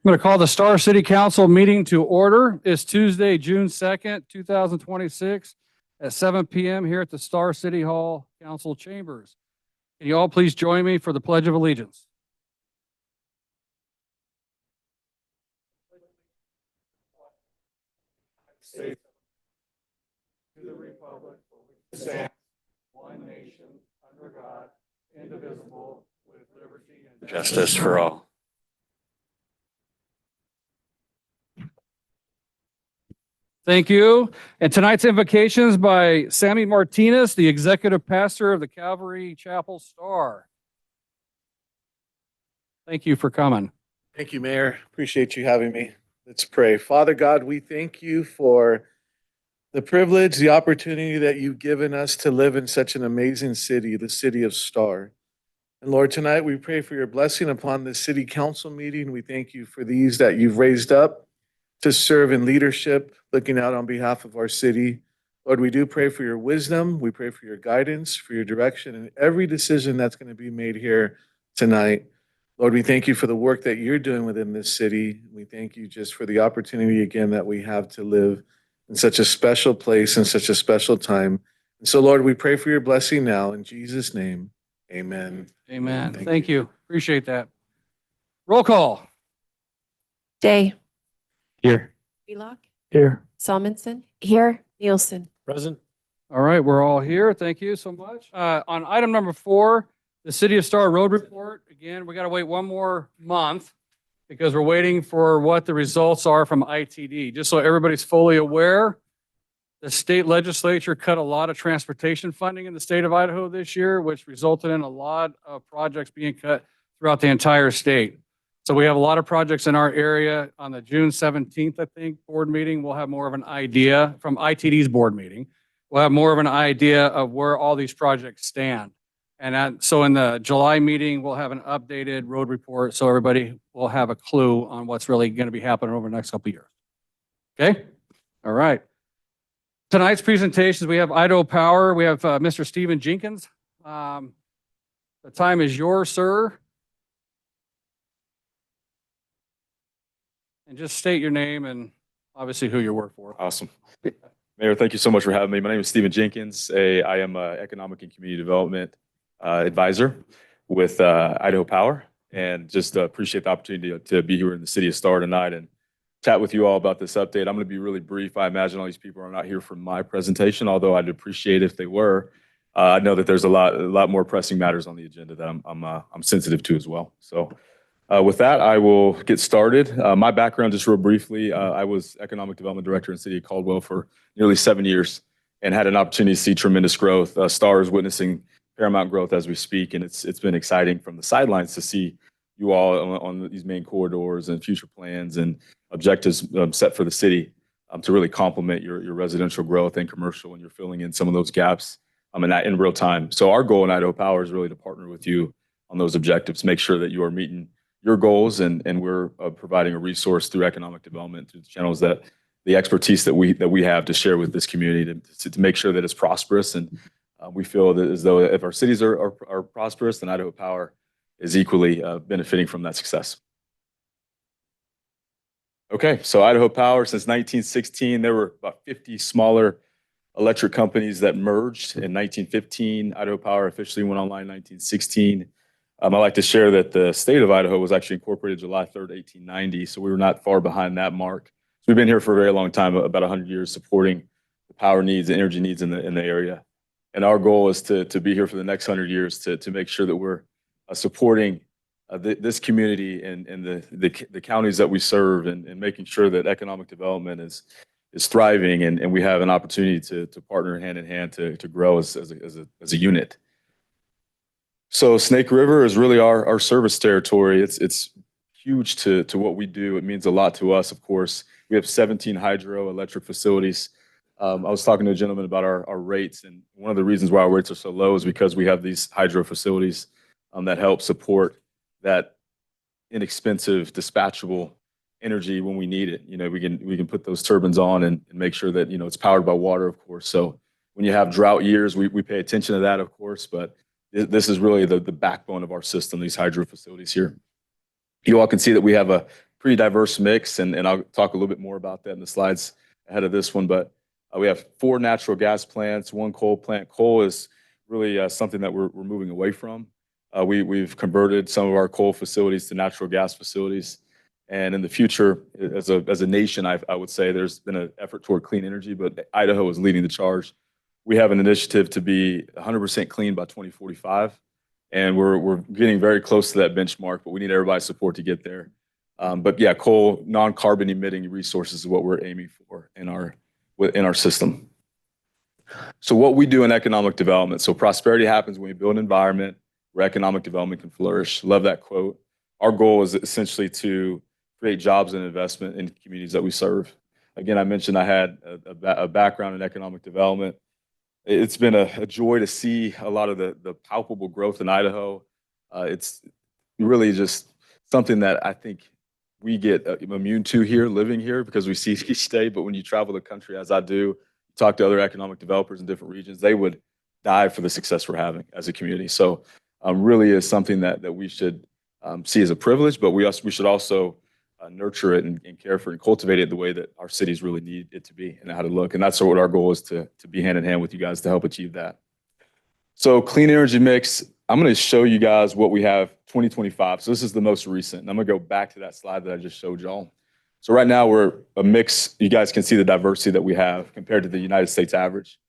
I'm going to call the Star City Council meeting to order. It's Tuesday, June 2nd, 2026 at 7 p.m. here at the Star City Hall Council Chambers. Can you all please join me for the Pledge of Allegiance? To the republic for which it stands, one nation, under God, indivisible, with liberty and justice for all. Thank you. And tonight's invocations by Sammy Martinez, the executive pastor of the Calvary Chapel Star. Thank you for coming. Thank you, Mayor. Appreciate you having me. Let's pray. Father God, we thank you for the privilege, the opportunity that you've given us to live in such an amazing city, the city of Star. And Lord, tonight we pray for your blessing upon this city council meeting. We thank you for these that you've raised up to serve in leadership, looking out on behalf of our city. Lord, we do pray for your wisdom. We pray for your guidance, for your direction in every decision that's going to be made here tonight. Lord, we thank you for the work that you're doing within this city. We thank you just for the opportunity again that we have to live in such a special place and such a special time. And so, Lord, we pray for your blessing now in Jesus' name. Amen. Amen. Thank you. Appreciate that. Roll call. Day. Here. Wheelock. Here. Salmonson. Here. Nielsen. Present. All right, we're all here. Thank you so much. On item number 4, the City of Star Road Report. Again, we got to wait one more month because we're waiting for what the results are from ITD. Just so everybody's fully aware, the state legislature cut a lot of transportation funding in the state of Idaho this year, which resulted in a lot of projects being cut throughout the entire state. So we have a lot of projects in our area. On the June 17th, I think, board meeting, we'll have more of an idea from ITD's board meeting. We'll have more of an idea of where all these projects stand. And so in the July meeting, we'll have an updated road report so everybody will have a clue on what's really going to be happening over the next couple of years. Okay? All right. Tonight's presentations, we have Idaho Power. We have Mr. Stephen Jenkins. The time is yours, sir. And just state your name and obviously who you work for. Awesome. Mayor, thank you so much for having me. My name is Stephen Jenkins. I am an economic and community development advisor with Idaho Power, and just appreciate the opportunity to be here in the city of Star tonight and chat with you all about this update. I'm going to be really brief. I imagine all these people are not here for my presentation, although I'd appreciate if they were. I know that there's a lot more pressing matters on the agenda that I'm sensitive to as well. So with that, I will get started. My background, just real briefly, I was economic development director in the city of Caldwell for nearly 7 years and had an opportunity to see tremendous growth. Star is witnessing paramount growth as we speak, and it's been exciting from the sidelines to see you all on these main corridors and future plans and objectives set for the city to really complement your residential growth and commercial, and you're filling in some of those gaps in real time. So our goal in Idaho Power is really to partner with you on those objectives, make sure that you are meeting your goals, and we're providing a resource through economic development, through the channels that the expertise that we have to share with this community to make sure that it's prosperous. And we feel that as though if our cities are prosperous, then Idaho Power is equally benefiting from that success. Okay, so Idaho Power, since 1916, there were about 50 smaller electric companies that merged in 1915. Idaho Power officially went online in 1916. I'd like to share that the state of Idaho was actually incorporated July 3rd, 1890, so we were not far behind that mark. So we've been here for a very long time, about 100 years, supporting the power needs and energy needs in the area. And our goal is to be here for the next 100 years to make sure that we're supporting this community and the counties that we serve, and making sure that economic development is thriving, and we have an opportunity to partner hand in hand to grow as a unit. So Snake River is really our service territory. It's huge to what we do. It means a lot to us, of course. We have 17 hydroelectric facilities. I was talking to a gentleman about our rates, and one of the reasons why our rates are so low is because we have these hydro facilities that help support that inexpensive, dispatchable energy when we need it. You know, we can put those turbines on and make sure that, you know, it's powered by water, of course. So when you have drought years, we pay attention to that, of course, but this is really the backbone of our system, these hydro facilities here. You all can see that we have a pretty diverse mix, and I'll talk a little bit more about that in the slides ahead of this one. But we have 4 natural gas plants, 1 coal plant. Coal is really something that we're moving away from. We've converted some of our coal facilities to natural gas facilities. And in the future, as a nation, I would say there's been an effort toward clean energy, but Idaho is leading the charge. We have an initiative to be 100% clean by 2045, and we're getting very close to that benchmark, but we need everybody's support to get there. But yeah, coal, non-carbon emitting resources is what we're aiming for in our system. So what we do in economic development. So prosperity happens when we build an environment where economic development can flourish. Love that quote. Our goal is essentially to create jobs and investment in communities that we serve. Again, I mentioned I had a background in economic development. It's been a joy to see a lot of the palpable growth in Idaho. It's really just something that I think we get immune to here, living here, because we see it each day. But when you travel the country, as I do, talk to other economic developers in different regions, they would die for the success we're having as a community. So really is something that we should see as a privilege, but we should also nurture it and care for it and cultivate it the way that our cities really need it to be and how to look. And that's what our goal is, to be hand in hand with you guys to help achieve that. So clean energy mix, I'm going to show you guys what we have 2025. So this is the most recent. And I'm going to go back to that slide that I just showed y'all. So right now we're a mix. You guys can see the diversity that we have compared to the United States average.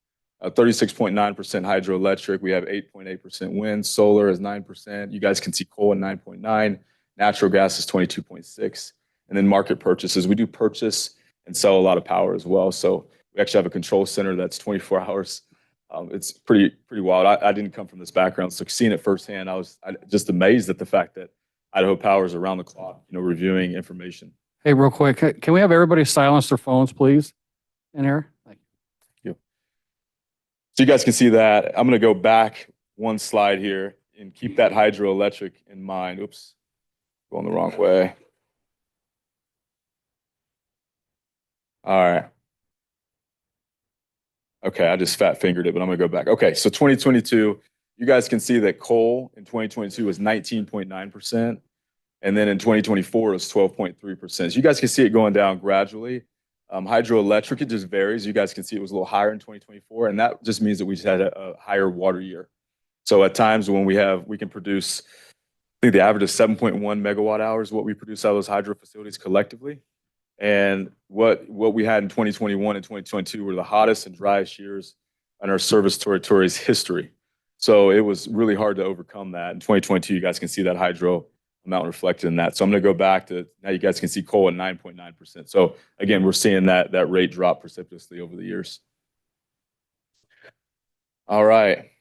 36.9% hydroelectric. We have 8.8% wind. Solar is 9%. You guys can see coal at 9.9. Natural gas is 22.6. And then market purchases. We do purchase and sell a lot of power as well. So we actually have a control center that's 24 hours. It's pretty wild. I didn't come from this background, so seeing it firsthand, I was just amazed at the fact that Idaho Power is around the clock, reviewing information. Hey, real quick, can we have everybody silence their phones, please, in here? Thank you. So you guys can see that. I'm going to go back one slide here and keep that hydroelectric in mind. Oops, going the wrong way. All right. Okay, I just fat fingered it, but I'm going to go back. Okay, so 2022, you guys can see that coal in 2022 was 19.9%. And then in 2024, it was 12.3%. So you guys can see it going down gradually. Hydroelectric, it just varies. You guys can see it was a little higher in 2024, and that just means that we just had a higher water year. So at times when we can produce, I think the average is 7.1 megawatt hours, what we produce out of those hydro facilities collectively. And what we had in 2021 and 2022 were the hottest and driest years in our service territory's history. So it was really hard to overcome that. In 2022, you guys can see that hydro amount reflected in that. So I'm going to go back to, now you guys can see coal at 9.9%. So again, we're seeing that rate drop precipitously over the years. All right.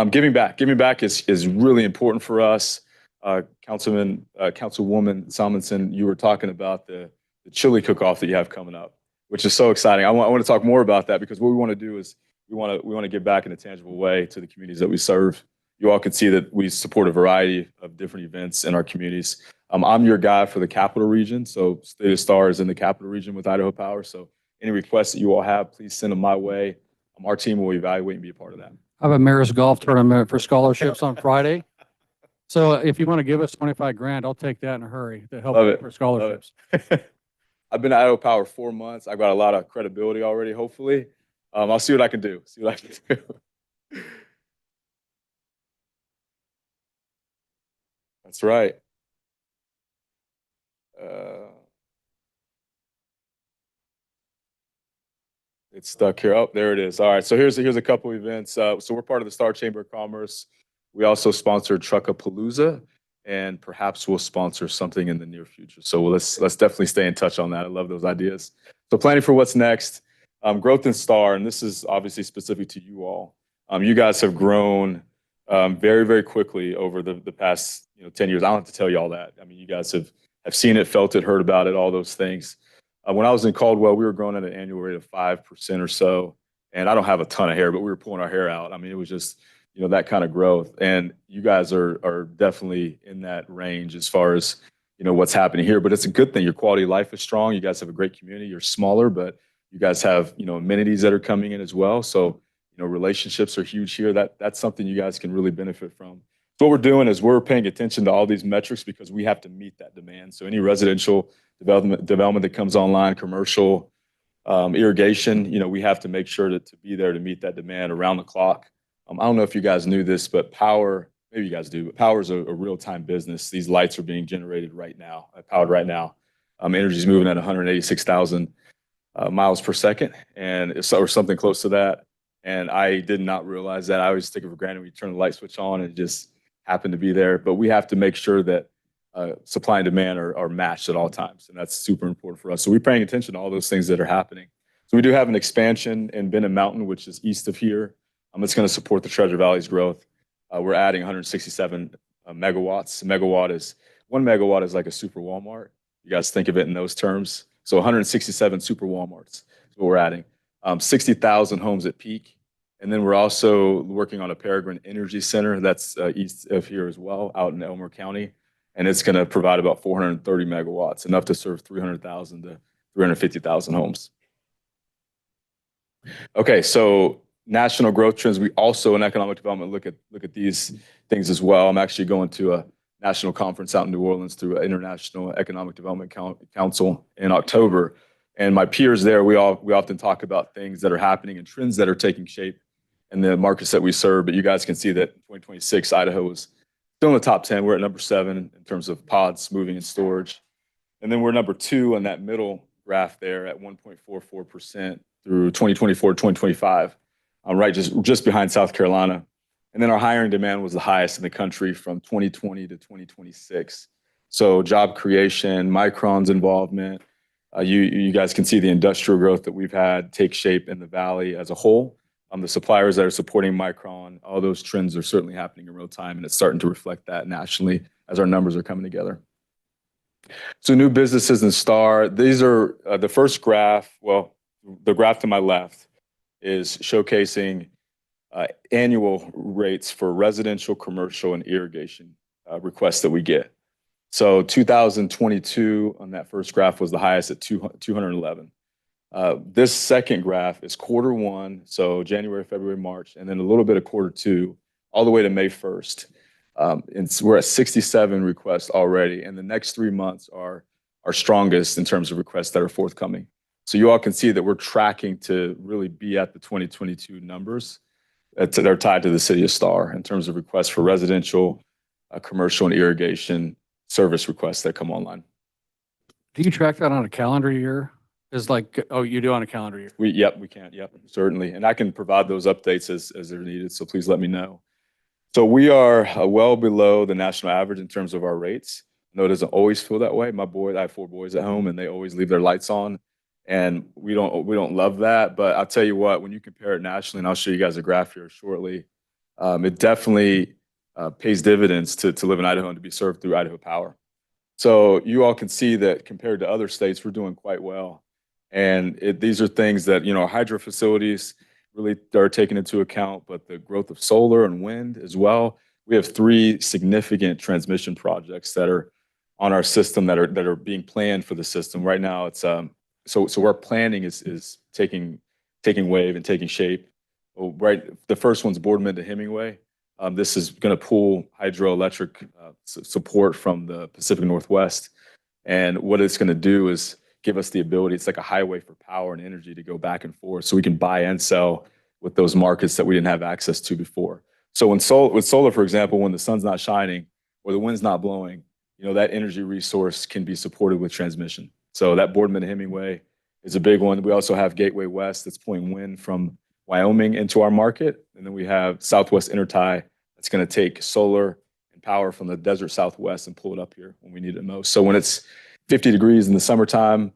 Giving back is really important for us. Councilwoman Salmonson, you were talking about the chili cook-off that you have coming up, which is so exciting. I want to talk more about that, because what we want to do is we want to give back in a tangible way to the communities that we serve. You all can see that we support a variety of different events in our communities. I'm your guy for the Capital Region, so State of Star is in the Capital Region with Idaho Power. So any requests that you all have, please send them my way. Our team will evaluate and be a part of that. I have a mayor's golf tournament for scholarships on Friday. So if you want to give us 25 grand, I'll take that in a hurry to help for scholarships. I've been at Idaho Power 4 months. I've got a lot of credibility already, hopefully. I'll see what I can do. That's right. It's stuck here. Oh, there it is. All right. So here's a couple events. So we're part of the Star Chamber of Commerce. We also sponsor Truckapalooza, and perhaps we'll sponsor something in the near future. So let's definitely stay in touch on that. I love those ideas. So planning for what's next. Growth in Star, and this is obviously specific to you all. You guys have grown very, very quickly over the past 10 years. I don't have to tell you all that. I mean, you guys have seen it, felt it, heard about it, all those things. When I was in Caldwell, we were growing at an annual rate of 5% or so. And I don't have a ton of hair, but we were pulling our hair out. I mean, it was just, that kind of growth. And you guys are definitely in that range as far as, what's happening here. But it's a good thing. Your quality of life is strong. You guys have a great community. You're smaller, but you guys have, amenities that are coming in as well. So, relationships are huge here. That's something you guys can really benefit from. So what we're doing is we're paying attention to all these metrics because we have to meet that demand. So any residential development that comes online, commercial, irrigation, we have to make sure to be there to meet that demand around the clock. I don't know if you guys knew this, but power, maybe you guys do, but power is a real-time business. These lights are being generated right now, powered right now. Energy is moving at 186,000 miles per second, or something close to that. And I did not realize that. I always take it for granted. We turn the light switch on and it just happened to be there. But we have to make sure that supply and demand are matched at all times. And that's super important for us. So we're paying attention to all those things that are happening. So we do have an expansion in Benham Mountain, which is east of here. It's going to support the Treasure Valley's growth. We're adding 167 megawatts. One megawatt is like a super Walmart. You guys think of it in those terms. So 167 super Walmarts is what we're adding. 60,000 homes at peak. And then we're also working on a Peregrine Energy Center that's east of here as well, out in Elmer County. And it's going to provide about 430 megawatts, enough to serve 300,000 to 350,000 homes. Okay, so national growth trends. We also in economic development look at these things as well. I'm actually going to a national conference out in New Orleans through International Economic Development Council in October. And my peers there, we often talk about things that are happening and trends that are taking shape in the markets that we serve. But you guys can see that in 2026, Idaho was still in the top 10. We're at number 7 in terms of pods moving and storage. And then we're number 2 on that middle graph there at 1.44% through 2024, 2025. Right, just behind South Carolina. And then our hiring demand was the highest in the country from 2020 to 2026. So job creation, Micron's involvement, you guys can see the industrial growth that we've had take shape in the Valley as a whole. The suppliers that are supporting Micron, all those trends are certainly happening in real time, and it's starting to reflect that nationally as our numbers are coming together. So new businesses and STAR, these are the first graph, well, the graph to my left is showcasing annual rates for residential, commercial, and irrigation requests that we get. So 2022 on that first graph was the highest at 211. This second graph is Q1, so January, February, March, and then a little bit of Q2, all the way to May 1st. And we're at 67 requests already, and the next 3 months are our strongest in terms of requests that are forthcoming. So you all can see that we're tracking to really be at the 2022 numbers that are tied to the city of Star in terms of requests for residential, commercial, and irrigation service requests that come online. Do you track that on a calendar year? Is like, oh, you do on a calendar year? We can. Yep, certainly. And I can provide those updates as they're needed. So please let me know. So we are well below the national average in terms of our rates. I know it doesn't always feel that way. I have 4 boys at home and they always leave their lights on. And we don't love that, but I'll tell you what, when you compare it nationally, and I'll show you guys a graph here shortly, it definitely pays dividends to live in Idaho and to be served through Idaho Power. So you all can see that compared to other states, we're doing quite well. And these are things that, our hydro facilities really are taken into account, but the growth of solar and wind as well. We have 3 significant transmission projects that are on our system that are being planned for the system. Right now, it's so our planning is taking wave and taking shape. Right, the first one's Boardman to Hemingway. This is going to pull hydroelectric support from the Pacific Northwest, and what it's going to do is give us the ability. It's like a highway for power and energy to go back and forth, so we can buy and sell with those markets that we didn't have access to before. So with solar, for example, when the sun's not shining or the wind's not blowing, that energy resource can be supported with transmission. So that Boardman to Hemingway is a big one. We also have Gateway West that's pulling wind from Wyoming into our market. And then we have Southwest Intertie that's going to take solar and power from the desert Southwest and pull it up here when we need it most. So when it's 50 degrees in the summertime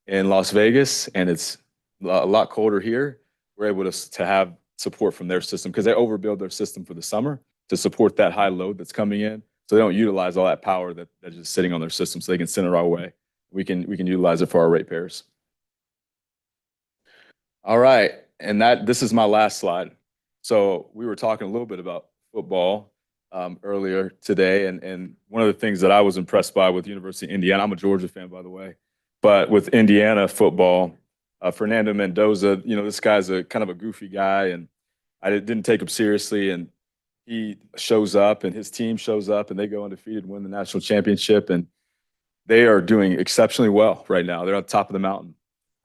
in Las Vegas and it's a lot colder here, we're able to have support from their system because they overbuild their system for the summer to support that high load that's coming in. So they don't utilize all that power that's just sitting on their system, so they can send it our way. We can utilize it for our ratepayers. All right, and this is my last slide. So we were talking a little bit about football earlier today, and one of the things that I was impressed by with University of Indiana, I'm a Georgia fan, by the way, but with Indiana football, Fernando Mendoza, this guy's a kind of a goofy guy, and I didn't take him seriously, and he shows up and his team shows up and they go undefeated, win the national championship, and they are doing exceptionally well right now. They're on top of the mountain.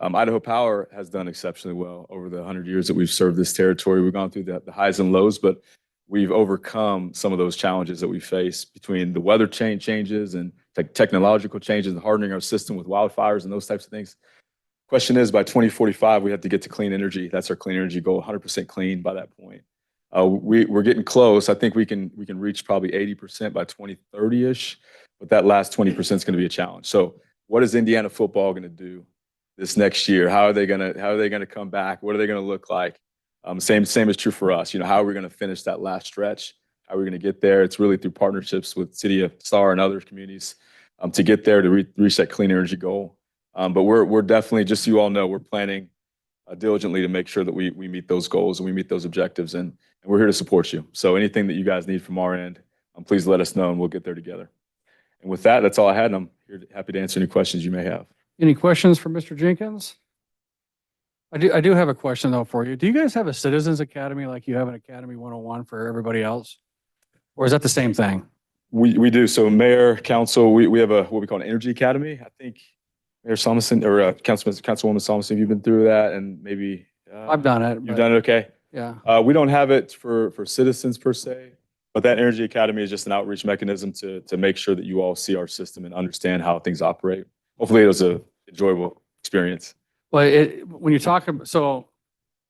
Idaho Power has done exceptionally well over the 100 years that we've served this territory. We've gone through the highs and lows, but we've overcome some of those challenges that we face between the weather changes and technological changes and hardening our system with wildfires and those types of things. Question is, by 2045, we have to get to clean energy. That's our clean energy goal, 100% clean by that point. We're getting close. I think we can reach probably 80% by 2030-ish, but that last 20% is going to be a challenge. So what is Indiana football going to do this next year? How are they going to come back? What are they going to look like? Same is true for us. How are we going to finish that last stretch? How are we going to get there? It's really through partnerships with City of Star and other communities to get there to reach that clean energy goal. But we're definitely, just so you all know, we're planning diligently to make sure that we meet those goals and we meet those objectives, and we're here to support you. So anything that you guys need from our end, please let us know and we'll get there together. And with that, that's all I had, and I'm happy to answer any questions you may have. Any questions for Mr. Jenkins? I do have a question though for you. Do you guys have a Citizens Academy like you have an Academy 101 for everybody else? Or is that the same thing? We do. So mayor, council, we have what we call an energy academy. I think Mayor Solomon or Councilwoman Solomon, you've been through that, and maybe I've done it. You've done it, okay? Yeah. We don't have it for citizens per se, but that energy academy is just an outreach mechanism to make sure that you all see our system and understand how things operate. Hopefully, it was an enjoyable experience. Well, when you talk about, so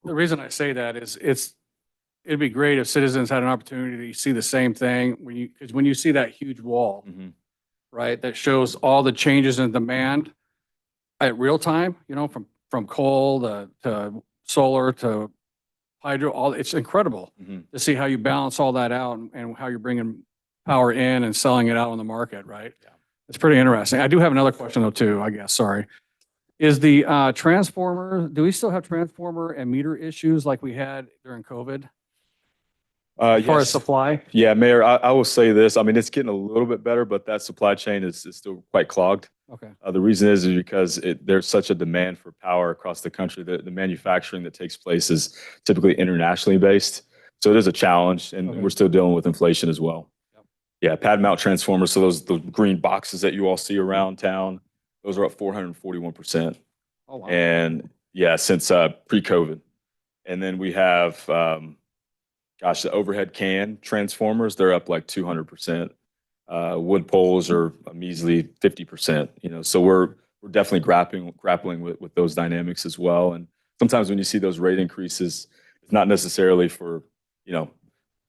the reason I say that is it'd be great if citizens had an opportunity to see the same thing because when you see that huge wall, right, that shows all the changes in demand at real time, from coal to solar to hydro, it's incredible to see how you balance all that out and how you're bringing power in and selling it out on the market, right? Yeah. It's pretty interesting. I do have another question though too, I guess, sorry. Is the transformer, do we still have transformer and meter issues like we had during COVID? As far as Yes. supply? Yeah, Mayor, I will say this. I mean, it's getting a little bit better, but that supply chain is still quite clogged. Okay. The reason is because there's such a demand for power across the country that the manufacturing that takes place is typically internationally based. So it is a challenge, and Okay. we're still dealing with inflation as well. Yep. Yeah, pad mount transformers. So the green boxes that you all see around town, those are up 441%. Oh, wow. And yeah, since pre-COVID. And then we have, the overhead can transformers, they're up like 200%. Wood poles are a measly 50%, so we're definitely grappling with those dynamics as well. And sometimes when you see those rate increases, it's not necessarily for,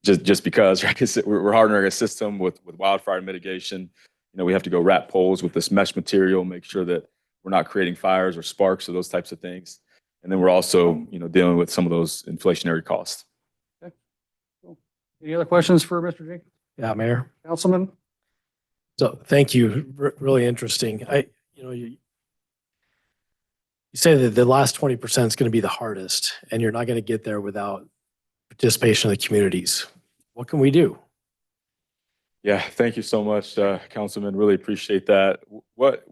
just because, right? 'Cause we're hardening our system with wildfire mitigation. We have to go wrap poles with this mesh material, make sure that we're not creating fires or sparks or those types of things. And then we're also, dealing with some of those inflationary costs. Okay. Cool. Any other questions for Mr. Jenkins? Yeah, Mayor. Councilman? So thank you. Really interesting. You say that the last 20% is going to be the hardest, and you're not going to get there without participation of the communities. What can we do? Yeah, thank you so much, Councilman. Really appreciate that. What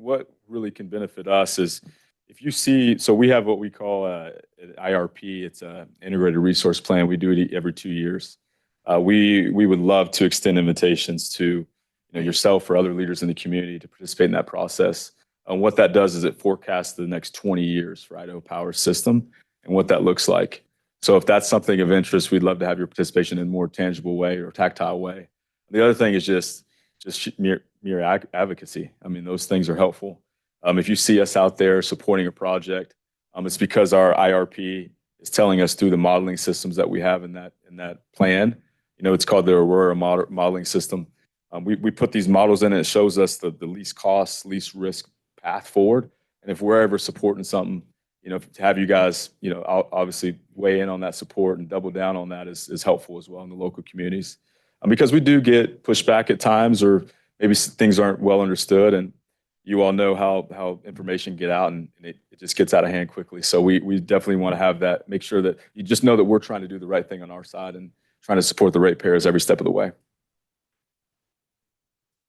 really can benefit us is if you see, so we have what we call an IRP. It's an integrated resource plan. We do it every 2 years. We would love to extend invitations to yourself or other leaders in the community to participate in that process. And what that does is it forecasts the next 20 years for Idaho Power system and what that looks like. So if that's something of interest, we'd love to have your participation in a more tangible way or tactile way. The other thing is just mere advocacy. I mean, those things are helpful. If you see us out there supporting a project, it's because our IRP is telling us through the modeling systems that we have in that plan. It's called the Aurora modeling system. We put these models in and it shows us the least cost, least risk path forward. And if we're ever supporting something, to have you guys, obviously weigh in on that support and double down on that is helpful as well in the local communities. Because we do get pushback at times, or maybe things aren't well understood, and you all know how information get out and it just gets out of hand quickly. So we definitely want to have that, make sure that you just know that we're trying to do the right thing on our side and trying to support the ratepayers every step of the way.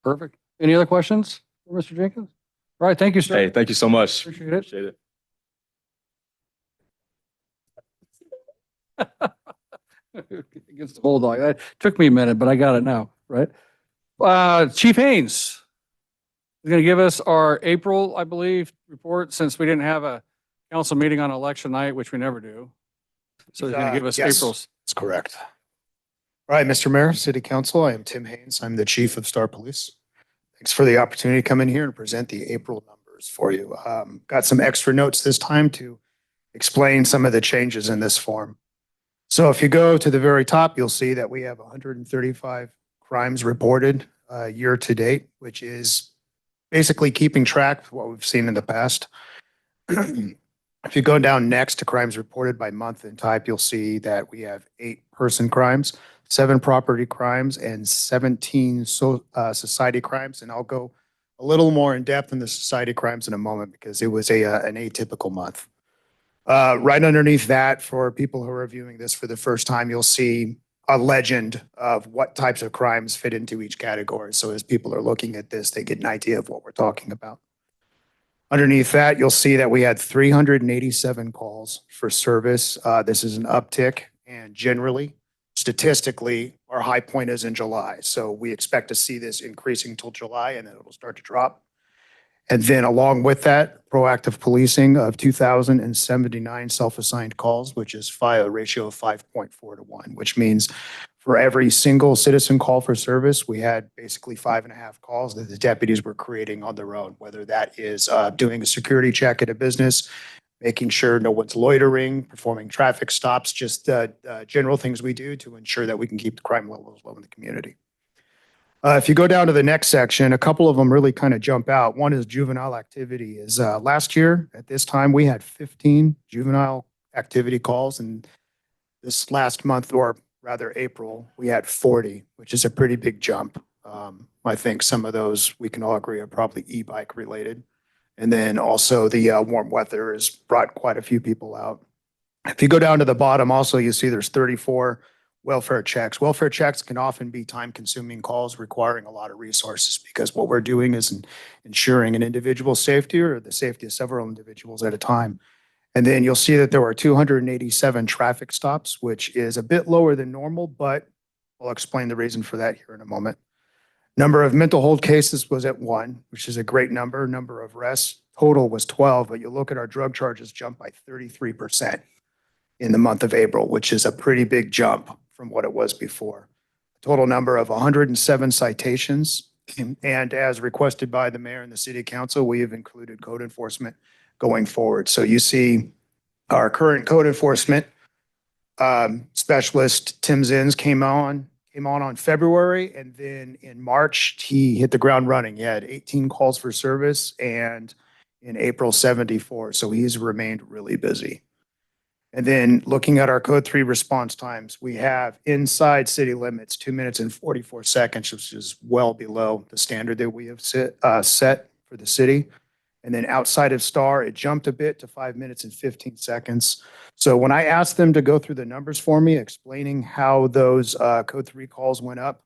Perfect. Any other questions for Mr. Jenkins? All right, thank you, sir. Hey, thank you so much. Appreciate it. Appreciate it. against the Bulldog. That took me a minute, but I got it now, right? Chief Haynes is going to give us our April, I believe, report since we didn't have a council meeting on election night, which we never do. So he's going to give us Yes. April's. That's correct. All right, Mr. Mayor, City Council, I am Tim Haynes. I'm the Chief of Star Police. Thanks for the opportunity to come in here and present the April numbers for you. Got some extra notes this time to explain some of the changes in this form. So if you go to the very top, you'll see that we have 135 crimes reported year to date, which is basically keeping track of what we've seen in the past. If you go down next to crimes reported by month and type, you'll see that we have 8 person crimes, 7 property crimes, and 17 society crimes. And I'll go a little more in depth in the society crimes in a moment because it was an atypical month. Right underneath that, for people who are viewing this for the first time, you'll see a legend of what types of crimes fit into each category. So as people are looking at this, they get an idea of what we're talking about. Underneath that, you'll see that we had 387 calls for service. This is an uptick, and generally, statistically, our high point is in July. So we expect to see this increasing till July, and then it'll start to drop. And then along with that, proactive policing of 2,079 self-assigned calls, which is a ratio of 5.4 to 1, which means for every single citizen call for service, we had basically 5.5 calls that the deputies were creating on their own, whether that is doing a security check at a business, making sure no one's loitering, performing traffic stops, just general things we do to ensure that we can keep the crime levels low in the community. If you go down to the next section, a couple of them really kind of jump out. One is juvenile activity. Last year at this time, we had 15 juvenile activity calls, and this last month, or rather April, we had 40, which is a pretty big jump. I think some of those we can all agree are probably e-bike related. And then also the warm weather has brought quite a few people out. If you go down to the bottom, also you see there's 34 welfare checks. Welfare checks can often be time-consuming calls requiring a lot of resources because what we're doing is ensuring an individual's safety or the safety of several individuals at a time. And then you'll see that there were 287 traffic stops, which is a bit lower than normal, but I'll explain the reason for that here in a moment. Number of mental hold cases was at 1, which is a great number. Number of arrests total was 12, but you look at our drug charges jumped by 33% in the month of April, which is a pretty big jump from what it was before. Total number of 107 citations. And as requested by the mayor and the city council, we have included code enforcement going forward. So you see our current code enforcement specialist, Tim Zins, came on February. And then in March, he hit the ground running. He had 18 calls for service, and in April, 74. So he's remained really busy. And then looking at our code 3 response times, we have inside city limits, 2 minutes and 44 seconds, which is well below the standard that we have set for the city. And then outside of Star, it jumped a bit to 5 minutes and 15 seconds. So when I asked them to go through the numbers for me, explaining how those code 3 calls went up,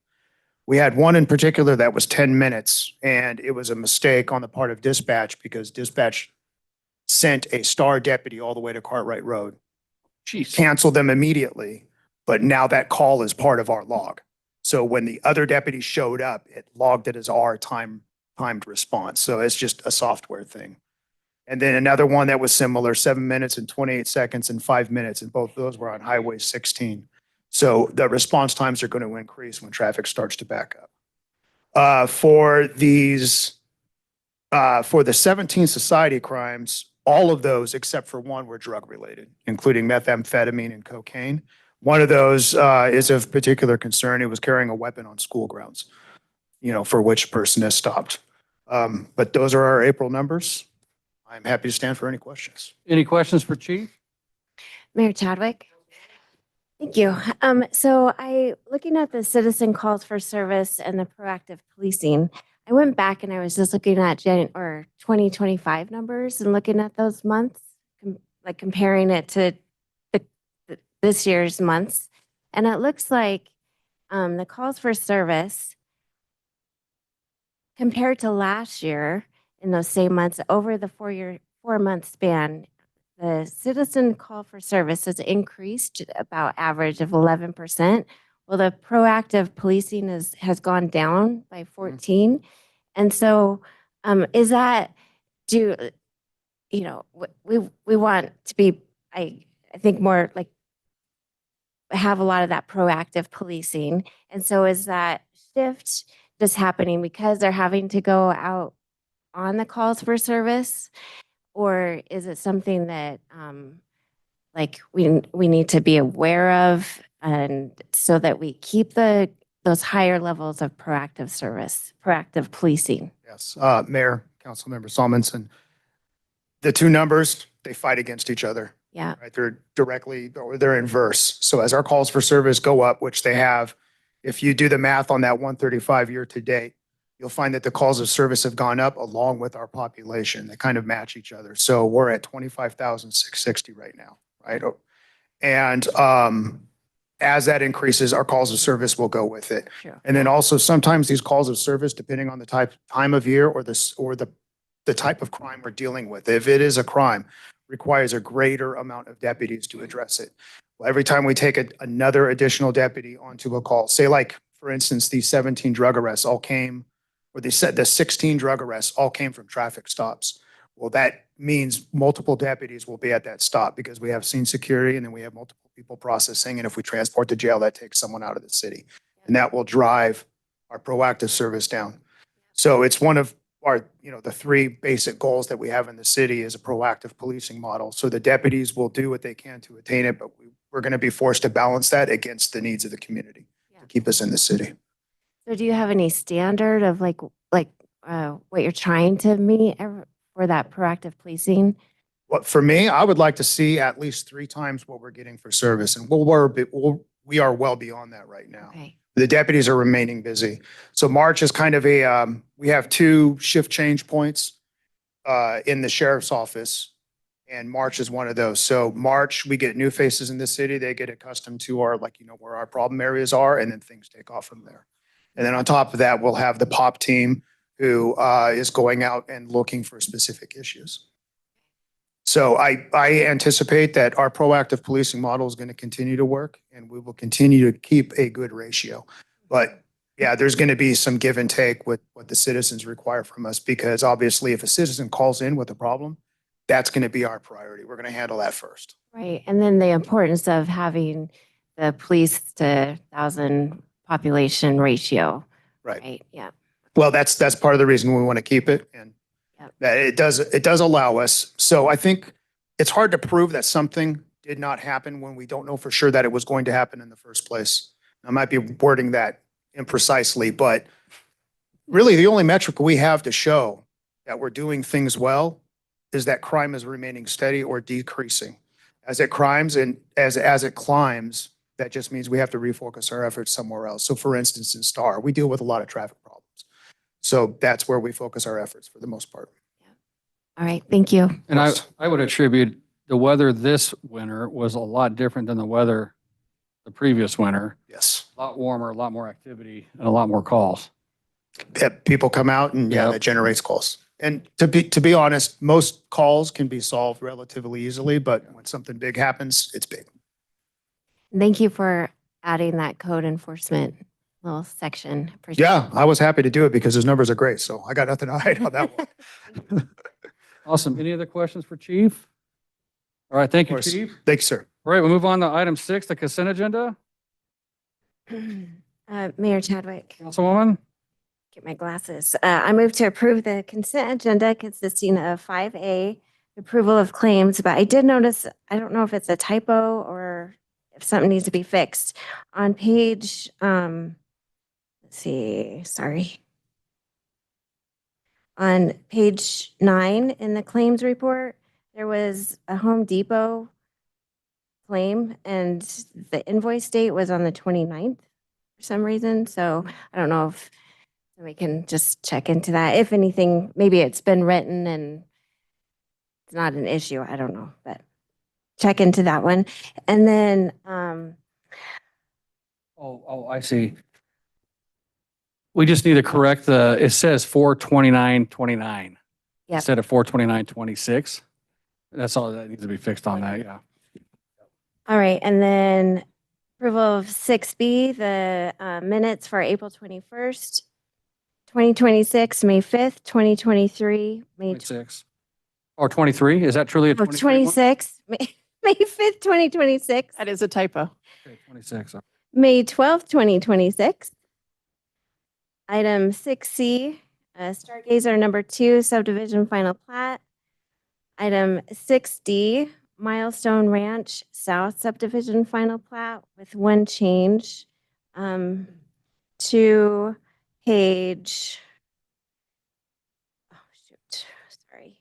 we had one in particular that was 10 minutes, and it was a mistake on the part of dispatch because dispatch sent a Star deputy all the way to Cartwright Road. Jeez. Canceled them immediately, but now that call is part of our log. So when the other deputy showed up, it logged it as our timed response. So it's just a software thing. And then another one that was similar, 7 minutes and 28 seconds and 5 minutes, and both of those were on Highway 16. So the response times are going to increase when traffic starts to back up. For the 17 society crimes, all of those except for one were drug related, including methamphetamine and cocaine. One of those is of particular concern. It was carrying a weapon on school grounds, for which person has stopped. But those are our April numbers. I'm happy to stand for any questions. Any questions for Chief? Mayor Chadwick? Thank you. So looking at the citizen calls for service and the proactive policing, I went back and I was just looking at 2025 numbers and looking at those months, comparing it to this year's months. And it looks like the calls for service compared to last year in those same months over the 4-month span, the citizen call for service has increased about average of 11%. Well, the proactive policing has gone down by 14. And so, is that, do, you know, we want to be, I think more like have a lot of that proactive policing. And so is that shift just happening because they're having to go out on the calls for service? Or is it something that like we need to be aware of, and so that we keep those higher levels of proactive service, proactive policing? Yes, Mayor, Councilmember Solomon, the two numbers, they fight against each other, Yeah. right? They're directly, or they're inverse. So as our calls for service go up, which they have, if you do the math on that 135 year to date, you'll find that the calls of service have gone up along with our population. They kind of match each other. So we're at 25,660 right now, right? And as that increases, our calls of service will go with it. Sure. And then also sometimes these calls of service, depending on the time of year or the type of crime we're dealing with, if it is a crime, requires a greater amount of deputies to address it. Well, every time we take another additional deputy onto a call, say like, for instance, these 17 drug arrests all came, or they said the 16 drug arrests all came from traffic stops. Well, that means multiple deputies will be at that stop because we have scene security and then we have multiple people processing. And if we transport to jail, that takes someone out of the city. And that will drive our proactive service down. So it's one of our, the three basic goals that we have in the city is a proactive policing model. So the deputies will do what they can to attain it, but we're going to be forced to balance that against the needs of the community to keep us in the city. So do you have any standard of like what you're trying to meet for that proactive policing? Well, for me, I would like to see at least 3 times what we're getting for service. And we are well beyond that right now. Okay. The deputies are remaining busy. So March is kind of we have 2 shift change points in the sheriff's office. And March is one of those. So March, we get new faces in the city. They get accustomed to where our problem areas are, and then things take off from there. And then on top of that, we'll have the POP team who is going out and looking for specific issues. So I anticipate that our proactive policing model is going to continue to work, and we will continue to keep a good ratio. But yeah, there's going to be some give and take with what the citizens require from us, because obviously if a citizen calls in with a problem, that's going to be our priority. We're going to handle that first. Right. And then the importance of having the police to 1,000 population ratio. Right. Right. Yeah. Well, that's part of the reason we want to keep it, and Yep. that it does allow us. So I think it's hard to prove that something did not happen when we don't know for sure that it was going to happen in the first place. I might be wording that imprecisely, but really the only metric we have to show that we're doing things well is that crime is remaining steady or decreasing. As it climbs, that just means we have to refocus our efforts somewhere else. So for instance, in Star, we deal with a lot of traffic problems. So that's where we focus our efforts for the most part. All right. Thank you. And I would attribute the weather this winter was a lot different than the weather the previous winter. Yes. A lot warmer, a lot more activity, and a lot more calls. People come out and Yep. that generates calls. And to be honest, most calls can be solved relatively easily, but when something big happens, it's big. Thank you for adding that code enforcement little section. Appreciate Yeah, I was happy to do it because those numbers are great. So I got nothing to hide on that one. Awesome. Any other questions for Chief? All right. Thank Of you, course. Chief. Thanks, sir. All right. We'll move on to item 6, the consent agenda. Mayor Chadwick, Councilwoman? get my glasses. I move to approve the consent agenda consisting of 5A, approval of claims, but I did notice, I don't know if it's a typo or if something needs to be fixed. On page, let's see, sorry. On page 9 in the claims report, there was a Home Depot claim and the invoice date was on the 29th for some reason. So I don't know if we can just check into that. If anything, maybe it's been written and it's not an issue. I don't know, but check into that one. And then, Oh, I see. We just need to correct it says 4/29/29 Yep. instead of 4/29/26. That's all that needs to be fixed on that, yeah. All right, and then approval of 6B, the minutes for April 21st, 2026, May 5th, 2023, May 26. Or 23, is that truly a 23 one? 26, May 5th, 2026, That is a typo. Okay, 26. May 12th, 2026. Item 6C, Stargazer number 2, subdivision final plat. Item 6D, Milestone Ranch South subdivision final plat with one change to page, oh shoot, sorry.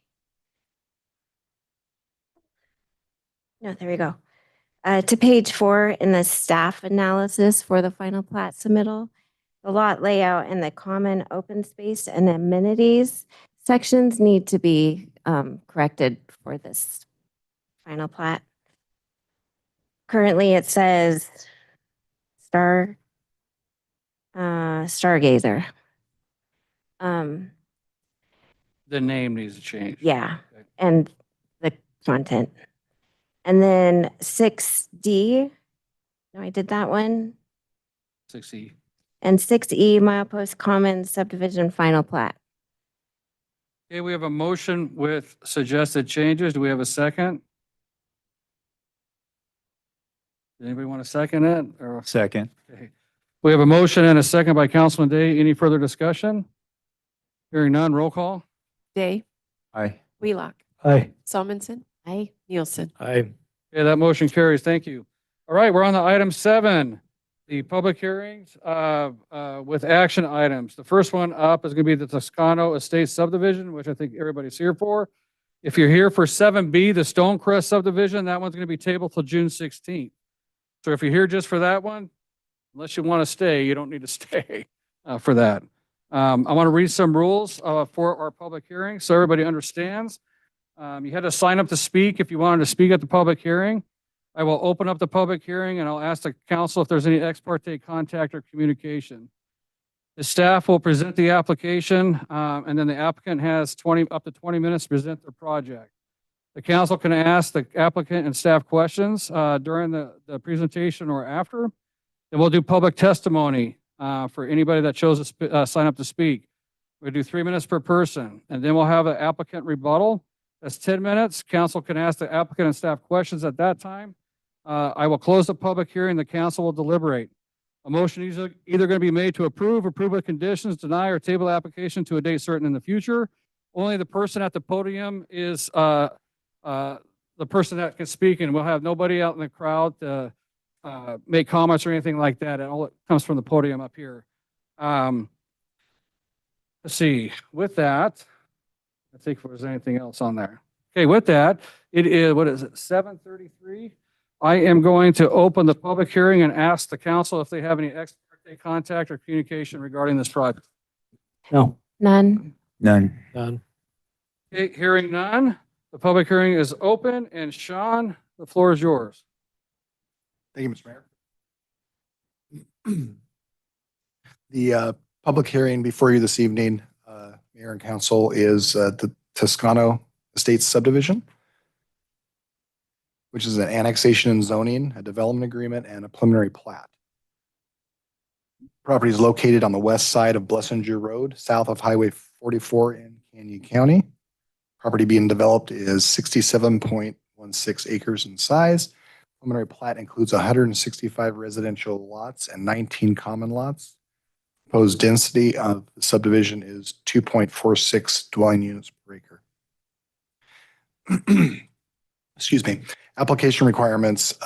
No, there we go. To page 4 in the staff analysis for the final plat submittal. The lot layout and the common open space and amenities sections need to be corrected for this final plat. Currently, it says Stargazer. The name needs to change. Yeah, Okay. and the content. And then 6D, no, I did that one. 6E. And 6E, Milepost Commons subdivision final plat. Okay, we have a motion with suggested changes. Do we have a second? Does anybody want to second it? Or, Second. okay. We have a motion and a second by Councilman Day. Any further discussion? Hearing none, roll call. Day, Aye. Wheelock, Aye. Salmonson, Aye. Nielsen. Aye. Okay, that motion carries. Thank you. All right, we're on to item 7, the public hearings with action items. The first one up is going to be the Toscano Estate subdivision, which I think everybody's here for. If you're here for 7B, the Stonecrest subdivision, that one's going to be tabled till June 16th. So if you're here just for that one, unless you want to stay, you don't need to stay for that. I want to read some rules for our public hearing so everybody understands. You had to sign up to speak if you wanted to speak at the public hearing. I will open up the public hearing and I'll ask the council if there's any ex parte contact or communication. The staff will present the application and then the applicant has up to 20 minutes to present their project. The council can ask the applicant and staff questions during the presentation or after. Then we'll do public testimony for anybody that chose to sign up to speak. We'll do 3 minutes per person, and then we'll have an applicant rebuttal. That's 10 minutes. Council can ask the applicant and staff questions at that time. I will close the public hearing. The council will deliberate. A motion is either going to be made to approve with conditions, deny, or table application to a date certain in the future. Only the person at the podium is the person that can speak, and we'll have nobody out in the crowd to make comments or anything like that. It all comes from the podium up here. Let's see. With that, I think if there's anything else on there. Okay, with that, it is, what is it, 7:33? I am going to open the public hearing and ask the council if they have any ex parte contact or communication regarding this project. No. None. None. None. Okay, hearing none. The public hearing is open, and Sean, the floor is yours. Thank you, Mr. Mayor. The public hearing before you this evening, Mayor and Council, is the Toscano Estates subdivision, which is an annexation and zoning, a development agreement, and a preliminary plat. Property is located on the west side of Blessinger Road, south of Highway 44 in Canyon County. Property being developed is 67.16 acres in size. Preliminary plat includes 165 residential lots and 19 common lots. Proposed density of the subdivision is 2.46 dwelling units per acre. Excuse me. Application requirements,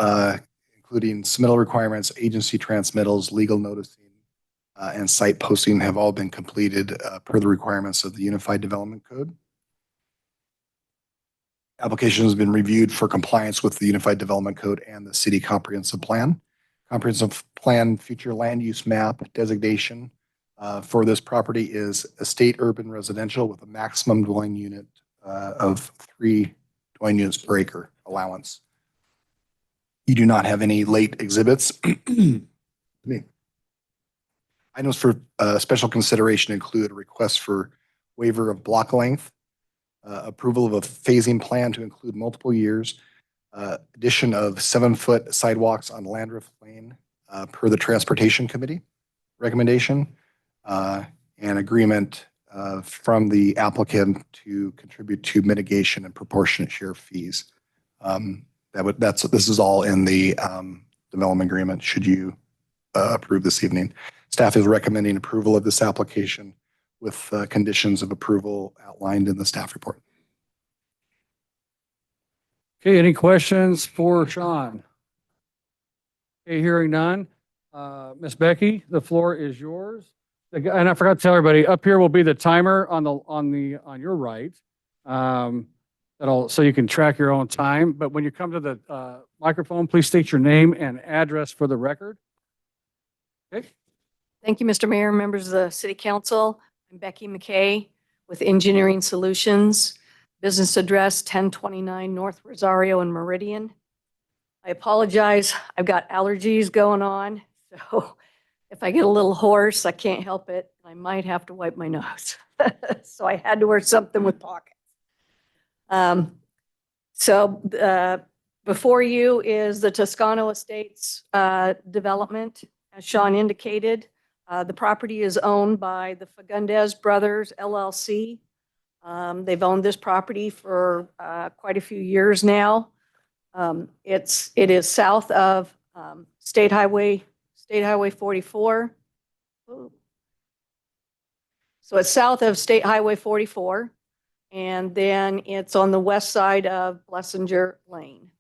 including submittal requirements, agency transmittals, legal noticing, and site posting have all been completed per the requirements of the Unified Development Code. Application has been reviewed for compliance with the Unified Development Code and the City Comprehensive Plan. Comprehensive Plan future land use map designation for this property is estate urban residential with a maximum dwelling unit of 3 dwelling units per acre allowance. You do not have any late exhibits. Items for special consideration include a request for waiver of block length, approval of a phasing plan to include multiple years, addition of 7-foot sidewalks on Landreth Lane per the Transportation Committee recommendation, and agreement from the applicant to contribute to mitigation and proportionate share fees. This is all in the development agreement, should you approve this evening. Staff is recommending approval of this application with conditions of approval outlined in the staff report. Okay, any questions for Sean? Okay, hearing none. Ms. Becky, the floor is yours. And I forgot to tell everybody, up here will be the timer on your right. So you can track your own time. But when you come to the microphone, please state your name and address for the record. Okay. Thank you, Mr. Mayor, members of the City Council. I'm Becky McKay with Engineering Solutions, business address 1029 North Rosario and Meridian. I apologize, I've got allergies going on, so if I get a little hoarse, I can't help it. I might have to wipe my nose. So I had to wear something with pockets. Before you is the Toscano Estates development. As Sean indicated, the property is owned by the Fagundes Brothers LLC. They've owned this property for quite a few years now. It is south of State Highway 44. Ooh. So it's south of State Highway 44, and then it's on the west side of Blessinger Lane.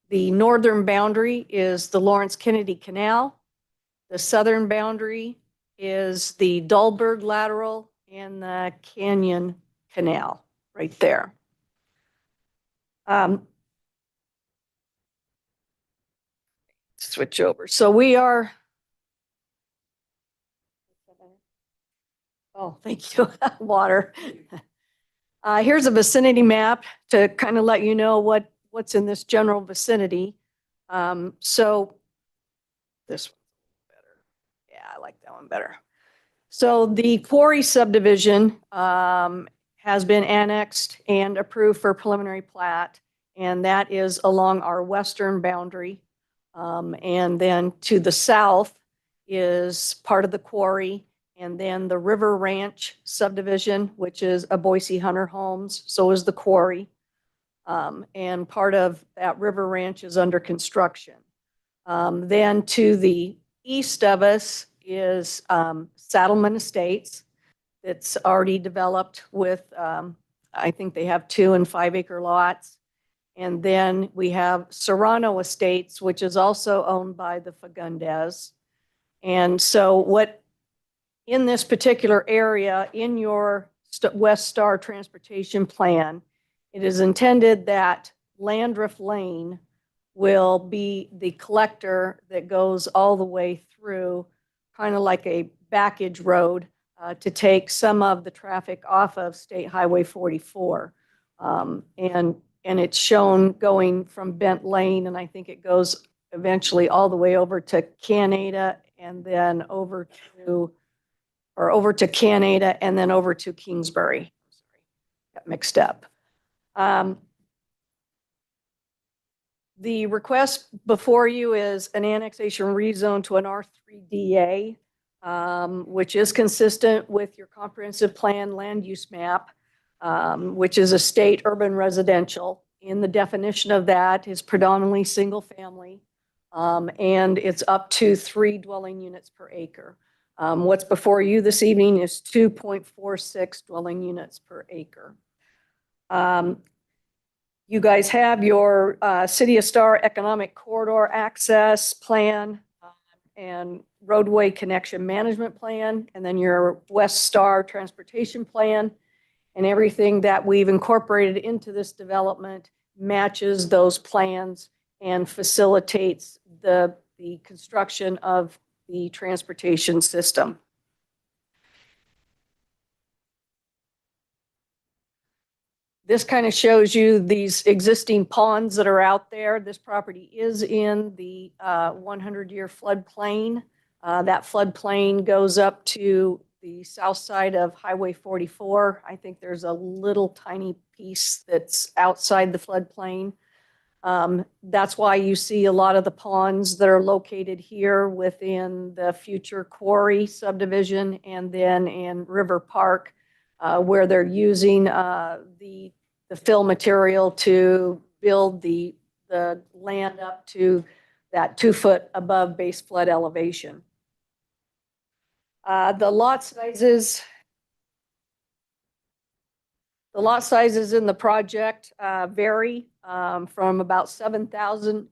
The northern boundary is the Lawrence Kennedy Canal. The southern boundary is the Dahlberg Lateral and the Canyon Canal right there. Switch over. So we are. Oh, thank you. Water. Here's a vicinity map to kind of let you know what's in this general vicinity. So this one's better. Yeah, I like that one better. So the Quarry subdivision has been annexed and approved for preliminary plat, and that is along our western boundary. And then to the south is part of the Quarry, and then the River Ranch subdivision, which is a Boise Hunter Homes, so is the Quarry. And part of that River Ranch is under construction. Then to the east of us is Saddleman Estates. It's already developed with, I think they have 2 and 5 acre lots. And then we have Serrano Estates, which is also owned by the Fagundes. And so what in this particular area, in your West Star Transportation Plan, it is intended that Landreth Lane will be the collector that goes all the way through, kind of like a backage road to take some of the traffic off of State Highway 44. And it's shown going from Bent Lane, and I think it goes eventually all the way over to Canada and then over to Canada and then over to Kingsbury. Sorry, got mixed up. The request before you is an annexation rezone to an R3DA, which is consistent with your comprehensive plan land use map, which is a state urban residential. And the definition of that is predominantly single family, and it's up to 3 dwelling units per acre. What's before you this evening is 2.46 dwelling units per acre. You guys have your City of Star Economic Corridor Access Plan and Roadway Connection Management Plan, and then your West Star Transportation Plan, and everything that we've incorporated into this development matches those plans and facilitates the construction of the transportation system. This kind of shows you these existing ponds that are out there. This property is in the 100-year floodplain. That floodplain goes up to the south side of Highway 44. I think there's a little tiny piece that's outside the floodplain. That's why you see a lot of the ponds that are located here within the future quarry subdivision and then in River Park, where they're using the fill material to build the land up to that 2 foot above base flood elevation. The lot sizes in the project vary from about 7,000.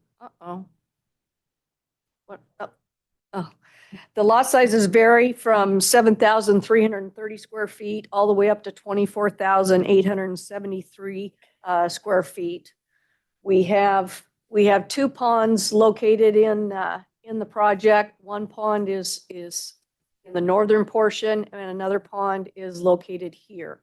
What? Oh. The lot sizes vary from 7,330 square feet all the way up to 24,873 square feet. We have 2 ponds located in the project. One pond is in the northern portion, and another pond is located here.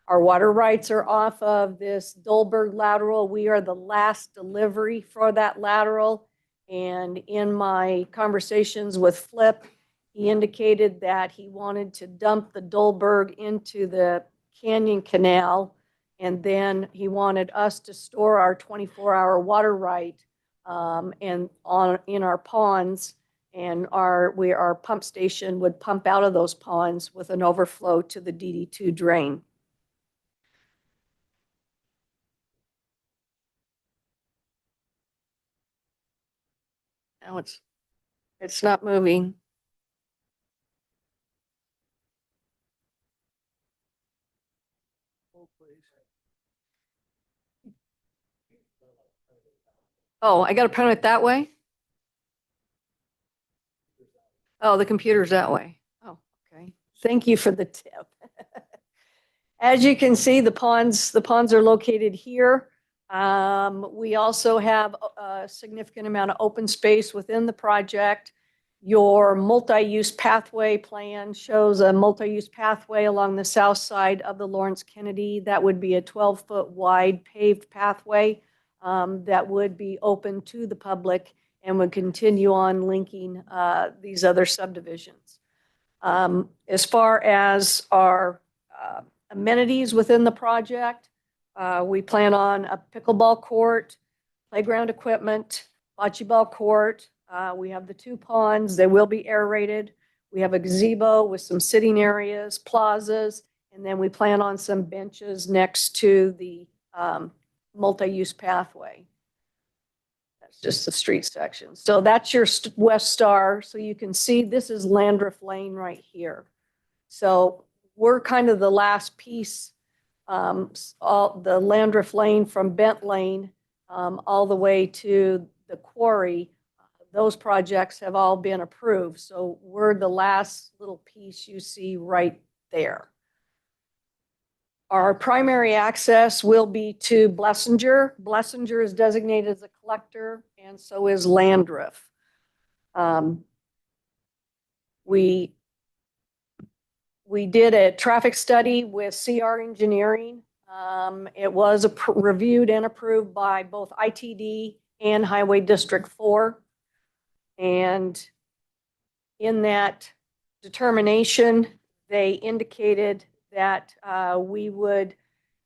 Our water rights are off of this Dolberg lateral. We are the last delivery for that lateral. And in my conversations with Flip, he indicated that he wanted to dump the Dolberg into the Canyon Canal. And then he wanted us to store our 24-hour water right in our ponds. And our pump station would pump out of those ponds with an overflow to the DD2 drain. Now it's not moving. Oh, I got to point it that way? Oh, the computer's that way. Oh, okay. Thank you for the tip. As you can see, the ponds are located here. We also have a significant amount of open space within the project. Your multi-use pathway plan shows a multi-use pathway along the south side of the Lawrence Kennedy. That would be a 12-foot wide paved pathway that would be open to the public and would continue on linking these other subdivisions. As far as our amenities within the project, we plan on a pickleball court, playground equipment, bocce ball court. We have the 2 ponds. They will be aerated. We have a gazebo with some sitting areas, plazas, and then we plan on some benches next to the multi-use pathway. That's just the street section. So that's your West Star. So you can see this is Landreth Lane right here. So we're kind of the last piece, the Landreth Lane from Bent Lane all the way to the quarry. Those projects have all been approved. So we're the last little piece you see right there. Our primary access will be to Blessinger. Blessinger is designated as a collector, and so is Landreth. We did a traffic study with CR Engineering. It was reviewed and approved by both ITD and Highway District 4. And in that determination, they indicated that we would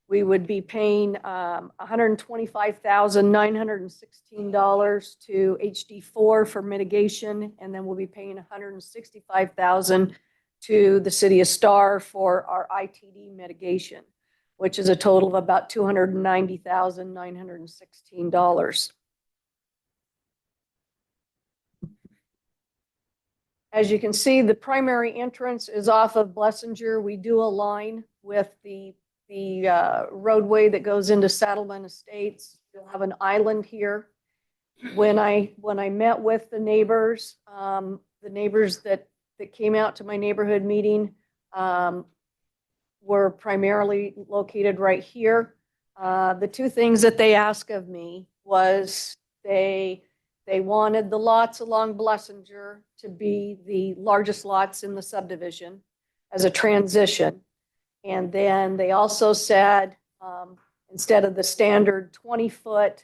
be paying $125,916 to HD4 for mitigation, and then we'll be paying $165,000 to the City of Star for our ITD mitigation, which is a total of about $290,916. As you can see, the primary entrance is off of Blessinger. We do align with the roadway that goes into Saddleman Estates. You'll have an island here. When I met with the neighbors that came out to my neighborhood meeting were primarily located right here. The 2 things that they asked of me was they wanted the lots along Blessinger to be the largest lots in the subdivision as a transition. And then they also said, instead of the standard 20-foot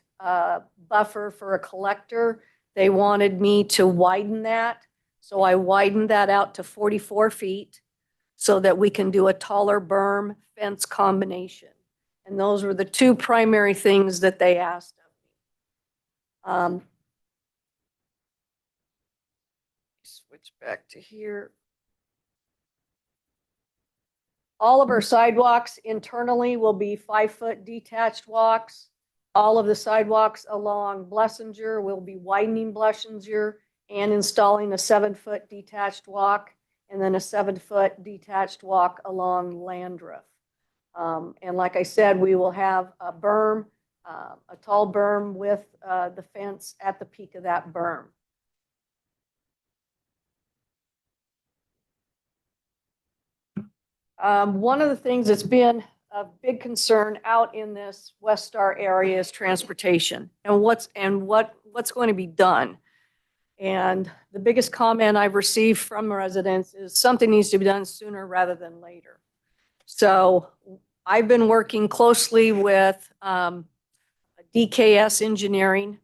buffer for a collector, they wanted me to widen that. So I widened that out to 44 feet. so that we can do a taller berm fence combination. And those were the two primary things that they asked of me. Switch back to here. All of our sidewalks internally will be 5-foot detached walks. All of the sidewalks along Blessinger will be widening Blessinger and installing a 7-foot detached walk, and then a 7-foot detached walk along Landreth. And like I said, we will have a berm, a tall berm with the fence at the peak of that berm. One of the things that's been a big concern out in this West Star area is transportation and what's going to be done. And the biggest comment I've received from residents is something needs to be done sooner rather than later. So I've been working closely with DKS Engineering.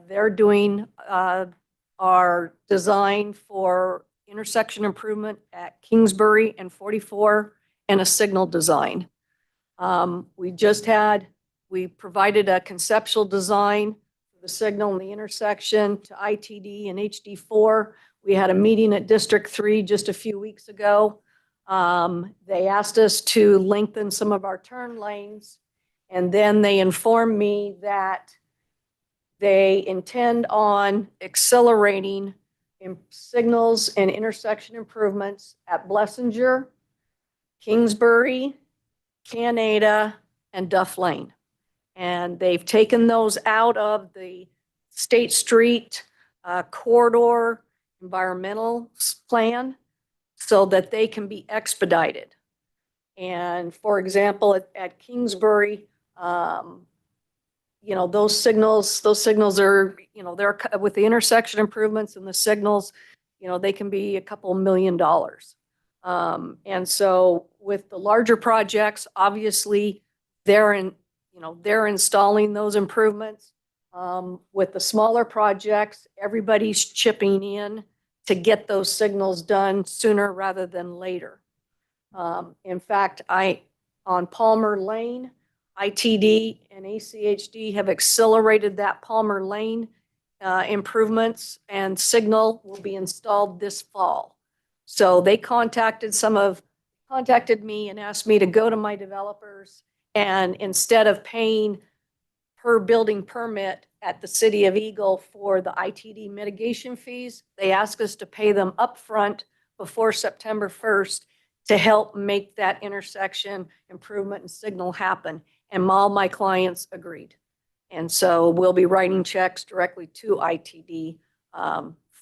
They're doing our design for intersection improvement at Kingsbury and 44 and a signal design. We provided a conceptual design for the signal and the intersection to ITD and HD4. We had a meeting at District 3 just a few weeks ago. They asked us to lengthen some of our turn lanes, and then they informed me that they intend on accelerating signals and intersection improvements at Blessinger, Kingsbury, Canada, and Duff Lane. And they've taken those out of the State Street corridor environmental plan so that they can be expedited. And for example, at Kingsbury, those signals are, they're with the intersection improvements and the signals, they can be a couple $1 million. And so with the larger projects, obviously they're installing those improvements. With the smaller projects, everybody's chipping in to get those signals done sooner rather than later. In fact, on Palmer Lane, ITD and ACHD have accelerated that Palmer Lane improvements, and signal will be installed this fall. So they contacted me and asked me to go to my developers, and instead of paying per building permit at the City of Eagle for the ITD mitigation fees, they asked us to pay them upfront before September 1st to help make that intersection improvement and signal happen. And all my clients agreed. And so we'll be writing checks directly to ITD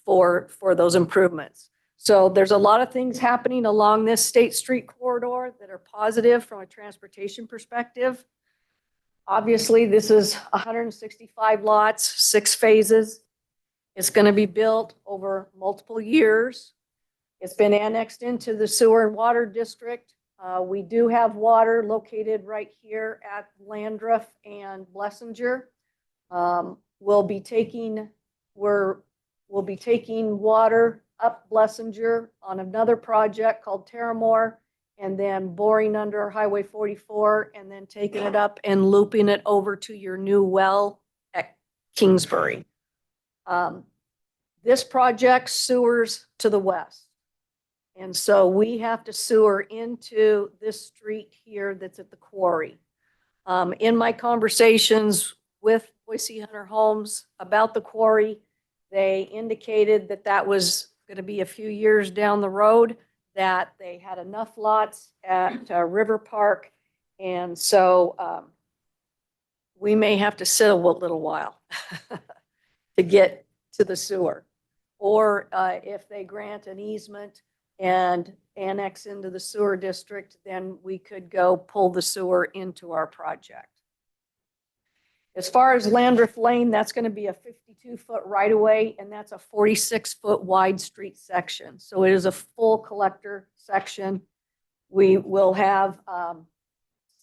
for those improvements. So there's a lot of things happening along this State Street corridor that are positive from a transportation perspective. Obviously, this is 165 lots, 6 phases. It's going to be built over multiple years. It's been annexed into the sewer and water district. We do have water located right here at Landreth and Blessinger. We'll be taking water up Blessinger on another project called Terramore, and then boring under Highway 44, and then taking it up and looping it over to your new well at Kingsbury. This project sewers to the west. And so we have to sewer into this street here that's at the quarry. In my conversations with Boise Hunter Homes about the quarry, they indicated that that was going to be a few years down the road, that they had enough lots at River Park. And so we may have to sit a little while to get to the sewer. Or if they grant an easement and annex into the sewer district, then we could go pull the sewer into our project. As far as Landreth Lane, that's going to be a 52-foot right-of-way, and that's a 46-foot wide street section. So it is a full collector section. We will have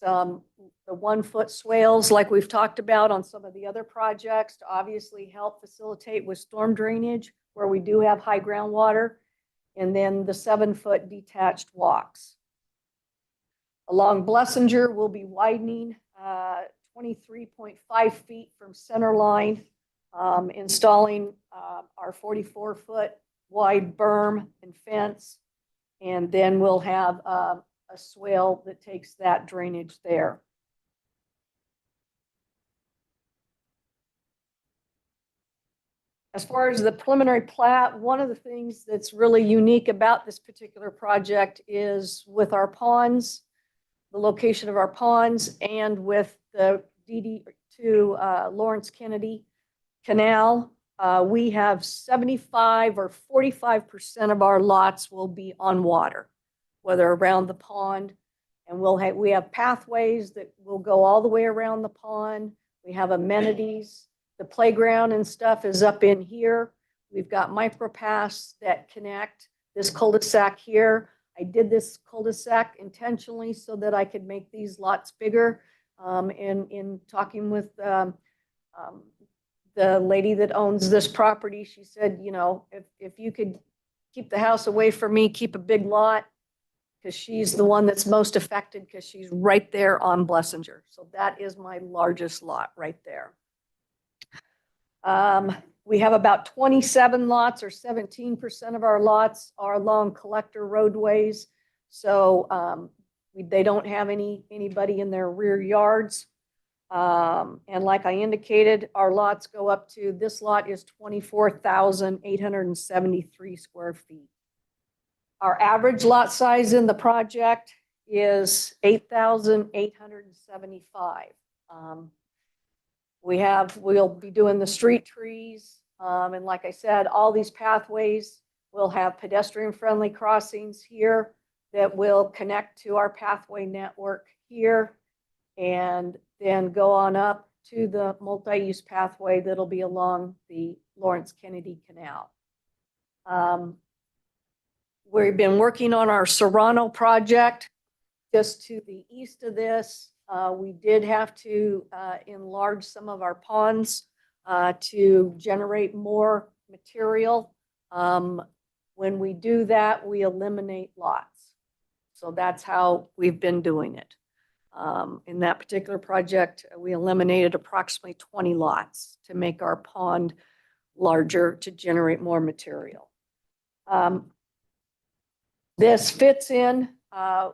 the 1-foot swales like we've talked about on some of the other projects to obviously help facilitate with storm drainage where we do have high groundwater. and then the 7-foot detached walks. Along Blessinger, we'll be widening 23.5 feet from center line, installing our 44-foot wide berm and fence. And then we'll have a swale that takes that drainage there. As far as the preliminary plat, one of the things that's really unique about this particular project is with our ponds, the location of our ponds, and with the DD to Lawrence Kennedy Canal, we have 75 or 45% of our lots will be on water, whether around the pond. And we have pathways that will go all the way around the pond. We have amenities. The playground and stuff is up in here. We've got micropaths that connect this cul-de-sac here. I did this cul-de-sac intentionally so that I could make these lots bigger. In talking with the lady that owns this property, she said, you know, if you could keep the house away from me, keep a big lot, because she's the one that's most affected because she's right there on Blessinger. So that is my largest lot right there. We have about 27 lots, or 17% of our lots are along collector roadways. So they don't have anybody in their rear yards. And like I indicated, our lots go up to, this lot is 24,873 square feet. Our average lot size in the project is 8,875. We'll be doing the street trees. And like I said, all these pathways will have pedestrian friendly crossings here that will connect to our pathway network here, and then go on up to the multi-use pathway that'll be along the Lawrence Kennedy Canal. We've been working on our Serrano project just to the east of this. We did have to enlarge some of our ponds to generate more material. When we do that, we eliminate lots. So that's how we've been doing it. In that particular project, we eliminated approximately 20 lots to make our pond larger to generate more material. This fits in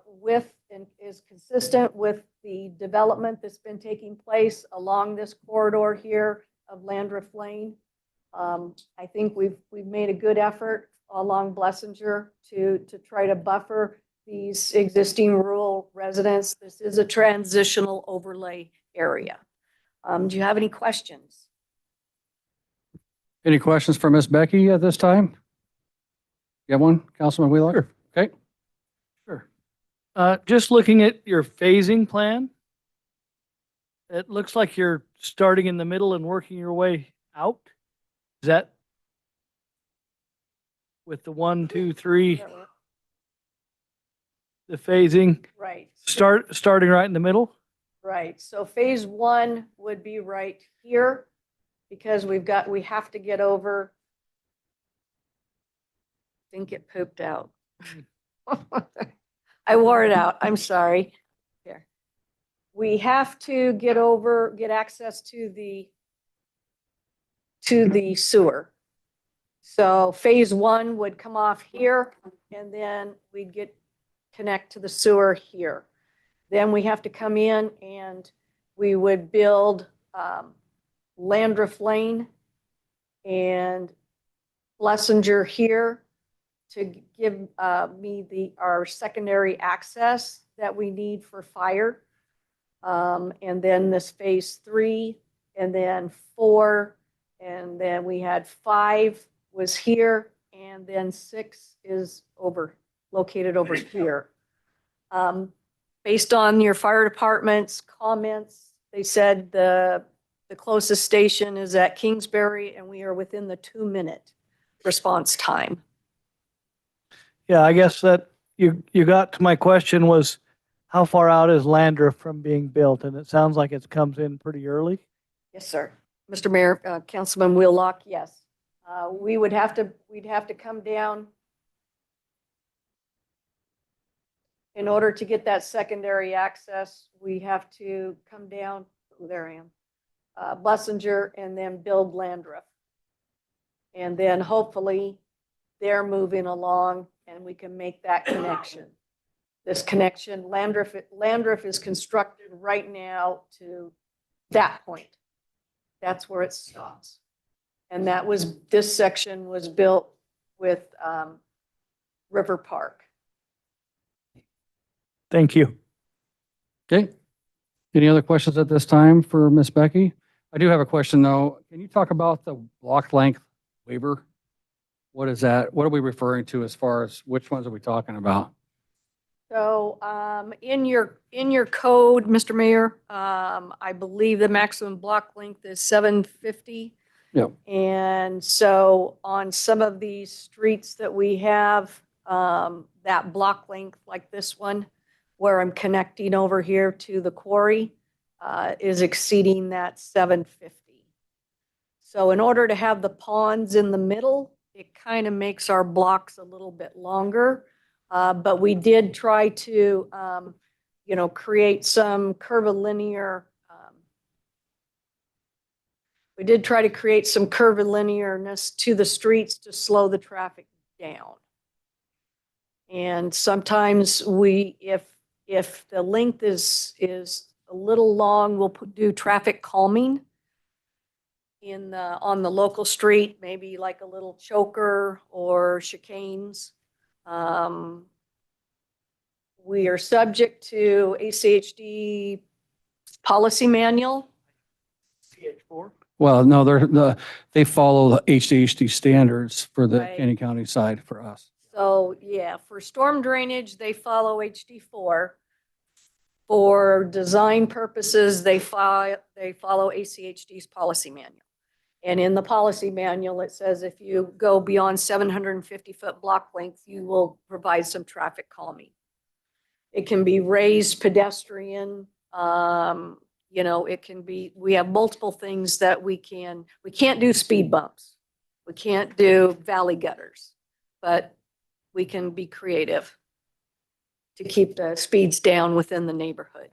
with and is consistent with the development that's been taking place along this corridor here of Landreth Lane. I think we've made a good effort along Blessinger to try to buffer these existing rural residents. This is a transitional overlay area. Do you have any questions? Any questions for Ms. Becky at this time? You have one, Councilman Wheelock? Sure. Okay. Sure. Just looking at your phasing plan, it looks like you're starting in the middle and working your way out. Is that with the 1, 2, 3, the phasing Right. starting right in the middle? Right. So phase 1 would be right here because we have to get over. I think it pooped out. I wore it out. I'm sorry. Here. We have to get access to the sewer. So phase 1 would come off here, and then we'd connect to the sewer here. Then we have to come in and we would build Landreth Lane and Blessinger here to give me our secondary access that we need for fire. And then this phase 3, and then 4, and then we had 5 was here, and then 6 is located over here. Based on your fire department's comments, they said the closest station is at Kingsbury, and we are within the 2-minute response time. Yeah, I guess that you got to my question was, how far out is Landreth from being built? And it sounds like it comes in pretty early. Yes, sir. Mr. Mayor, Councilman Wheelock, yes. We'd have to come down in order to get that secondary access, we have to come down, oh, there I am, Blessinger and then build Landreth. And then hopefully they're moving along and we can make that connection. This connection, Landreth is constructed right now to that point. That's where it stops. And this section was built with River Park. Thank you. Okay. Any other questions at this time for Ms. Becky? I do have a question though. Can you talk about the block length waiver? What is that? What are we referring to as far as which ones are we talking about? So in your code, Mr. Mayor, I believe the maximum block length is 750. Yep. And so on some of these streets that we have, that block length like this one, where I'm connecting over here to the quarry, is exceeding that 750. So in order to have the ponds in the middle, it kind of makes our blocks a little bit longer. But we did try to, create some curvilinear, curvilinearness to the streets to slow the traffic down. And sometimes if the length is a little long, we'll do traffic calming on the local street, maybe like a little choker or chicanes. We are subject to ACHD policy manual. CH4. Well, no, they follow the HDHD standards for the Right. Canyon County side for us. So yeah, for storm drainage, they follow HD4. For design purposes, they follow ACHD's policy manual. And in the policy manual, it says if you go beyond 750-foot block length, you will provide some traffic calming. It can be raised pedestrian, it can be, we have multiple things that we can't do speed bumps. We can't do valley gutters, but we can be creative to keep the speeds down within the neighborhood.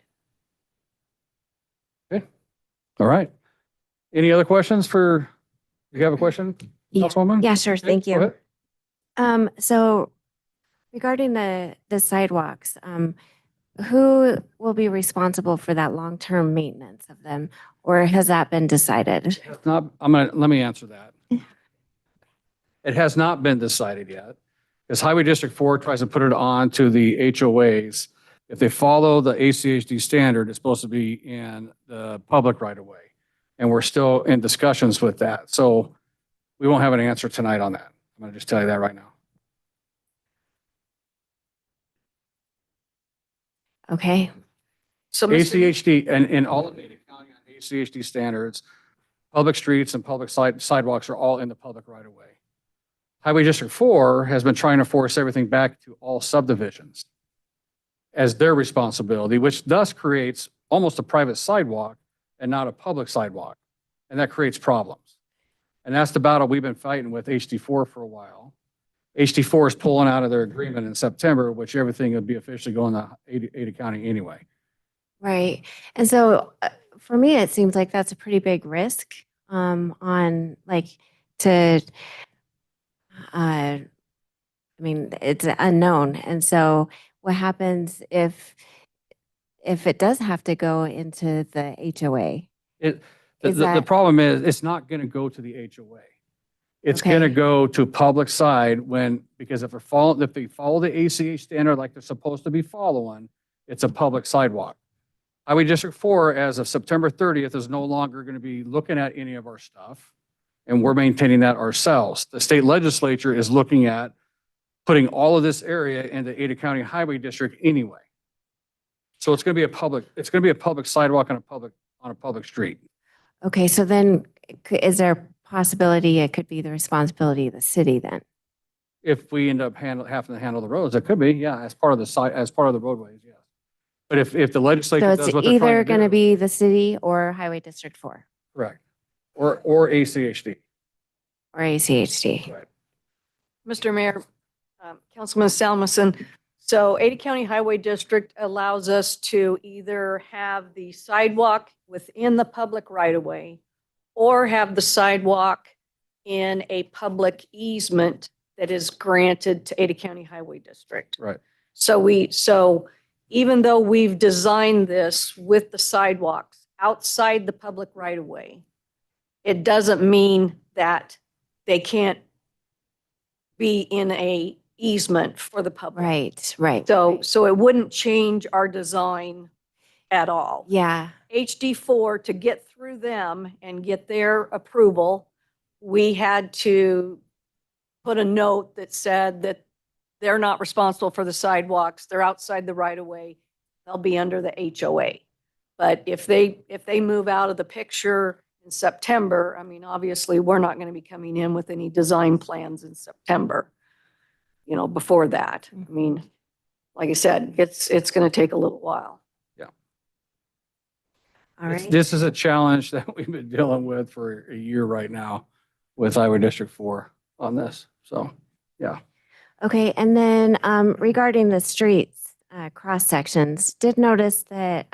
All right. Any other questions you have a question, Yeah. Councilwoman? Yeah, sure. Okay, Thank go you. ahead. So regarding the sidewalks, who will be responsible for that long-term maintenance of them? Or has that been decided? It's not, let me answer that. It has not been decided yet, because Highway District 4 tries to put it on to the HOAs. If they follow the ACHD standard, it's supposed to be in the public right of way. And we're still in discussions with that. So we won't have an answer tonight on that. I'm going to just tell you that right now. Okay. So Mr. ACHD and in all of Ada County on ACHD standards, public streets and public sidewalks are all in the public right of way. Highway District 4 has been trying to force everything back to all subdivisions as their responsibility, which thus creates almost a private sidewalk and not a public sidewalk. And that creates problems. And that's the battle we've been fighting with HD4 for a while. HD4 is pulling out of their agreement in September, which everything would be officially going to Ada County anyway. Right. And so for me, it seems like that's a pretty big risk it's unknown. And so what happens if it does have to go into the HOA? The problem is it's not going to go to the HOA. It's Okay. going to go to public side because if they follow the ACH standard like they're supposed to be following, it's a public sidewalk. Highway District 4, as of September 30th, is no longer going to be looking at any of our stuff, and we're maintaining that ourselves. The state legislature is looking at putting all of this area into Ada County Highway District anyway. So it's going to be a public sidewalk on a public street. Okay, so then is there a possibility it could be the responsibility of the city then? If we end up having to handle the roads, it could be, yeah, as part of the roadways, yes. But if the legislature So does it's what they're trying either to going to do, be the city or Highway District 4 correct, or ACHD. or ACHD. Right. Mr. Mayor, Councilman Salmison, So Ada County Highway District allows us to either have the sidewalk within the public right-of-way or have the sidewalk in a public easement that is granted to Ada County Highway District. Right. So even though we've designed this with the sidewalks outside the public right-of-way, it doesn't mean that they can't be in a easement for the public. Right, right. So it wouldn't change our design at all. Yeah, HD4, to get through them and get their approval, we had to put a note that said that they're not responsible for the sidewalks. They're outside the right of way. They'll be under the HOA. But if they move out of the picture in September, I mean, obviously, we're not going to be coming in with any design plans in September, before that. I mean, like I said, it's going to take a little while. all right. This is a challenge that we've been dealing with for a year right now with Highway District 4 on this. So, yeah. Okay, and then regarding the streets, cross sections, did notice that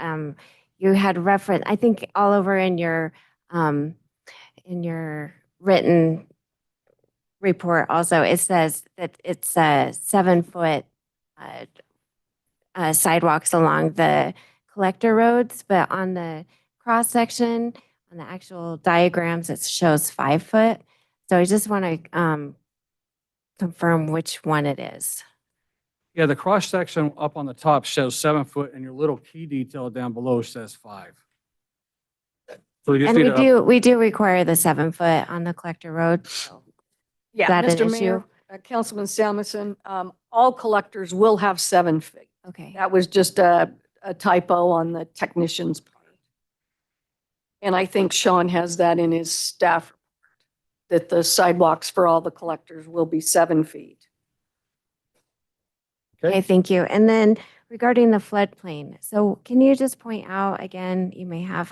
you had reference, I think all over in your written report also, it says that it's 7-foot sidewalks along the collector roads, but on the cross section, on the actual diagrams, it shows 5 foot. So I just want to confirm which one it is. Yeah, the cross section up on the top shows 7 foot and your little key detail down below says 5. So you just And need to we do require the 7 foot on the collector road. Yeah, that an Mr. Mayor, Councilman Samuelson, all collectors will have 7 feet. Okay, That was just a typo on the technician's part. And I think Sean has that in his staff report, that the sidewalks for all the collectors will be 7 feet. okay, thank you. And then regarding the floodplain, so can you just point out again, you may have,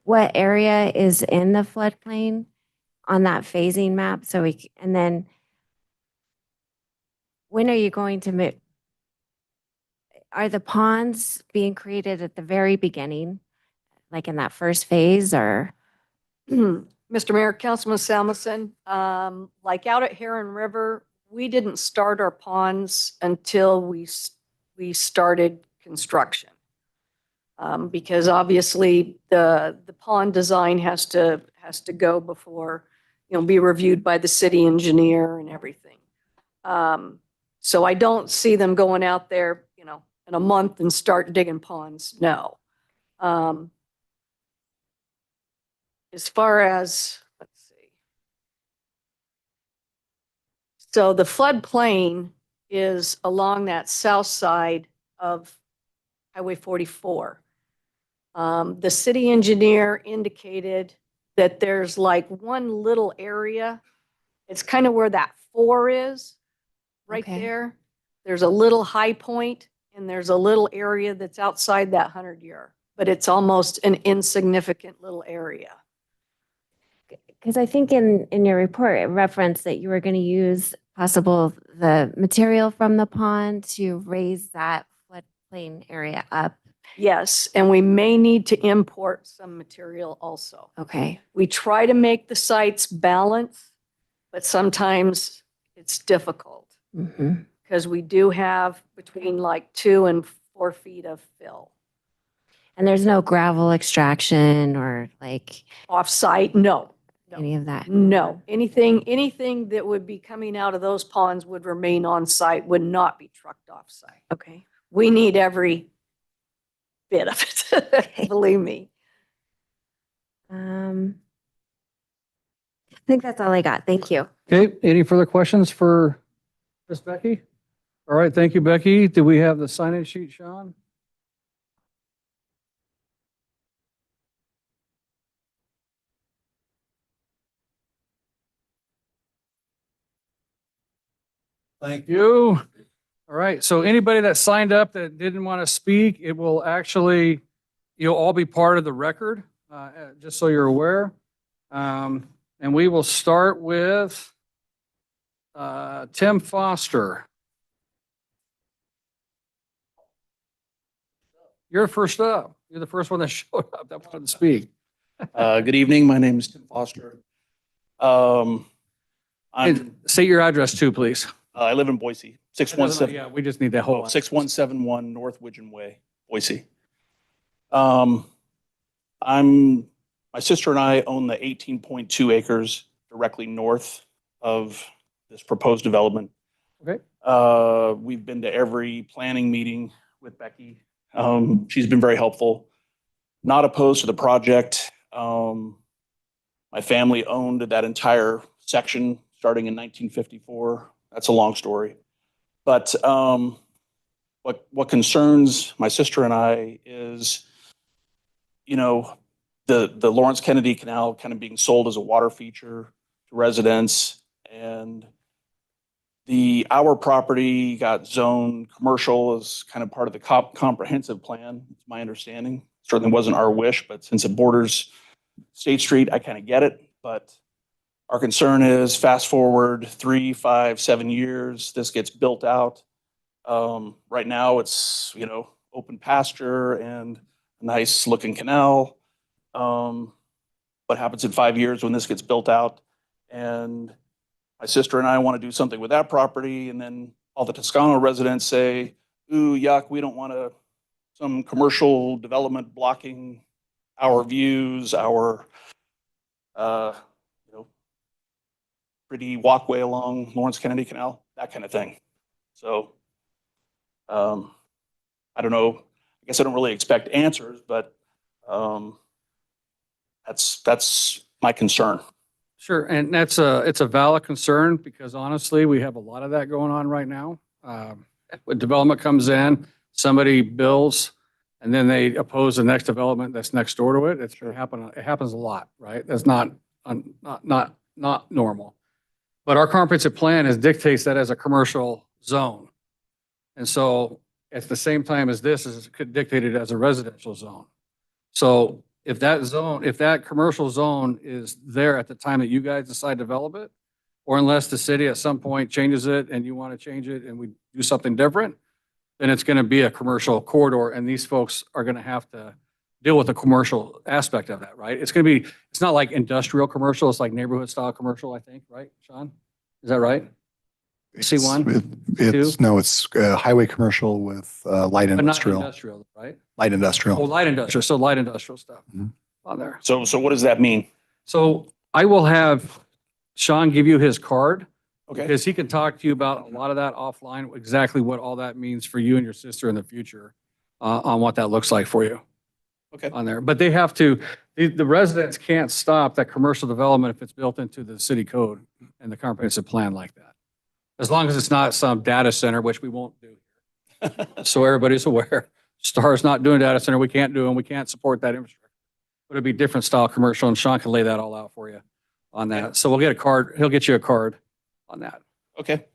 what area is in the floodplain on that phasing map? So and then when are you going to are the ponds being created at the very beginning, like in that first phase, or? Mr. Mayor, Councilman Samuelson, like out at Heron River, we didn't start our ponds until we started construction. Because obviously the pond design has to go before, be reviewed by the city engineer and everything. So I don't see them going out there, in a month and start digging ponds. No. As far as, let's see. So the floodplain is along that south side of Highway 44. The city engineer indicated that there's like one little area. It's kind of where that 4 is, right Okay. there. There's a little high point and there's a little area that's outside that 100-year, but it's almost an insignificant little area. Because I think in your report, it referenced that you were going to use the material from the pond to raise that floodplain area up. Yes, and we may need to import some material also. Okay, We try to make the sites balance, but sometimes it's difficult mhm. because we do have between like 2 and 4 feet of fill. And there's no gravel extraction or like Off-site, no. any of that? No, anything that would be coming out of those ponds would remain on site, would not be trucked off site. Okay. We need every bit of it, believe me. I think that's all I got. Thank you. Okay, any further questions for Miss Becky? All right, thank you, Becky. Do we have the sign-in sheet, Sean? Thank you. All right, so anybody that signed up that didn't want to speak, it will actually, you'll all be part of the record, just so you're aware. And we will start with Tim Foster. You're first up. You're the first one that showed up that wanted to speak. Good evening. My name is Tim Foster. I'm, And say your address too, please. I live in Boise, 617, Yeah, we just need that whole. 6171 North Widgeon Way, Boise. My sister and I own the 18.2 acres directly north of this proposed development. Okay. We've been to every planning meeting with Becky. She's been very helpful. Not opposed to the project. My family owned that entire section starting in 1954. That's a long story. But what concerns my sister and I is, you know, the Lawrence Kennedy Canal kind of being sold as a water feature to residents, and our property got zoned commercial as kind of part of the comprehensive plan. It's my understanding. Certainly wasn't our wish, but since it borders State Street, I kind of get it. But our concern is fast forward 3, 5, 7 years, this gets built out. Right now it's, you know, open pasture and a nice looking canal. What happens in 5 years when this gets built out? And my sister and I want to do something with that property. And then all the Toscano residents say, ooh, yuck, we don't want some commercial development blocking our views, our, you know, pretty walkway along Lawrence Kennedy Canal, that kind of thing. So, I don't know. I guess I don't really expect answers, but that's my concern. Sure, and it's a valid concern because honestly, we have a lot of that going on right now. When development comes in, somebody builds, and then they oppose the next development that's next door to it. It's gonna happen. It happens a lot, right? That's not normal. But our comprehensive plan dictates that as a commercial zone. And so at the same time as this is dictated as a residential zone. So if that commercial zone is there at the time that you guys decide to develop it, or unless the city at some point changes it and you want to change it and we do something different, then it's going to be a commercial corridor and these folks are going to have to deal with the commercial aspect of that, right? It's not like industrial commercial, it's like neighborhood style commercial, I think, right, Sean? Is that right? C1? It's highway commercial with light But not industrial, industrial, right? light Oh, industrial. light industrial, so light industrial stuff Mhm. on there. So what does that mean? So I will have Sean give you his card Okay. because he can talk to you about a lot of that offline, exactly what all that means for you and your sister in the future on what that looks like for you Okay. on there. But they have to, the residents can't stop that commercial development if it's built into the city code and the comprehensive plan like that. As long as it's not some data center, which we won't do. So everybody's aware, Star's not doing data center. We can't do them. We can't support that infrastructure. But it'd be different style commercial and Sean can lay that all out for you on that. So we'll get a card. He'll get you a card on that. Okay.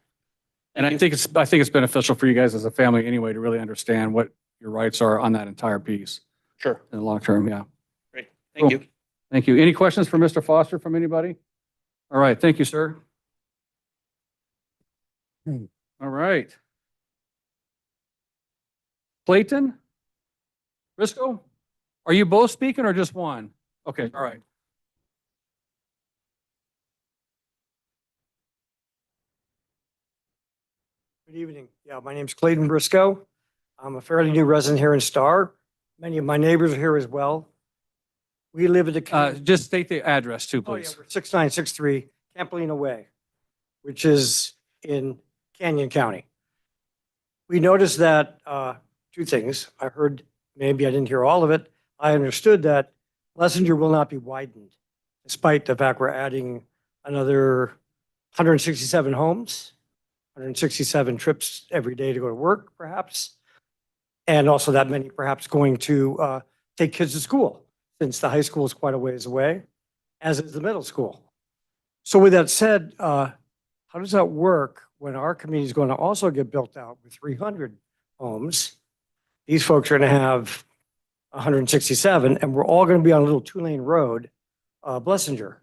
And I think it's beneficial for you guys as a family anyway to really understand what your rights are on that entire piece Sure. in the long term. Yeah. Great. Thank Cool. you. Thank you. Any questions for Mr. Foster from anybody? All right. Thank you, sir. All right. Clayton? Briscoe? Are you both speaking or just one? Okay, all right. Good evening. Yeah, my name's Clayton Briscoe. I'm a fairly new resident here in Star. Many of my neighbors are here as well. We live at the. Just state the address too, Oh, yeah, please. we're 6963 Campolino Way, which is in Canyon County. We noticed that two things. I heard, maybe I didn't hear all of it. I understood that Lessinger will not be widened, despite the fact we're adding another 167 homes, 167 trips every day to go to work, perhaps. And also that many perhaps going to take kids to school, since the high school is quite a ways away, as is the middle school. So with that said, how does that work when our community is going to also get built out with 300 homes? These folks are going to have 167, and we're all going to be on a little 2-lane road, Blessinger.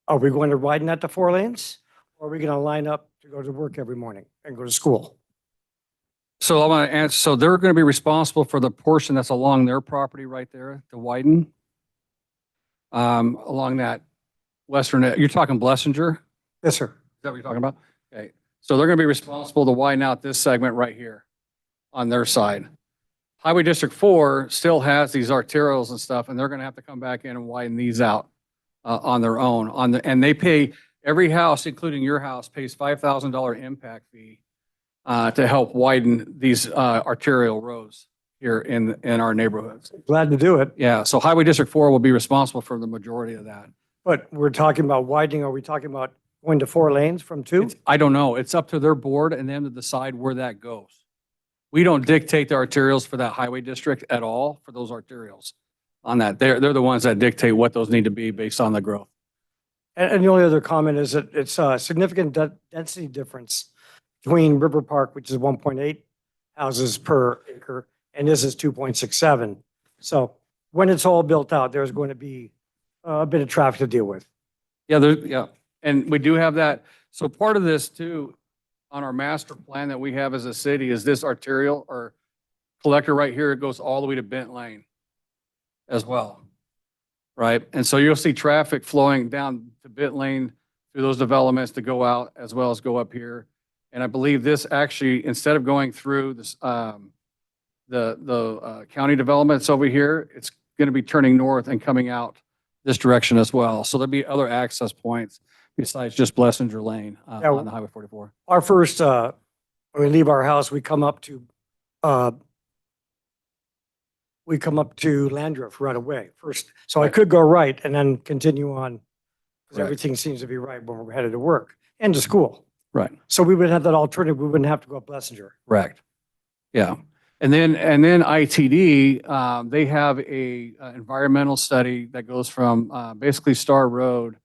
Are we going to widen that to 4 lanes? Or are we going to line up to go to work every morning and go to school? So I'm going to answer, so they're going to be responsible for the portion that's along their property right there to widen. Along that western, you're talking Blessinger? Is Yes, sir. that what you're talking about? Okay. So they're going to be responsible to widen out this segment right here on their side. Highway District 4 still has these arterials and stuff, and they're going to have to come back in and widen these out on their own. And they pay, every house, including your house, pays $5,000 impact fee to help widen these arterial roads here in our neighborhoods. Glad to do it. Yeah, so Highway District 4 will be responsible for the majority of that. But we're talking about widening. Are we talking about going to 4 lanes from 2? I don't know. It's up to their board and them to decide where that goes. We don't dictate the arterials for that highway district at all for those arterials on that. They're the ones that dictate what those need to be based on the growth. And the only other comment is that it's a significant density difference between River Park, which is 1.8 houses per acre, and this is 2.67. So when it's all built out, there's going to be a bit of traffic to deal with. Yeah. And we do have that. So part of this too, on our master plan that we have as a city is this arterial or collector right here. It goes all the way to Bent Lane as well. Right. And so you'll see traffic flowing down to Bent Lane through those developments to go out as well as go up here. And I believe this actually, instead of going through this, the county developments over here, it's going to be turning north and coming out this direction as well. So there'll be other access points besides just Blessinger Lane Yeah. on the Highway 44. Our first, when we leave our house, we come up to Landriff right away first. So I Right. could go right and then continue on because Correct. everything seems to be right when we're headed to work and to school. Right. So we would have that alternative. We wouldn't have to go up Blessinger. Correct. Yeah. And then ITD, they have a environmental study that goes from basically Star Road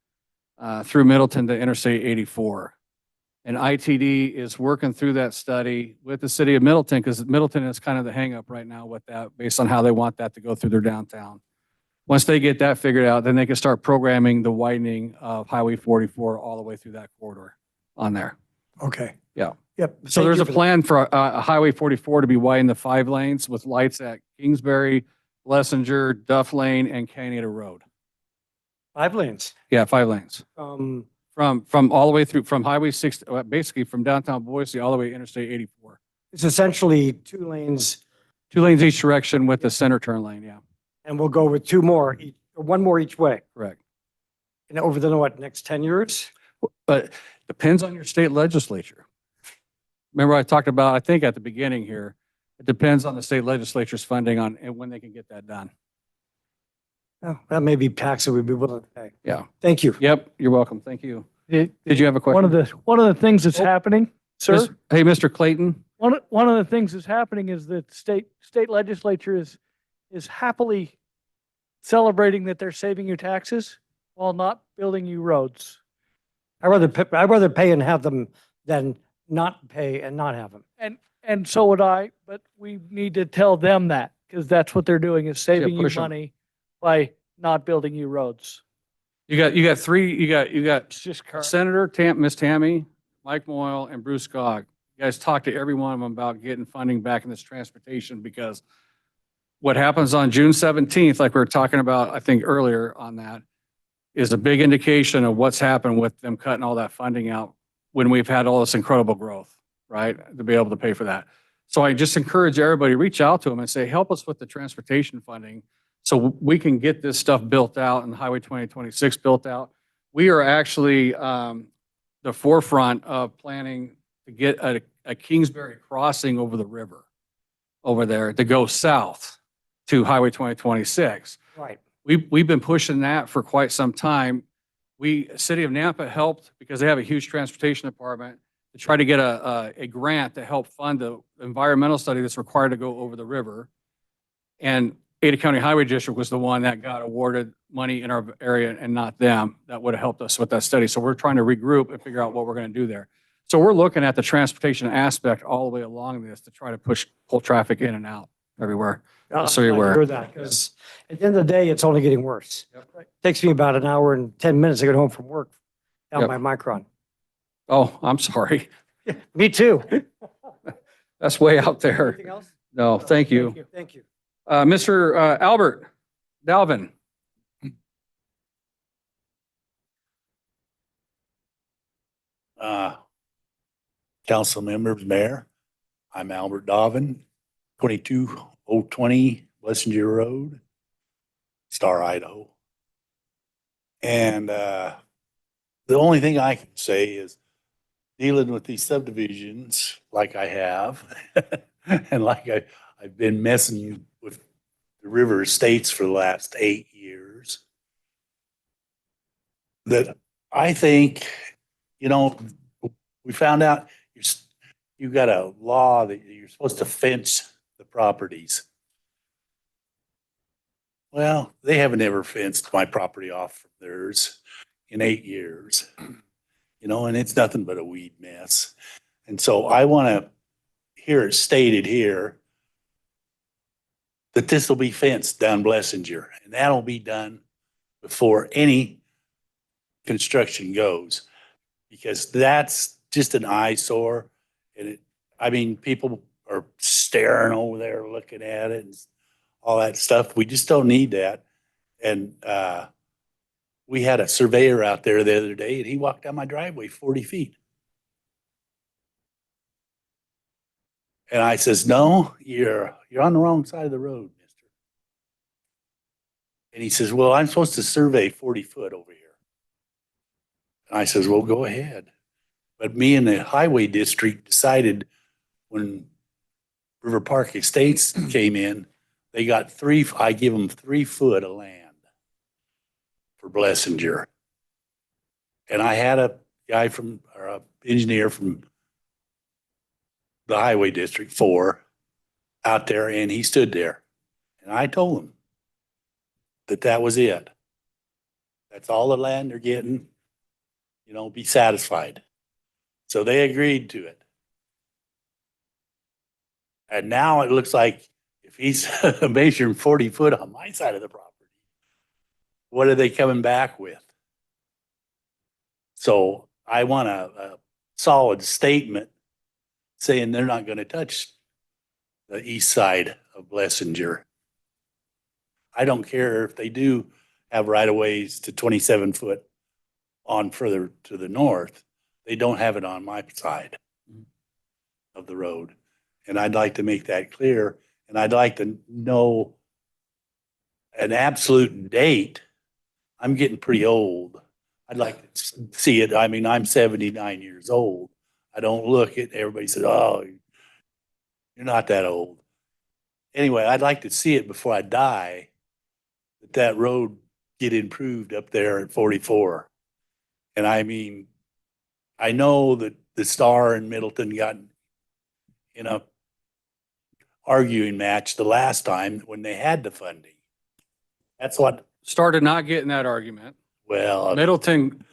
through Middleton to Interstate 84. And ITD is working through that study with the city of Middleton because Middleton is kind of the hangup right now with that based on how they want that to go through their downtown. Once they get that figured out, then they can start programming the widening of Highway 44 all the way through that corridor on there. Okay. Yeah. Yep. So Thank there's you a for that. plan for a Highway 44 to be widened to 5 lanes with lights at Kingsbury, Blessinger, Duff Lane, and Canada Road. 5 lanes. Yeah, 5 lanes. From all the way through, from Highway 6, basically from downtown Boise all the way to Interstate 84. It's essentially 2 lanes 2 lanes each direction with the center turn lane, yeah, and we'll go with 2 more, or 1 more each way. correct. And over the, what, next 10 years? But depends on your state legislature. Remember I talked about, I think at the beginning here, it depends on the state legislature's funding on and when they can get that done. Oh, that may be tax that we'd be willing to pay. Yeah. Thank you. Yep, you're welcome. Thank you. Did Did you have a question? one of the things that's Oh. happening, sir, Hey, Mr. Clayton? one of the things that's happening is that state legislature is happily celebrating that they're saving you taxes while not building you roads. I'd rather pay and have them than not pay and not have them. And so would I, but we need to tell them that because that's what they're doing is saving you push 'em. money by not building you roads. You got 3, you got It's just current. Senator Miss Tammy, Mike Moyle, and Bruce Skog. You guys talk to every one of them about getting funding back in this transportation because what happens on June 17th, like we were talking about, I think earlier on that, is a big indication of what's happened with them cutting all that funding out when we've had all this incredible growth, right? To be able to pay for that. So I just encourage everybody, reach out to them and say, help us with the transportation funding so we can get this stuff built out and Highway 2026 built out. We are actually the forefront of planning to get a Kingsbury crossing over the river over there to go south to Highway 2026. Right. We've been pushing that for quite some time. City of Nampa helped because they have a huge transportation department to try to get a grant to help fund the environmental study that's required to go over the river. And Ada County Highway District was the one that got awarded money in our area and not them. That would have helped us with that study. So we're trying to regroup and figure out what we're going to do there. So we're looking at the transportation aspect all the way along this to try to pull traffic in and out everywhere. So you're aware. I hear that because at the end of the day, it's only getting worse. Yep. Takes me about an hour and 10 minutes to get home from work down Yep. by Micron. Oh, I'm sorry. Me too. That's way out there. Anything else? No, thank you. Thank you. Mr. Albert Dalvin. Council members, mayor, I'm Albert Dobbin, 22020 Blessinger Road, Star, Idaho. And the only thing I can say is dealing with these subdivisions like I have, and like I've been messing with the River Estates for the last 8 years, that I think, you know, we found out you got a law that you're supposed to fence the properties. Well, they haven't ever fenced my property off from theirs in 8 years, you know, and it's nothing but a weed mess. And so I want to hear it stated here that this will be fenced down Blessinger, and that'll be done before any construction goes, because that's just an eyesore. And it, I mean, people are staring over there looking at it and all that stuff. We just don't need that. And we had a surveyor out there the other day, and he walked down my driveway 40 feet. And I says, no, you're on the wrong side of the road, mister. And he says, well, I'm supposed to survey 40 foot over here. And I says, well, go ahead. But me and the highway district decided when River Park Estates came in, they got I give them 3 foot of land for Blessinger. And I had a guy or a engineer from the highway district 4 out there, and he stood there. And I told him that was it. That's all the land they're getting, you know, be satisfied. So they agreed to it. And now it looks like if he's measuring 40 foot on my side of the property, what are they coming back with? So I want a solid statement saying they're not going to touch the east side of Blessinger. I don't care if they do have right of ways to 27 foot on further to the north. They don't have it on my side of the road. And I'd like to make that clear. And I'd like to know an absolute date. I'm getting pretty old. I'd like to see it. I mean, I'm 79 years old. I don't look at, everybody says, oh, you're not that old. Anyway, I'd like to see it before I die, that road get improved up there at 44. And I mean, I know that the Star and Middleton got in a arguing match the last time when they had the funding. That's what. Started not getting that argument. Well, Middleton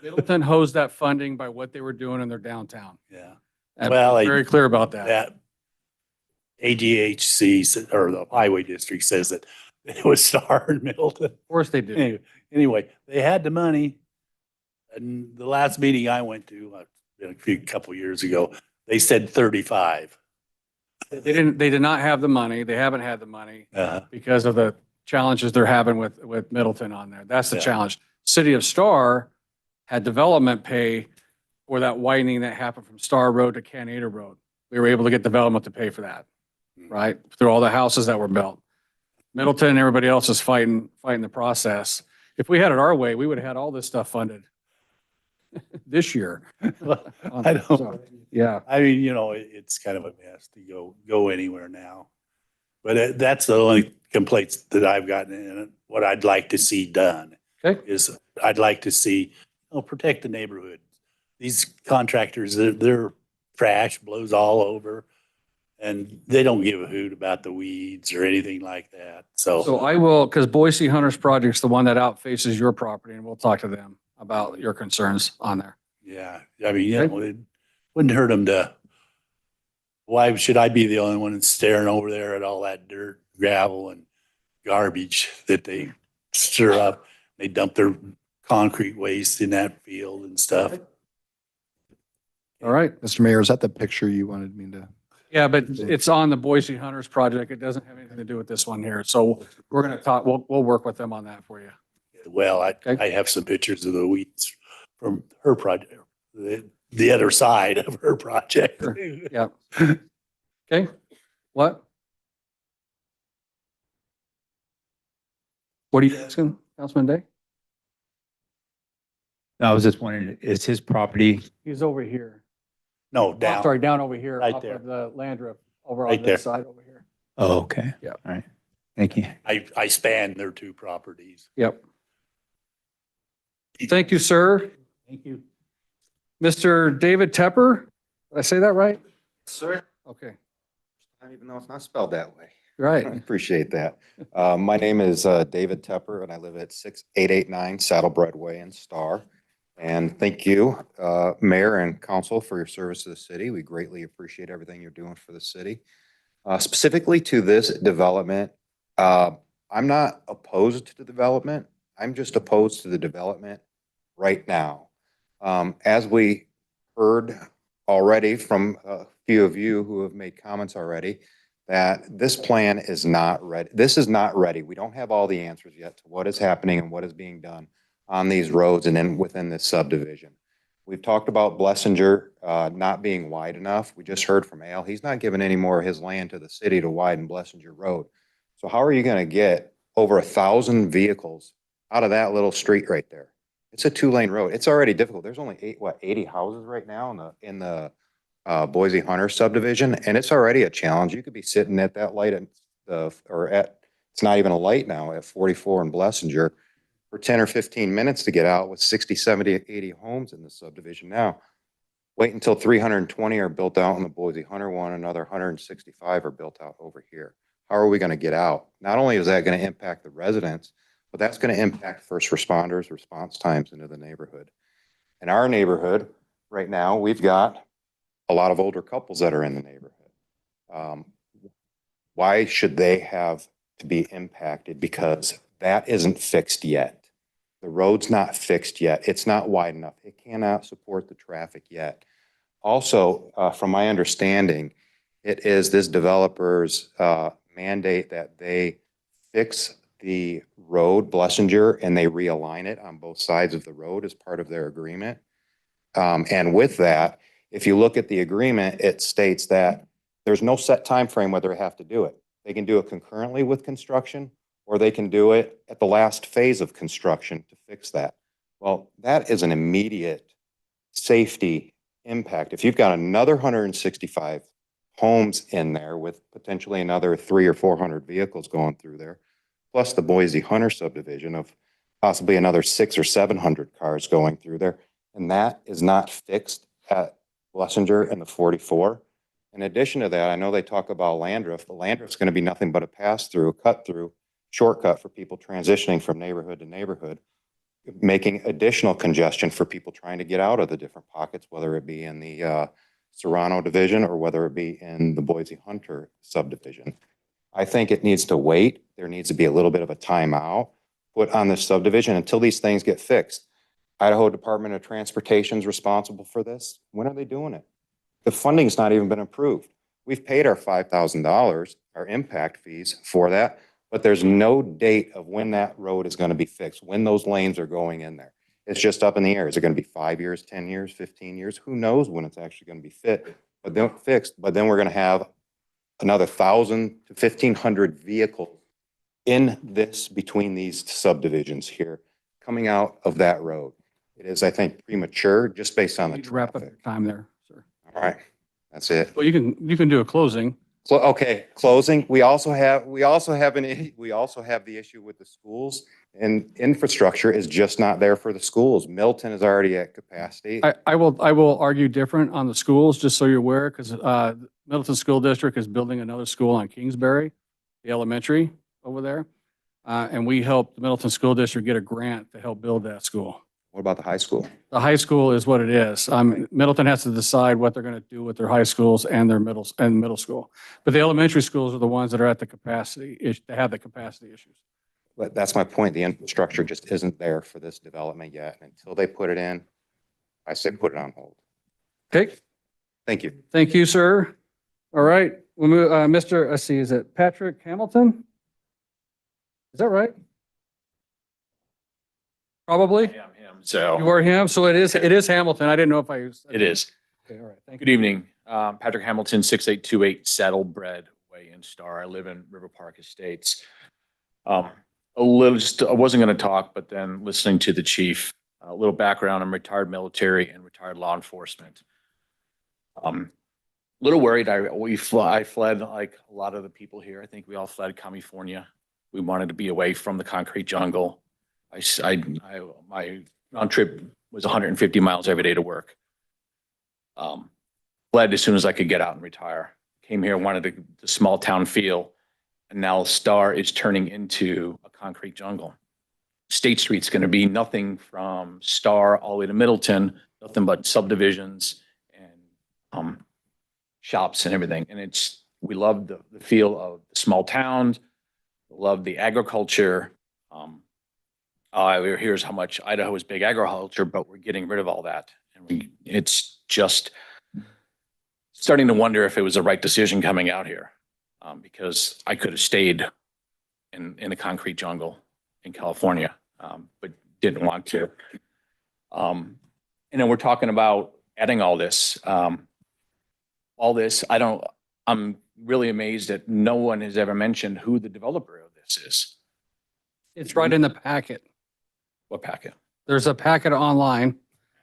hosed that funding by what they were doing in their downtown. yeah. And Well, very clear about that. That AGHC or the highway district says that it was Star and Middleton. Of course they did. Anyway, they had the money. And the last meeting I went to, a couple years ago, they said 35. They did not have the money. They haven't had the money Uh, because of the challenges they're having with Middleton on there. That's the Yeah. challenge. City of Star had development pay for that widening that happened from Star Road to Canada Road. We were able to get development to pay for that, right? Through all the houses that were built. Middleton and everybody else is fighting the process. If we had it our way, we would have had all this stuff funded this year. I don't. Yeah. I mean, you know, it's kind of a mess to go anywhere now. But that's the only complaints that I've gotten in it. What I'd like to see done Okay. is I'd like to see, protect the neighborhood. These contractors, their trash blows all over and they don't give a hoot about the weeds or anything like that. So I will, because Boise Hunters Project's the one that outfaces your property, and we'll talk to them about your concerns on there. Yeah, I mean, it wouldn't hurt them to, why should I be the only one that's staring over there at all that dirt, gravel and garbage that they stir up? They dump their concrete waste in that field and stuff. All right. Mr. Mayor, is that the picture you wanted me to? Yeah, but it's on the Boise Hunters project. It doesn't have anything to do with this one here. So we're going to talk, we'll work with them on that for you. Well, Okay. I have some pictures of the weeds from her project, the other side of her project. Sure. Yeah. Okay. What? What are you asking, Councilman Day? I was just wondering, is his property, He's over here. No, Oh, down. sorry, down over here. Right off there. of the Landrift over on Right there. this side over here. oh, okay. Yeah. All right. Thank you. I span their two properties. Yep. Thank you, sir. Thank you. Mr. David Tepper, did I say that right? Sir, Okay, even though it's not spelled that way. I right. appreciate that. My name is David Tepper and I live at 6889 Saddlebred Way in Star. And thank you, Mayor and Council, for your service to the city. We greatly appreciate everything you're doing for the city. Specifically to this development, I'm not opposed to the development. I'm just opposed to the development right now. As we heard already from a few of you who have made comments already, that this plan is not ready. This is not ready. We don't have all the answers yet to what is happening and what is being done on these roads and then within this subdivision. We've talked about Blessinger not being wide enough. We just heard from Al. He's not giving any more of his land to the city to widen Blessinger Road. So how are you going to get over 1,000 vehicles out of that little street right there? It's a 2-lane road. It's already difficult. There's only 80 houses right now in the Boise Hunter subdivision, and it's already a challenge. You could be sitting at that light it's not even a light now at 44 and Blessinger for 10 or 15 minutes to get out with 60, 70, 80 homes in the subdivision now. Wait until 320 are built out in the Boise Hunter one, another 165 are built out over here. How are we going to get out? Not only is that going to impact the residents, but that's going to impact first responders' response times into the neighborhood. In our neighborhood right now, we've got a lot of older couples that are in the neighborhood. Why should they have to be impacted? Because that isn't fixed yet. The road's not fixed yet. It's not wide enough. It cannot support the traffic yet. Also, from my understanding, it is this developer's mandate that they fix the road, Blessinger, and they realign it on both sides of the road as part of their agreement. And with that, if you look at the agreement, it states that there's no set time frame whether they have to do it. They can do it concurrently with construction, or they can do it at the last phase of construction to fix that. Well, that is an immediate safety impact. If you've got another 165 homes in there with potentially another 300 or 400 vehicles going through there, plus the Boise Hunter subdivision of possibly another 600 or 700 cars going through there, and that is not fixed at Blessinger and the 44. In addition to that, I know they talk about Landrift, but Landrift's going to be nothing but a pass-through, cut-through, shortcut for people transitioning from neighborhood to neighborhood, making additional congestion for people trying to get out of the different pockets, whether it be in the Serrano division or whether it be in the Boise Hunter subdivision. I think it needs to wait. There needs to be a little bit of a timeout put on this subdivision until these things get fixed. Idaho Department of Transportation is responsible for this. When are they doing it? The funding's not even been approved. We've paid our $5,000, our impact fees for that, but there's no date of when that road is going to be fixed, when those lanes are going in there. It's just up in the air. Is it going to be 5 years, 10 years, 15 years? Who knows when it's actually going to be fixed, but then we're going to have another 1,000 to 1,500 vehicles in this, between these subdivisions here, coming out of that road. It is, I think, premature just based on the Need to wrap up traffic. your time there, sir. All right, that's it. Well, you can do a closing. Okay, closing. We also have the issue with the schools, and infrastructure is just not there for the schools. Milton is already at capacity. I will argue different on the schools, just so you're aware, because Middleton School District is building another school on Kingsbury, the elementary over there. And we helped the Middleton School District get a grant to help build that school. What about the high school? The high school is what it is. Middleton has to decide what they're going to do with their high schools and their middle school. But the elementary schools are the ones that are at the capacity, they have the capacity issues. But that's my point. The infrastructure just isn't there for this development yet. Until they put it in, I say put it on hold. Okay, Thank you. thank you, sir. All right, we'll move, Mr., let's see, is it Patrick Hamilton? Is that right? Probably? I am him, so You are him, so it is Hamilton. I didn't know if I used. it is. Okay, all right, thank Good you. evening. Patrick Hamilton, 6828 Saddlebred Way in Star. I live in River Park Estates. A little, just, I wasn't going to talk, but then listening to the chief, a little background. I'm retired military and retired law enforcement. Little worried. I fled like a lot of the people here. I think we all fled California. We wanted to be away from the concrete jungle. My round trip was 150 miles every day to work. Fled as soon as I could get out and retire. Came here, wanted the small town feel, and now Star is turning into a concrete jungle. State Street's going to be nothing from Star all the way to Middleton, nothing but subdivisions and shops and everything. And we love the feel of the small towns, love the agriculture. Here's how much Idaho is big agriculture, but we're getting rid of all that. And it's just starting to wonder if it was the right decision coming out here, because I could have stayed in a concrete jungle in California, but didn't want to. And then we're talking about adding all this. I'm really amazed that no one has ever mentioned who the developer of this is. It's right in the packet. What packet? There's a packet online.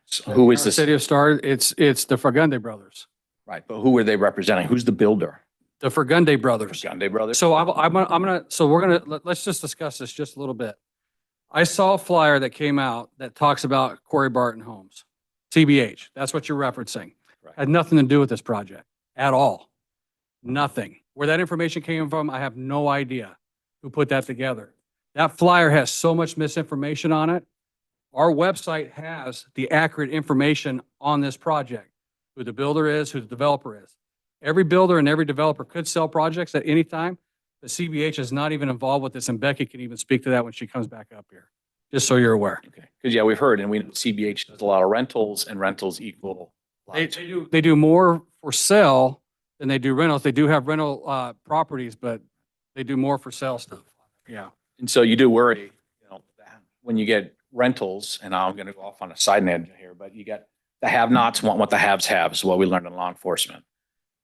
So who is this? City of Star, it's the Fergunde brothers, Right, but who are they representing? Who's the builder? the Fergunde brothers. Gande Brothers? So let's just discuss this just a little bit. I saw a flyer that came out that talks about Corey Barton Homes, CBH. That's what you're referencing. Right. Had nothing to do with this project at all. Nothing. Where that information came from, I have no idea who put that together. That flyer has so much misinformation on it. Our website has the accurate information on this project, who the builder is, who the developer is. Every builder and every developer could sell projects at any time. The CBH is not even involved with this, and Becky can even speak to that when she comes back up here, just so you're aware. Okay, because yeah, we've heard, and we know CBH does a lot of rentals, and rentals equal. They do more for sale than they do rentals. They do have rental properties, but they do more for sale stuff. Yeah. And so you do worry, when you get rentals, and I'm going to go off on a side note here, but you get the have-nots want what the haves have, is what we learned in law enforcement.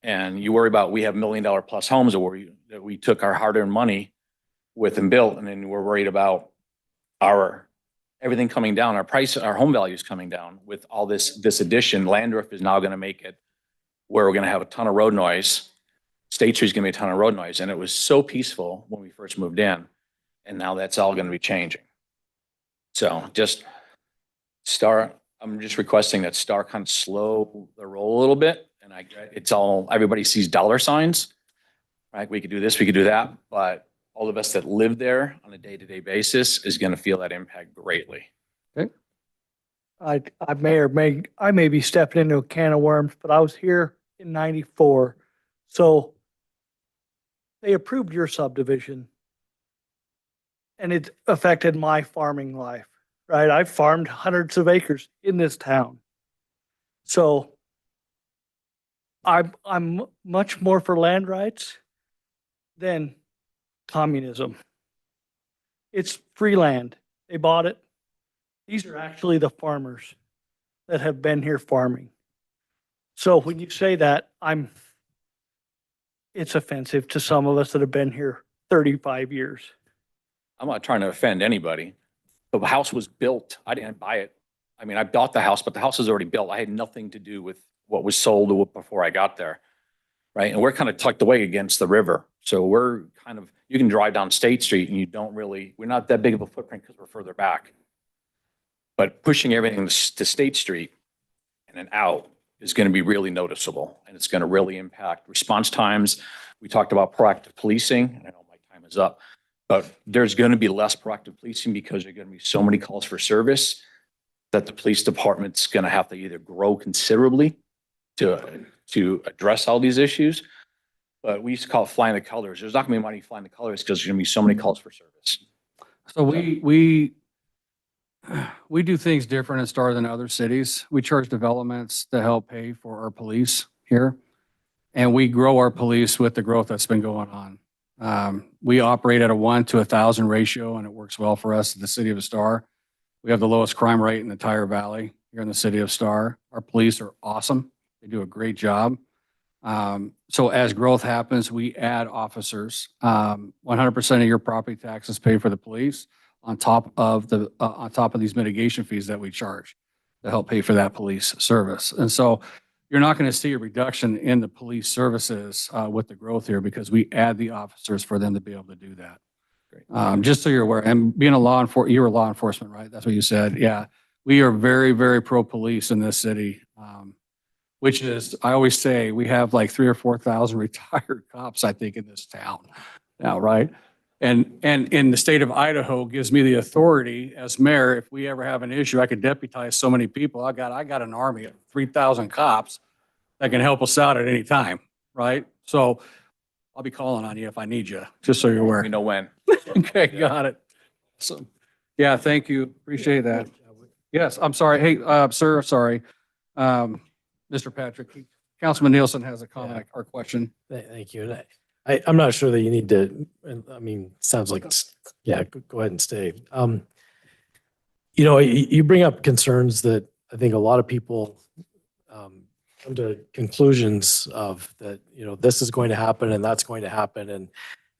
And you worry about, we have $1 million plus homes that we took our hard-earned money with and built, and then we're worried about everything coming down, our home values coming down with all this addition. Landreth is now going to make it where we're going to have a ton of road noise. State Street's going to be a ton of road noise, and it was so peaceful when we first moved in, and now that's all going to be changing. So just I'm just requesting that Star kind of slow the roll a little bit. And everybody sees dollar signs, right? We could do this, we could do that, but all of us that live there on a day-to-day basis is going to feel that impact greatly. I may be stepping into a can of worms, but I was here in 94. So they approved your subdivision and it affected my farming life, right? I farmed hundreds of acres in this town. So I'm much more for land rights than communism. It's free land. They bought it. These are actually the farmers that have been here farming. So when you say that, it's offensive to some of us that have been here 35 years. I'm not trying to offend anybody. The house was built. I didn't buy it. I mean, I bought the house, but the house was already built. I had nothing to do with what was sold before I got there, right? And we're kind of tucked away against the river. So we're kind of, you can drive down State Street and we're not that big of a footprint because we're further back. But pushing everything to State Street and then out is going to be really noticeable, and it's going to really impact response times. We talked about proactive policing, and I know my time is up, but there's going to be less proactive policing because there are going to be so many calls for service that the police department's going to have to either grow considerably to address all these issues. But we used to call it flying the colors. There's not going to be money flying the colors because there's going to be so many calls for service. So we do things different in Star than other cities. We charge developments to help pay for our police here. and we grow our police with the growth that's been going on. We operate at a 1 to 1,000 ratio, and it works well for us in the city of Star. We have the lowest crime rate in the entire valley here in the city of Star. Our police are awesome. They do a great job. So as growth happens, we add officers. 100% of your property taxes paid for the police on top of these mitigation fees that we charge to help pay for that police service. And so you're not going to see a reduction in the police services with the growth here because we add the officers for them to be able to do that. Just so you're aware, and being a you were law enforcement, right? That's what you said. Yeah. We are very, very pro-police in this city, which is, I always say, we have like 3,000 or 4,000 retired cops, I think, in this town now, right? And in the state of Idaho gives me the authority as mayor, if we ever have an issue, I could deputize so many people. I got an army of 3,000 cops that can help us out at any time, right? So I'll be calling on you if I need you, just so you're aware. We know when. Okay, got it. So, yeah, thank you. Appreciate that. Yes, I'm sorry. Hey, sir, sorry. Mr. Patrick, Councilman Nielsen has a comment or question. Thank you. And I'm not sure that you need to, I mean, sounds like, yeah, go ahead and stay. You know, you bring up concerns that I think a lot of people come to conclusions of that, you know, this is going to happen and that's going to happen. And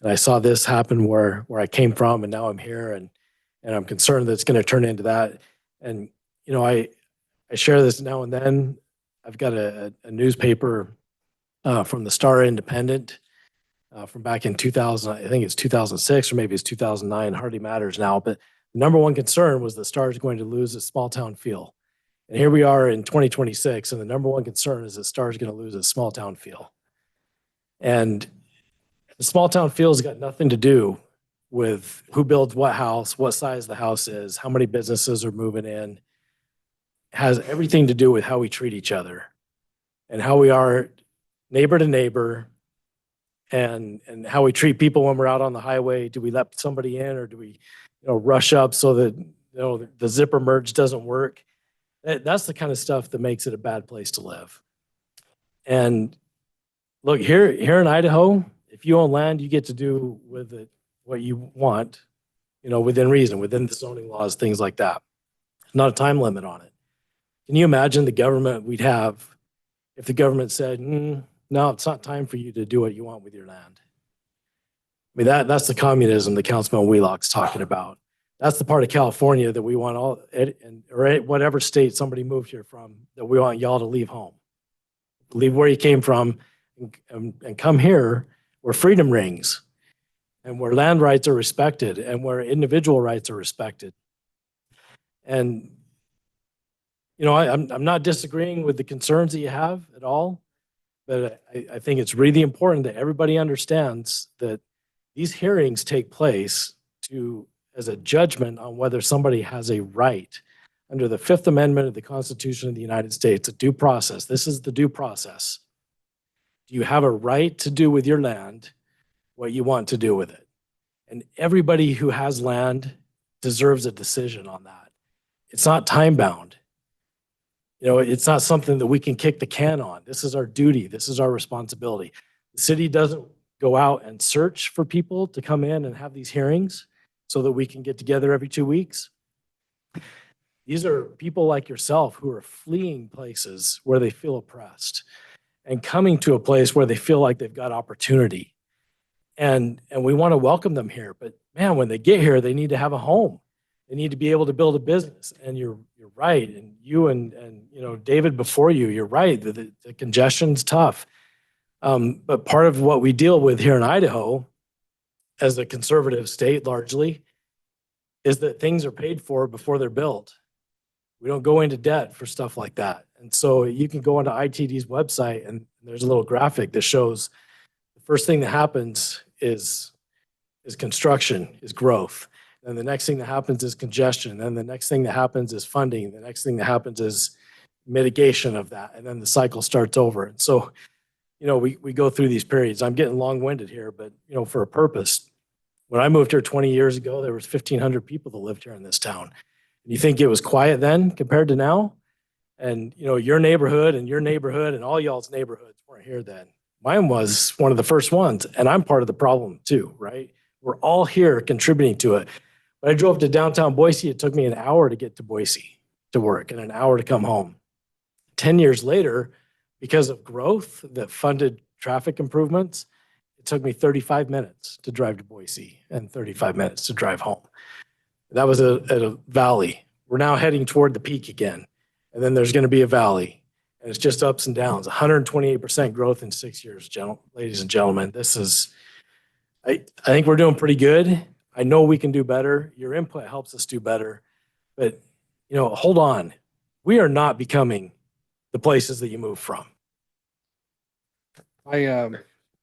I saw this happen where I came from and now I'm here and I'm concerned that it's going to turn into that. And, you know, I share this now and then. I've got a newspaper from the Star Independent from back in 2000, I think it's 2006 or maybe it's 2009, hardly matters now. But the number one concern was the Star is going to lose its small town feel. And here we are in 2026, and the number one concern is that Star is going to lose its small town feel. And the small town feel has got nothing to do with who builds what house, what size the house is, how many businesses are moving in. It has everything to do with how we treat each other and how we are neighbor to neighbor and how we treat people when we're out on the highway. Do we let somebody in or do we, rush up so that, the zipper merge doesn't work? That's the kind of stuff that makes it a bad place to live. And look, here in Idaho, if you own land, you get to do with it what you want, within reason, within the zoning laws, things like that. There's not a time limit on it. Can you imagine the government we'd have if the government said, no, it's not time for you to do what you want with your land? I mean, that's the communism that Councilman Wheelock's talking about. That's the part of California that we want or whatever state somebody moved here from, that we want y'all to leave home. Leave where you came from and come here where freedom rings and where land rights are respected and where individual rights are respected. And, I'm not disagreeing with the concerns that you have at all, but I think it's really important that everybody understands that these hearings take place as a judgment on whether somebody has a right under the Fifth Amendment of the Constitution of the United States, a due process. This is the due process. Do you have a right to do with your land what you want to do with it? And everybody who has land deserves a decision on that. It's not time bound. It's not something that we can kick the can on. This is our duty. This is our responsibility. The city doesn't go out and search for people to come in and have these hearings so that we can get together every 2 weeks. These are people like yourself who are fleeing places where they feel oppressed and coming to a place where they feel like they've got opportunity. And we want to welcome them here. But man, when they get here, they need to have a home. They need to be able to build a business. And you're right. And you and David before you, you're right. The congestion's tough. But part of what we deal with here in Idaho, as a conservative state largely, is that things are paid for before they're built. We don't go into debt for stuff like that. And so you can go onto ITD's website and there's a little graphic that shows the first thing that happens is construction, is growth. And the next thing that happens is congestion. And the next thing that happens is funding. The next thing that happens is mitigation of that. And then the cycle starts over. And so, we go through these periods. I'm getting long-winded here, but, for a purpose. When I moved here 20 years ago, there was 1,500 people that lived here in this town. And you think it was quiet then compared to now? And, your neighborhood and all y'all's neighborhoods weren't here then. Mine was one of the first ones, and I'm part of the problem too, right? We're all here contributing to it. When I drove to downtown Boise, it took me an hour to get to Boise to work and an hour to come home. 10 years later, because of growth that funded traffic improvements, it took me 35 minutes to drive to Boise and 35 minutes to drive home. That was at a valley. We're now heading toward the peak again. And then there's going to be a valley. And it's just ups and downs. 128% growth in 6 years, ladies and gentlemen. This is, I think we're doing pretty good. I know we can do better. Your input helps us do better. But, hold on. We are not becoming the places that you move from.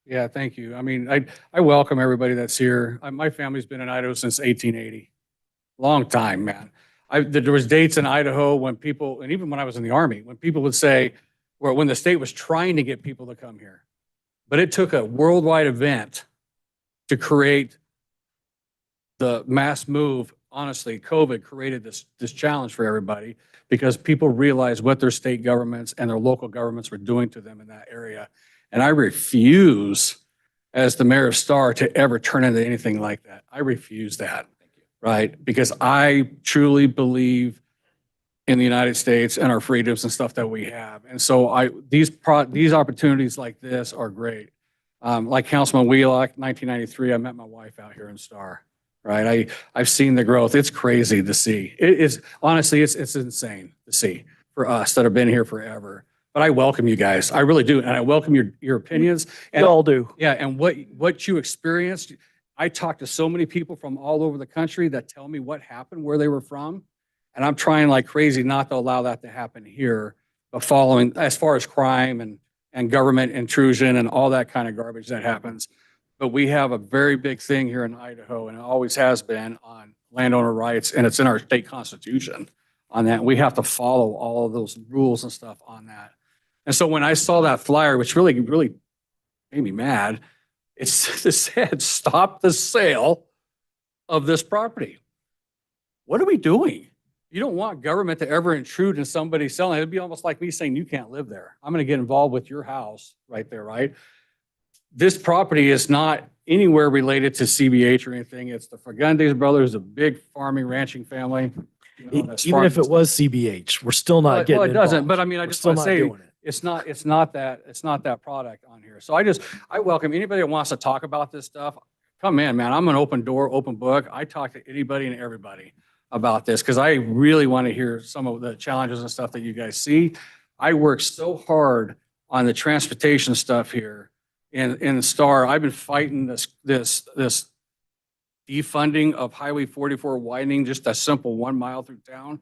Yeah, thank you. I mean, I welcome everybody that's here. My family's been in Idaho since 1880. Long time, man. There was dates in Idaho when people, and even when I was in the Army, when people would say, or when the state was trying to get people to come here. But it took a worldwide event to create the mass move. Honestly, COVID created this challenge for everybody because people realized what their state governments and their local governments were doing to them in that area. And I refuse, as the mayor of Star, to ever turn into anything like that. I refuse that, right? Because I truly believe in the United States and our freedoms and stuff that we have. And so these opportunities like this are great. Like Councilman Wheelock, 1993, I met my wife out here in Star, right? I've seen the growth. It's crazy to see. It is, honestly, it's insane to see for us that have been here forever. But I welcome you guys. I really do. And I welcome your opinions. We all do. Yeah. And what you experienced, I talk to so many people from all over the country that tell me what happened, where they were from. And I'm trying like crazy not to allow that to happen here, but following as far as crime and government intrusion and all that kind of garbage that happens. But we have a very big thing here in Idaho, and it always has been, on landowner rights, and it's in our state constitution on that. We have to follow all of those rules and stuff on that. And so when I saw that flyer, which really made me mad, it said, stop the sale of this property. What are we doing? You don't want government to ever intrude in somebody selling. It'd be almost like me saying, you can't live there. I'm going to get involved with your house right there, right? This property is not anywhere related to CBH or anything. It's the Fagundes brothers, a big farming, ranching family. Even if it was CBH, we're still not getting Well, it doesn't, involved. but I mean, I We're just still want to not say, doing it. it's not that product on here. So I welcome anybody that wants to talk about this stuff. Come in, man. I'm an open door, open book. I talk to anybody and everybody about this because I really want to hear some of the challenges and stuff that you guys see. I work so hard on the transportation stuff here in Star. I've been fighting this defunding of Highway 44 widening, just a simple 1 mile through town.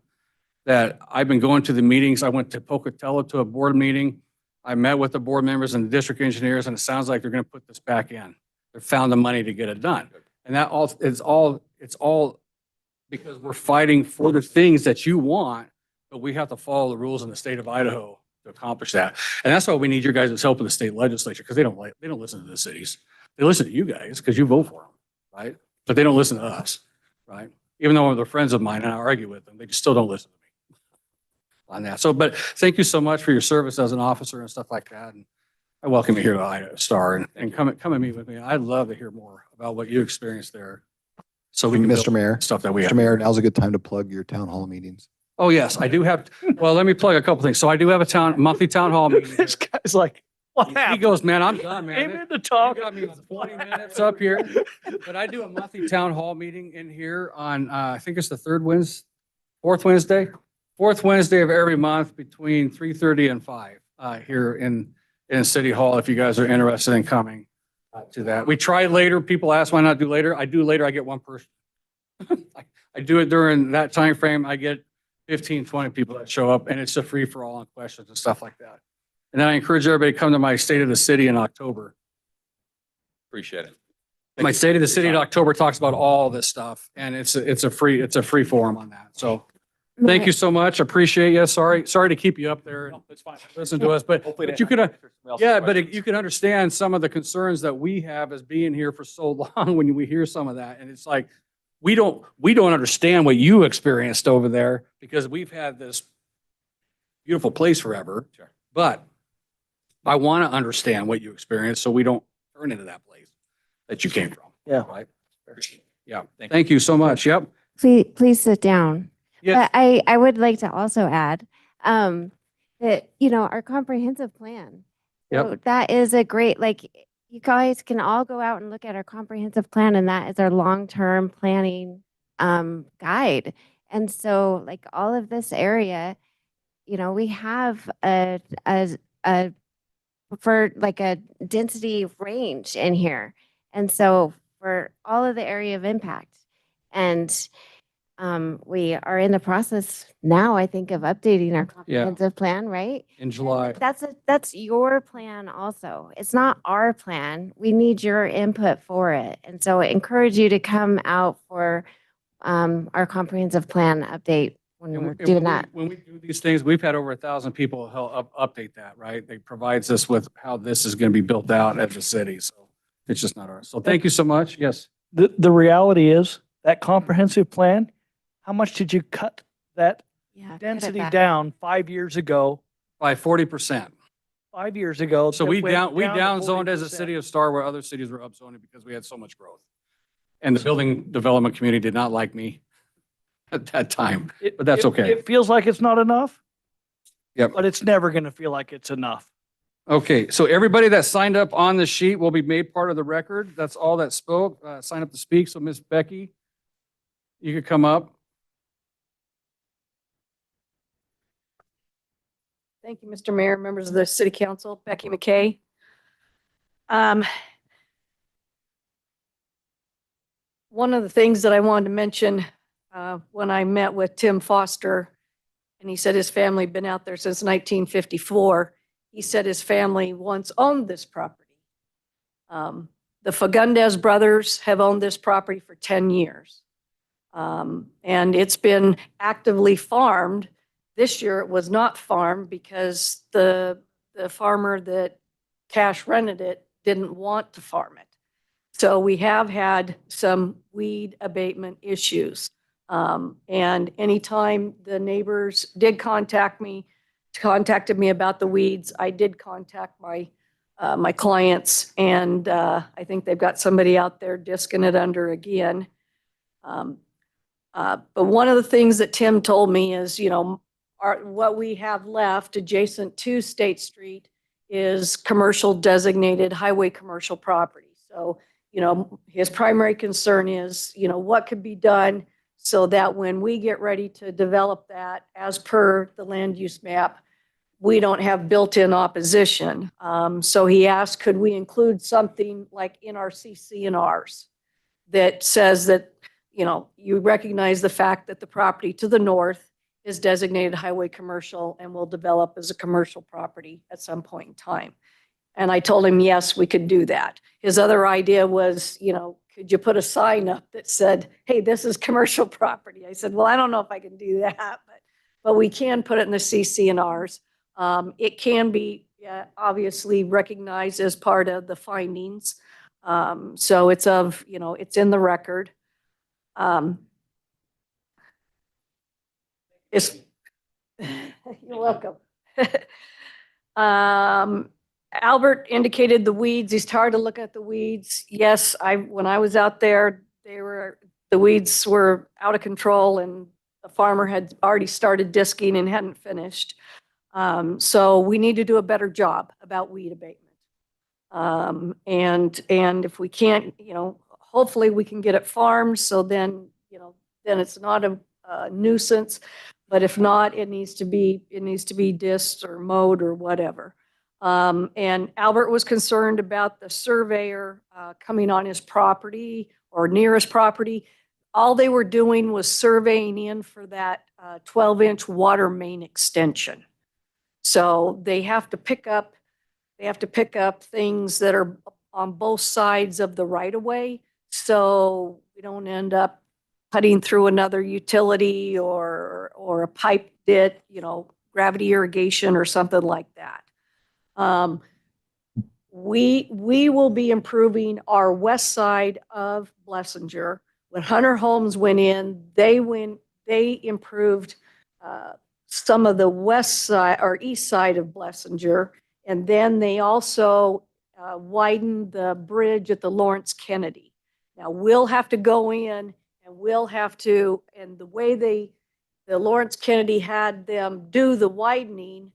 That I've been going to the meetings. I went to Pocatello to a board meeting. I met with the board members and the district engineers, and it sounds like they're going to put this back in. They found the money to get it done. And that it's all because we're fighting for the things that you want, but we have to follow the rules in the state of Idaho to accomplish that. And that's why we need your guys' help in the state legislature, because they don't listen to the cities. They listen to you guys because you vote for them, right? But they don't listen to us, right? Even though they're friends of mine and I argue with them, they just still don't listen to me on that. So, but thank you so much for your service as an officer and stuff like that. And I welcome you here to Idaho Star and come and meet with me. I'd love to hear more about what you experienced there. So we can Mr. build Mayor, stuff that we have. Mr. Mayor, now's a good time to plug your town hall meetings. Oh, yes, I do have. Well, let me plug a couple things. So I do have a monthly town hall meeting. This guy's like, what He happened? goes, man, I'm done, man. Came in to talk. You got me 20 minutes up here. But I do a monthly town hall meeting in here on, I think it's the fourth Wednesday of every month between 3:30 and 5 here in City Hall, if you guys are interested in coming to that. We try later. People ask why not do later. I do later. I get one person. I do it during that time frame. I get 15, 20 people that show up, and it's a free for all on questions and stuff like that. And then I encourage everybody to come to my State of the City in October. Appreciate it. My State of the City in October talks about all this stuff, and it's a free forum on that. So thank you so much. Appreciate you. Sorry to keep you up there and listen to us, but you could, you can understand some of the concerns that we have as being here for so long when we hear some of that. And it's like, we don't understand what you experienced over there because we've had this beautiful place forever, but I want to understand what you experienced so we don't turn into that place that you came from. Yeah. Right? Yeah. Thank you so much. Yep. Please sit down. Yes. But I would like to also add that, our comprehensive plan. Yep. So that is a great, you guys can all go out and look at our comprehensive plan, and that is our long-term planning guide. And so all of this area, we have a preferred a density range in here. And so for all of the area of impact. And we are in the process now, I think, of updating our comprehensive plan, right? In July. That's your plan also. It's not our plan. We need your input for it. And so I encourage you to come out for our comprehensive plan update when we're doing that. When we do these things, we've had over 1,000 people help update that, right? They provides us with how this is going to be built out as a city. So it's just not ours. So thank you so much. Yes. The reality is that comprehensive plan, how much did you cut that Yeah, cut it density back. down 5 years ago? By 40%. 5 years ago. So that we went down, we to downzoned as a 40%. city of Star where other cities were upzoning because we had so much growth. And the building development community did not like me at that time, but that's okay. It feels like it's not enough. Yep. But it's never going to feel like it's enough. Okay, so everybody that signed up on the sheet will be made part of the record. That's all that spoke, sign up to speak. So Miss Becky, you could come up. Thank you, Mr. Mayor, members of the city council, Becky McKay. One of the things that I wanted to mention when I met with Tim Foster, and he said his family had been out there since 1954. He said his family once owned this property. The Fagundes brothers have owned this property for 10 years. And it's been actively farmed. This year it was not farmed because the farmer that cash rented it didn't want to farm it. So we have had some weed abatement issues. And anytime the neighbors did contacted me about the weeds, I did contact my clients, and I think they've got somebody out there disking it under again. But one of the things that Tim told me is, what we have left adjacent to State Street is commercial designated highway commercial property. So, his primary concern is, what could be done so that when we get ready to develop that as per the land use map, we don't have built-in opposition. So he asked, could we include something like in our CC&Rs that says that, you recognize the fact that the property to the north is designated highway commercial and will develop as a commercial property at some point in time. And I told him, yes, we could do that. His other idea was, could you put a sign up that said, hey, this is commercial property? I said, well, I don't know if I can do that, but we can put it in the CC&Rs. It can be obviously recognized as part of the findings. So it's it's in the record. You're welcome. Albert indicated the weeds. He's tired to look at the weeds. Yes, when I was out there, the weeds were out of control, and the farmer had already started disking and hadn't finished. So we need to do a better job about weed abatement. And if we can't, hopefully we can get it farmed. So then, then it's not a nuisance. But if not, it needs to be disked or mowed or whatever. And Albert was concerned about the surveyor coming on his property or near his property. All they were doing was surveying in for that 12-inch water main extension. So they have to pick up things that are on both sides of the right-of-way, so we don't end up cutting through another utility or a pipe bit, gravity irrigation or something like that. We will be improving our west side of Blessinger. When Hunter Homes went in, they improved some of the west side or east side of Blessinger, And then they also widened the bridge at the Lawrence Kennedy. Now, we'll have to go in and we'll have to, and the way the Lawrence Kennedy had them do the widening,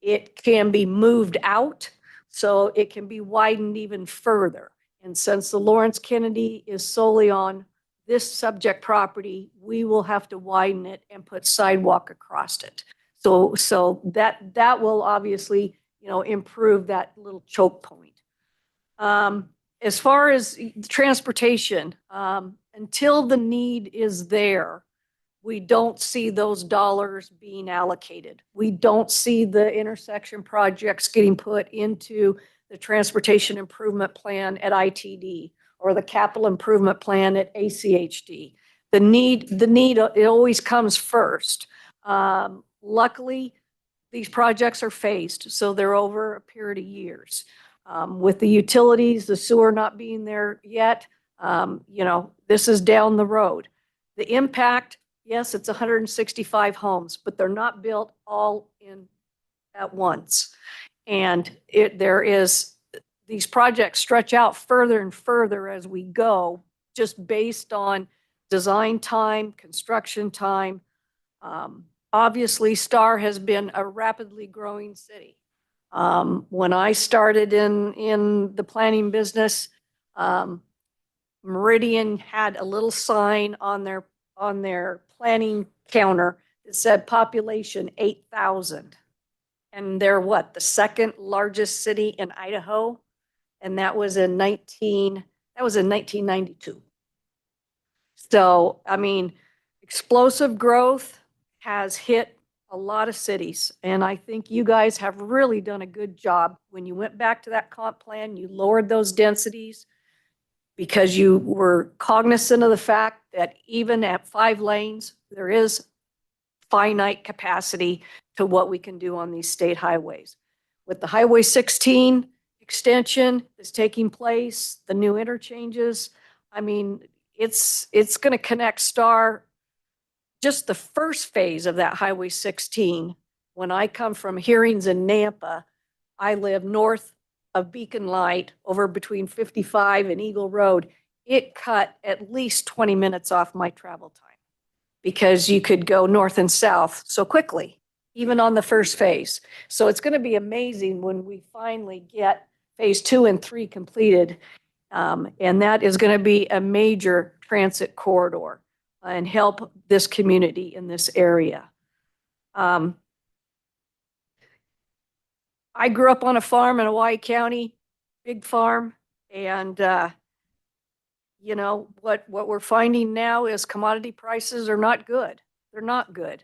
it can be moved out, so it can be widened even further. And since the Lawrence Kennedy is solely on this subject property, we will have to widen it and put sidewalk across it. So that will obviously, improve that little choke point. As far as transportation, until the need is there, we don't see those dollars being allocated. We don't see the intersection projects getting put into the transportation improvement plan at ITD or the capital improvement plan at ACHD. The need, it always comes first. Luckily, these projects are phased, so they're over a period of years. With the utilities, the sewer not being there yet, this is down the road. The impact, yes, it's 165 homes, but they're not built all in at once. And these projects stretch out further and further as we go, just based on design time, construction time. Obviously, Star has been a rapidly growing city. When I started in the planning business, Meridian had a little sign on their planning counter that said population 8,000. And they're the second largest city in Idaho. And that was in 1992. So, explosive growth has hit a lot of cities. And I think you guys have really done a good job. When you went back to that comp plan, you lowered those densities because you were cognizant of the fact that even at 5 lanes, there is finite capacity to what we can do on these state highways. With the Highway 16 extension that's taking place, the new interchanges, it's going to connect Star. Just the first phase of that Highway 16, when I come from Hearings in Nampa, I live north of Beacon Light over between 55 and Eagle Road. It cut at least 20 minutes off my travel time because you could go north and south so quickly, even on the first phase. So it's going to be amazing when we finally get phase 2 and 3 completed. And that is going to be a major transit corridor and help this community in this area. I grew up on a farm in Hawaii County, big farm, and what we're finding now is commodity prices are not good. They're not good.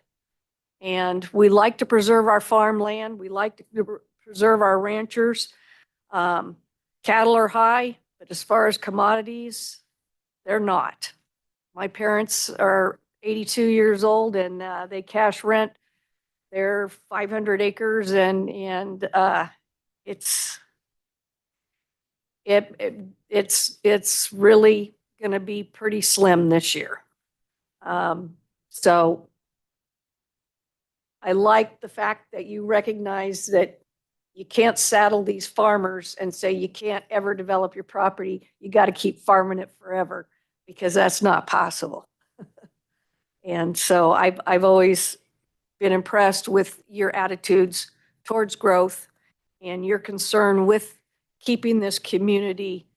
And we like to preserve our farmland. We like to preserve our ranchers. Cattle are high, but as far as commodities, they're not. My parents are 82 years old and they cash rent their 500 acres and it's really going to be pretty slim this year. So I like the fact that you recognize that you can't saddle these farmers and say you can't ever develop your property. You got to keep farming it forever, because that's not possible. And so I've always been impressed with your attitudes towards growth and your concern with keeping this community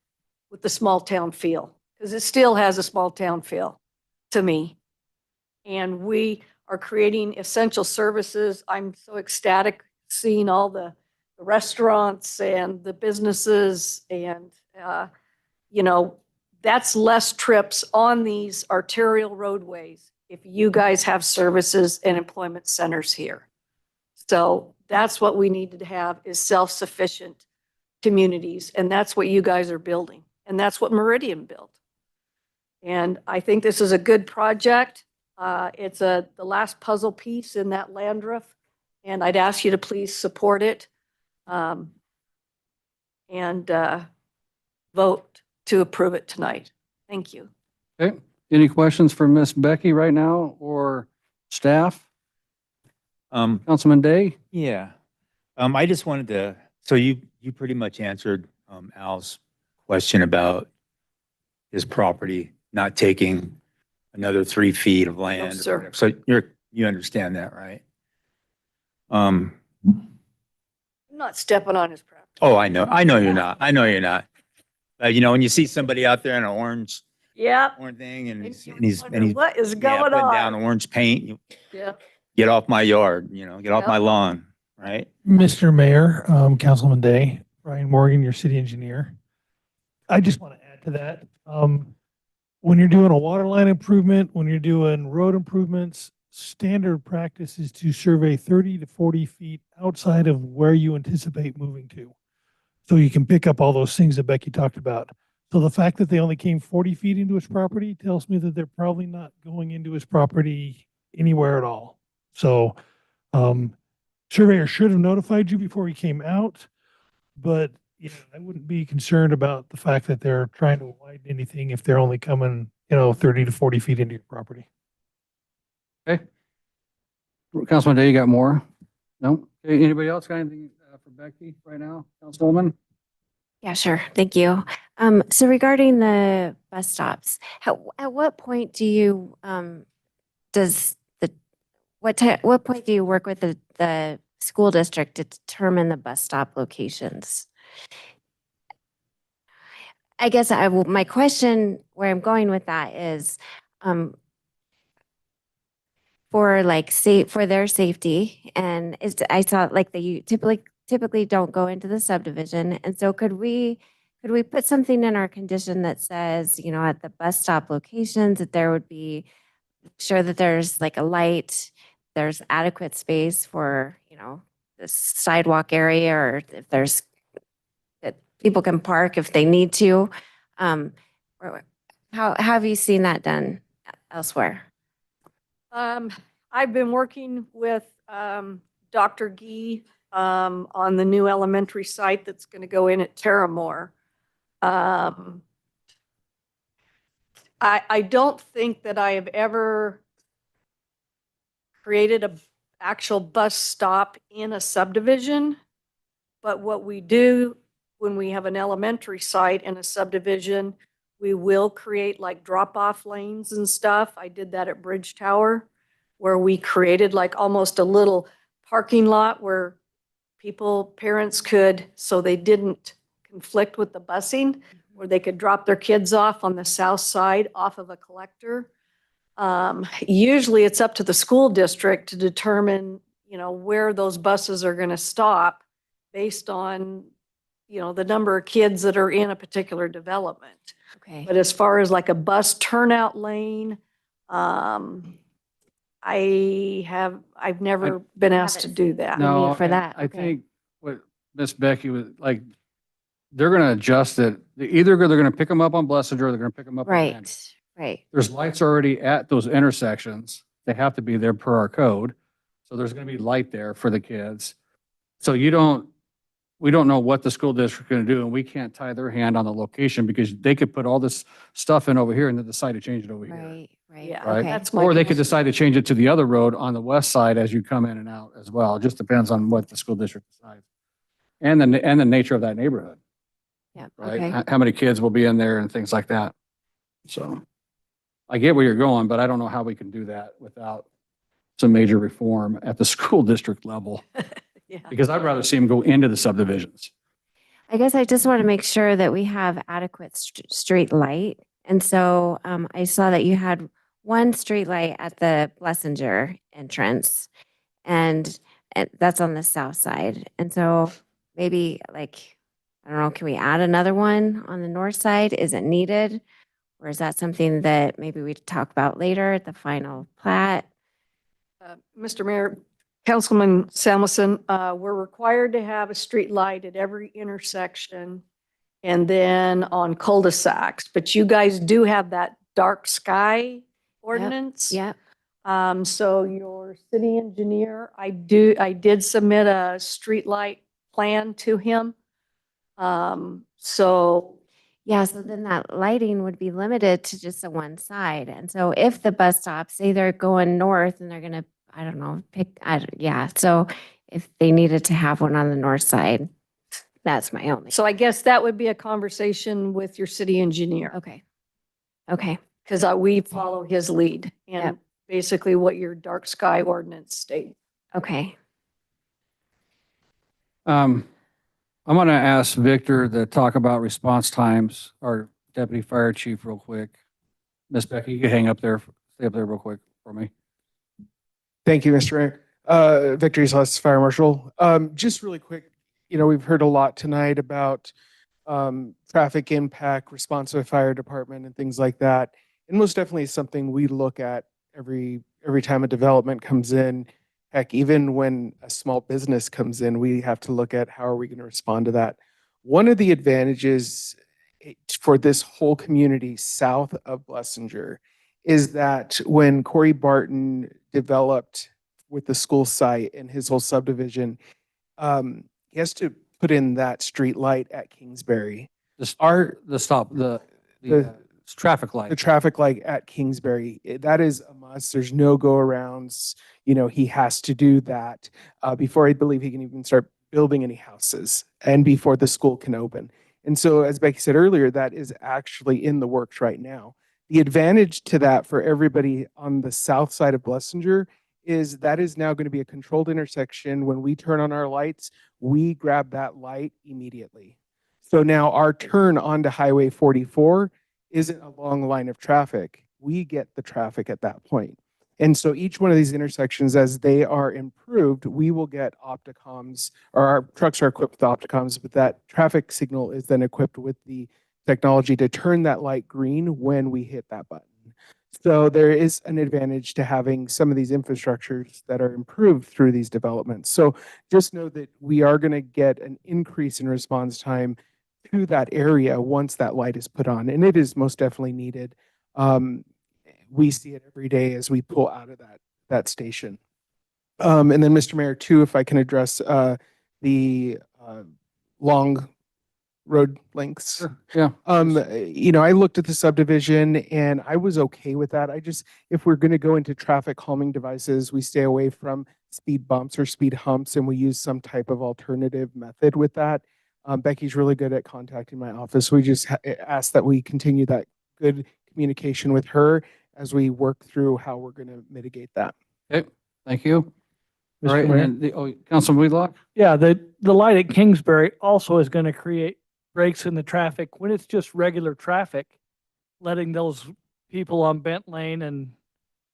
with the small town feel, because it still has a small town feel to me. And we are creating essential services. I'm so ecstatic seeing all the restaurants and the businesses and, that's less trips on these arterial roadways if you guys have services and employment centers here. So that's what we need to have, is self-sufficient communities. And that's what you guys are building. And that's what Meridian built. And I think this is a good project. It's the last puzzle piece in that Landreth. And I'd ask you to please support it and vote to approve it tonight. Thank you. Okay. Any questions for Miss Becky right now or staff? Councilman Day? Yeah. I just wanted to, so you pretty much answered, Al's question about his property not taking another 3 feet of land. or sir. whatever. So you understand that, right? I'm not stepping on his property. Oh, I know you're not. I know you're not. You know, when you see somebody out there in an orange Yep. thing and And he's, you and he's, wonder and he's what is yeah, going putting down on? orange paint, you Yeah. get off my yard, get off Yep. my lawn, right? Mr. Mayor, Councilman Day, Ryan Morgan, your city engineer. I just want to add to that. When you're doing a water line improvement, when you're doing road improvements, standard practice is to survey 30 to 40 feet outside of where you anticipate moving to. So you can pick up all those things that Becky talked about. So the fact that they only came 40 feet into his property tells me that they're probably not going into his property anywhere at all. So, surveyor should have notified you before he came out, but I wouldn't be concerned about the fact that they're trying to widen anything if they're only coming, 30 to 40 feet into your property. Okay. Councilman Day, you got more? No? Okay, anybody else got anything for Becky right now, Councilwoman? Yeah, sure. Thank you. So regarding the bus stops, at what point do you, what point do you work with the school district to determine the bus stop locations? I guess my question, where I'm going with that is, for their safety, and I saw like you typically don't go into the subdivision. And so could we put something in our condition that says, at the bus stop locations, that there would be sure that there's like a light, there's adequate space for, the sidewalk area, or if there's that people can park if they need to. How have you seen that done elsewhere? I've been working with Dr. Gee on the new elementary site that's going to go in at Terramore. I don't think that I have ever created a actual bus stop in a subdivision, but what we do when we have an elementary site in a subdivision, we will create like drop-off lanes and stuff. I did that at Bridge Tower, where we created like almost a little parking lot where parents could, so they didn't conflict with the busing, where they could drop their kids off on the south side off of a collector. Usually it's up to the school district to determine, where those buses are going to stop based on, the number of kids that are in a particular development. Okay. But as far as like a bus turnout lane, I've never been asked to do that. No, for that. I Okay. think what Miss Becky was like, they're going to adjust it. They're going to pick them up on Blessinger, or they're going to pick them up on Landry. Right. There's lights already at those intersections. They have to be there per our code. So there's going to be light there for the kids. So we don't know what the school district's going to do, and we can't tie their hand on the location, because they could put all this stuff in over here and then decide to change it over here. Right. Yeah, Right. that's my Or they could concern. decide to change it to the other road on the west side as you come in and out as well. It just depends on what the school district decides. And the nature of that neighborhood, Yeah. right? Okay. How many kids will be in there and things like that. So I get where you're going, but I don't know how we can do that without some major reform at the school district level, Yeah. because I'd rather see them go into the subdivisions. I guess I just want to make sure that we have adequate street light. And so I saw that you had one street light at the Blessinger entrance, and that's on the south side. And so maybe I don't know, can we add another one on the north side? Is it needed? Or is that something that maybe we talk about later at the final plat? Mr. Mayor, Councilman Samuelson, we're required to have a street light at every intersection and then on cul-de-sacs, but you guys do have that dark sky ordinance. Yep. So your city engineer, I did submit a street light plan to him. So Yeah, so then that lighting would be limited to just the one side. And so if the bus stops, say they're going north and they're gonna, I don't know, so if they needed to have one on the north side. That's my only. So I guess that would be a conversation with your city engineer. Okay. Okay. Because we follow his lead and Yep. basically what your dark sky ordinance states. Okay. I'm going to ask Victor to talk about response times, our deputy fire chief, real quick. Miss Becky, you can hang up there, stay up there real quick for me. Thank you, Mr. Mayor. Victory Celeste, Fire Marshal. Just really quick, we've heard a lot tonight about traffic impact, response to the fire department and things like that. And most definitely something we look at every time a development comes in. Heck, even when a small business comes in, we have to look at how are we going to respond to that. One of the advantages for this whole community south of Blessinger is that when Corey Barton developed with the school site and his whole subdivision, he has to put in that street light at Kingsbury. The Traffic light at Kingsbury, that is a must. There's no go arounds. He has to do that before I believe he can even start building any houses and before the school can open. And so, as Becky said earlier, that is actually in the works right now. The advantage to that for everybody on the south side of Blessinger is that is now going to be a controlled intersection. When we turn on our lights, we grab that light immediately. So now our turn onto Highway 44 isn't a long line of traffic. We get the traffic at that point. And so each one of these intersections, as they are improved, we will get Opticoms, or our trucks are equipped with Opticoms, but that traffic signal is then equipped with the technology to turn that light green when we hit that button. So there is an advantage to having some of these infrastructures that are improved through these developments. So just know that we are going to get an increase in response time to that area once that light is put on, and it is most definitely needed. We see it every day as we pull out of that station. And then, Mr. Mayor, too, if I can address the long road lengths. Yeah. I looked at the subdivision and I was okay with that. If we're going to go into traffic calming devices, we stay away from speed bumps or speed humps, and we use some type of alternative method with that. Becky's really good at contacting my office. We just ask that we continue that good communication with her as we work through how we're going to mitigate that. Okay, thank you. All Mr. right, Mayor? and then Councilman Wheelock? Yeah, the light at Kingsbury also is going to create breaks in the traffic when it's just regular traffic, letting those people on Bent Lane and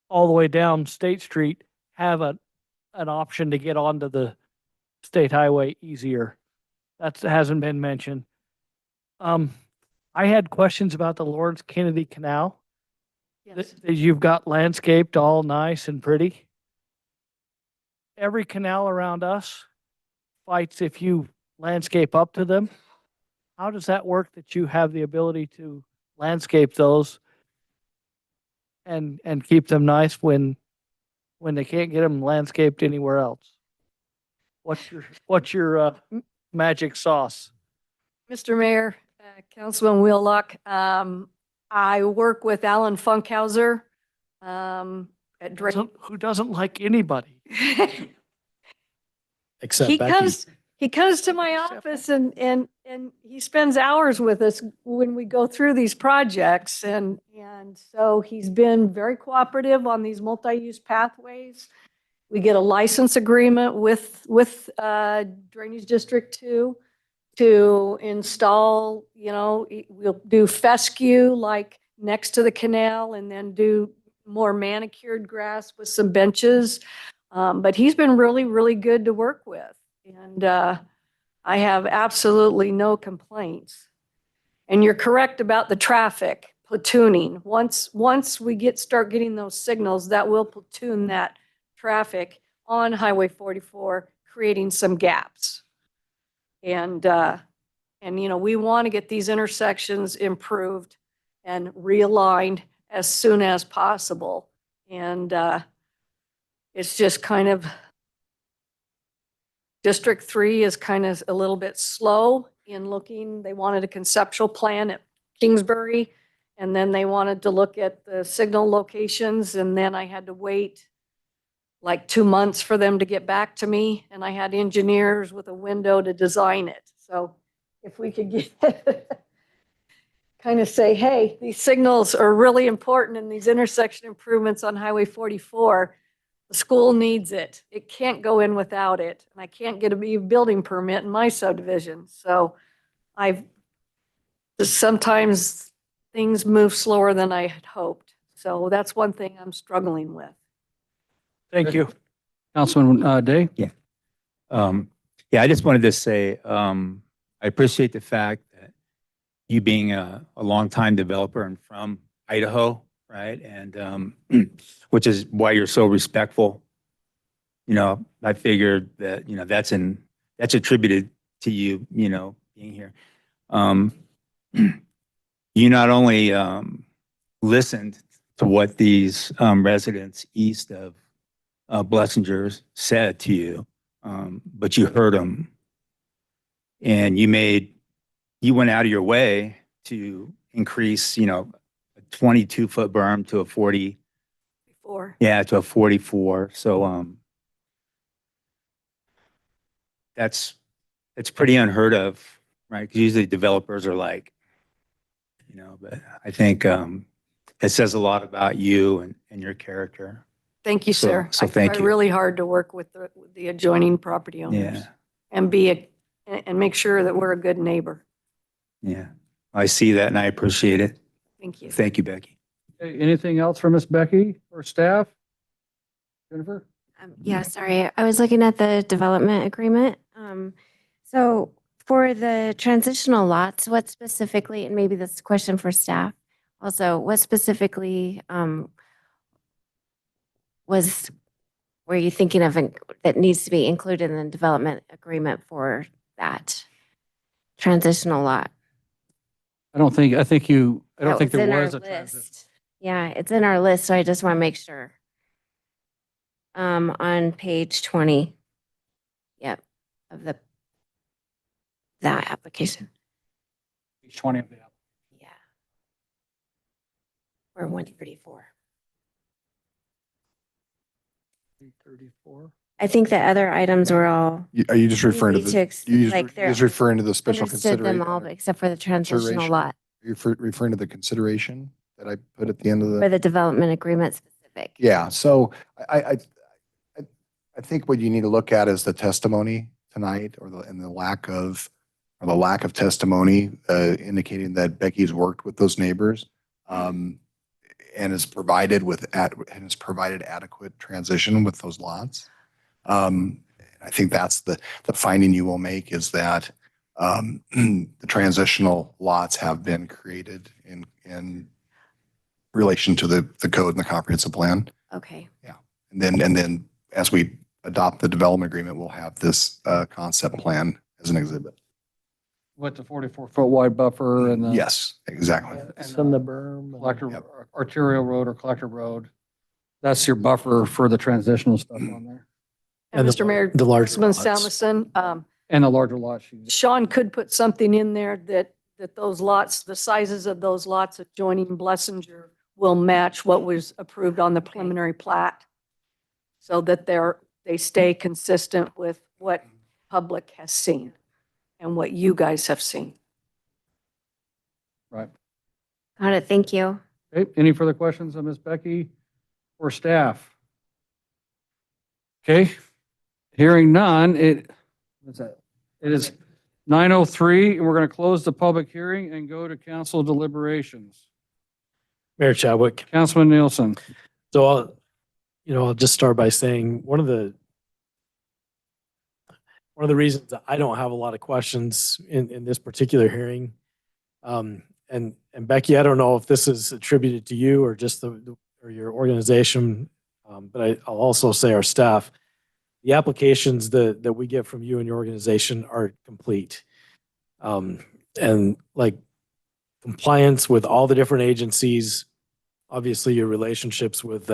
all the way down State Street have an option to get onto the state highway easier. That hasn't been mentioned. I had questions about the Lawrence Kennedy Canal. Yes. That you've got landscaped all nice and pretty. Every canal around us fights if you landscape up to them. How does that work that you have the ability to landscape those and keep them nice when they can't get them landscaped anywhere else? What's your magic sauce? Mr. Mayor, Councilman Wheelock, I work with Alan Funkhauser at Drake. Who doesn't like anybody? Except He Becky. comes to my office and he spends hours with us when we go through these projects. And so he's been very cooperative on these multi-use pathways. We get a license agreement with Drainage District 2 to install, we'll do fescue like next to the canal and then do more manicured grass with some benches. But he's been really, really good to work with. And I have absolutely no complaints. And you're correct about the traffic platooning. Once we start getting those signals, that will platoon that traffic on Highway 44, creating some gaps. And we want to get these intersections improved and realigned as soon as possible. And it's just kind of, District 3 is kind of a little bit slow in looking. They wanted a conceptual plan at Kingsbury, and then they wanted to look at the signal locations, and then I had to wait like 2 months for them to get back to me, and I had engineers with a window to design it. So if we could get kind of say, hey, these signals are really important and these intersection improvements on Highway 44, the school needs it. It can't go in without it. And I can't get a building permit in my subdivision. So sometimes things move slower than I had hoped. So that's one thing I'm struggling with. Thank you. Councilman Day? Yeah, I just wanted to say, I appreciate the fact that you being a longtime developer and from Idaho, right? And which is why you're so respectful. You know, I figured that, you know, that's attributed to you, you know, being here. You not only listened to what these residents east of Blessinger said to you, but you heard them, and you went out of your way to increase, you know, a 22-foot berm to a 44. yeah, to a 44. So that's pretty unheard of, right? Because usually developers are like, you know, but I think it says a lot about you and your character. Thank you, sir. So I thank try you. really hard to work with the adjoining property owners Yeah, and make sure that we're a good neighbor. yeah. I see that and I appreciate it. Thank you. Thank you, Becky. Okay, anything else for Miss Becky or staff? Jennifer? Yeah, sorry. I was looking at the development agreement. So for the transitional lots, what specifically, and maybe this is a question for staff also, what specifically were you thinking of that needs to be included in the development agreement for that transitional lot? I don't think That there in our was a list. transition. Yeah, it's in our list, so I just want to make sure. On page 20. Yep, of that application. Page 20 of the app. Yeah. Or 134. 34. I think the other items were all Are you just referring to easy the, to ex- you just- like you're just they're referring to the special understood them consideration? all, but except for the transitional Consideration? lot You're referring to the consideration that I put at the end of for the? the development agreement specific. Yeah, so I think what you need to look at is the testimony tonight and the lack of testimony indicating that Becky's worked with those neighbors and has provided adequate transition with those lots. I think that's the finding you will make is that the transitional lots have been created in relation to the code and the comprehensive plan. Okay. And then as we adopt the development agreement, we'll have this concept plan as an exhibit. With the 44-foot wide buffer and the. Yes, exactly. Some of the berm. Collector, arterial road or collector road. That's your buffer for the transitional stuff on there. And And Mr. Mayor, the large Councilman lots. Salmison, And the larger lot. Sean could put something in there that those lots, the sizes of those lots adjoining Blessinger will match what was approved on the preliminary plat. So that they stay consistent with what public has seen and what you guys have seen. Right. Got it. Thank you. Okay, any further questions on Ms. Becky or staff? Okay, hearing none, what's that? It is 9:03 and we're going to close the public hearing and go to council deliberations. Mayor Chadwick. Councilman Nielsen. So I'll just start by saying one of the reasons that I don't have a lot of questions in this particular hearing, and Becky, I don't know if this is attributed to you or just or your organization, but I'll also say our staff, the applications that we get from you and your organization are complete. And like compliance with all the different agencies, obviously your relationships with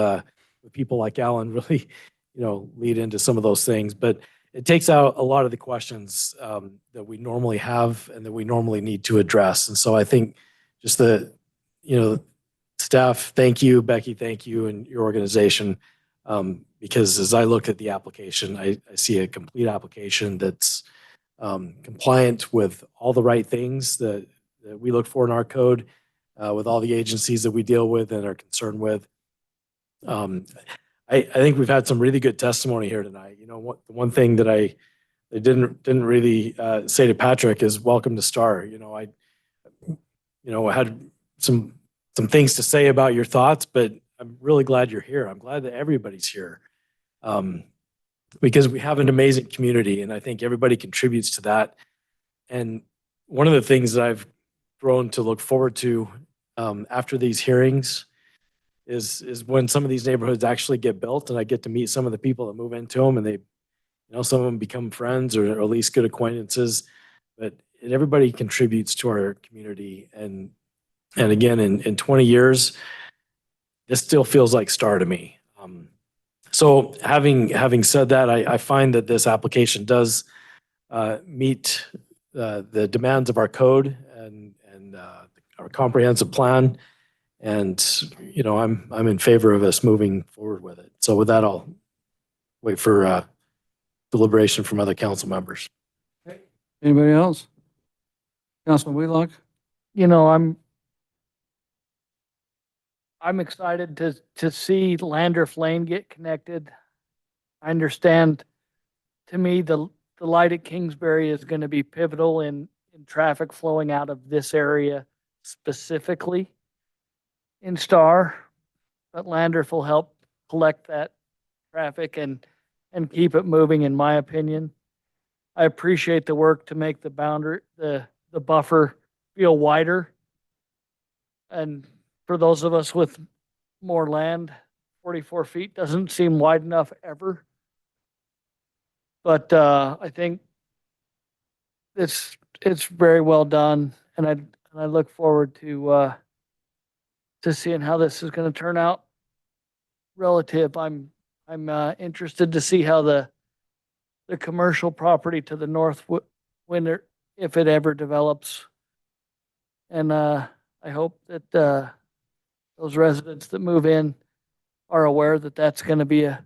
people like Alan really, lead into some of those things, but it takes out a lot of the questions that we normally have and that we normally need to address. And so I think just staff, thank you, Becky, thank you, and your organization. because as I look at the application, I see a complete application that's compliant with all the right things that we look for in our code, with all the agencies that we deal with and are concerned with. I think we've had some really good testimony here tonight. You know, the one thing that I didn't really say to Patrick is welcome to Star. You know, I had some things to say about your thoughts, but I'm really glad you're here. I'm glad that everybody's here. Because we have an amazing community, and I think everybody contributes to that. And one of the things that I've grown to look forward to after these hearings is when some of these neighborhoods actually get built, and I get to meet some of the people that move into them, and they, you know, some of them become friends or at least good acquaintances. But everybody contributes to our community, and again, in 20 years, this still feels like Star to me. So having said that, I find that this application does meet the demands of our code and our comprehensive plan. And, you know, I'm in favor of us moving forward with it. So with that, I'll wait for deliberation from other council members. Anybody else? Councilman Wheelock? You know, I'm excited to see Landorf Lane get connected. I understand, to me, the light at Kingsbury is going to be pivotal in traffic flowing out of this area specifically in Star, but Landorf will help collect that traffic and keep it moving, in my opinion. I appreciate the work to make the boundary, the buffer feel wider. And for those of us with more land, 44 feet doesn't seem wide enough ever. But I think it's very well done, and I look forward to seeing how this is going to turn out. Relative, I'm interested to see how the commercial property to the north, if it ever develops, and I hope that those residents that move in are aware that that's going to be a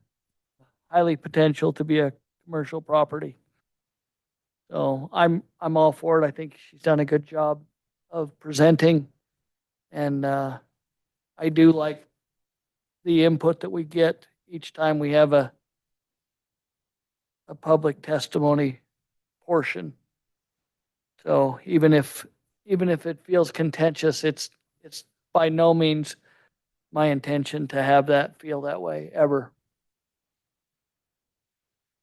highly potential to be a commercial property. So I'm all for it. I think she's done a good job of presenting, and I do like the input that we get each time we have a public testimony portion. So even if it feels contentious, it's by no means my intention to have that feel that way ever.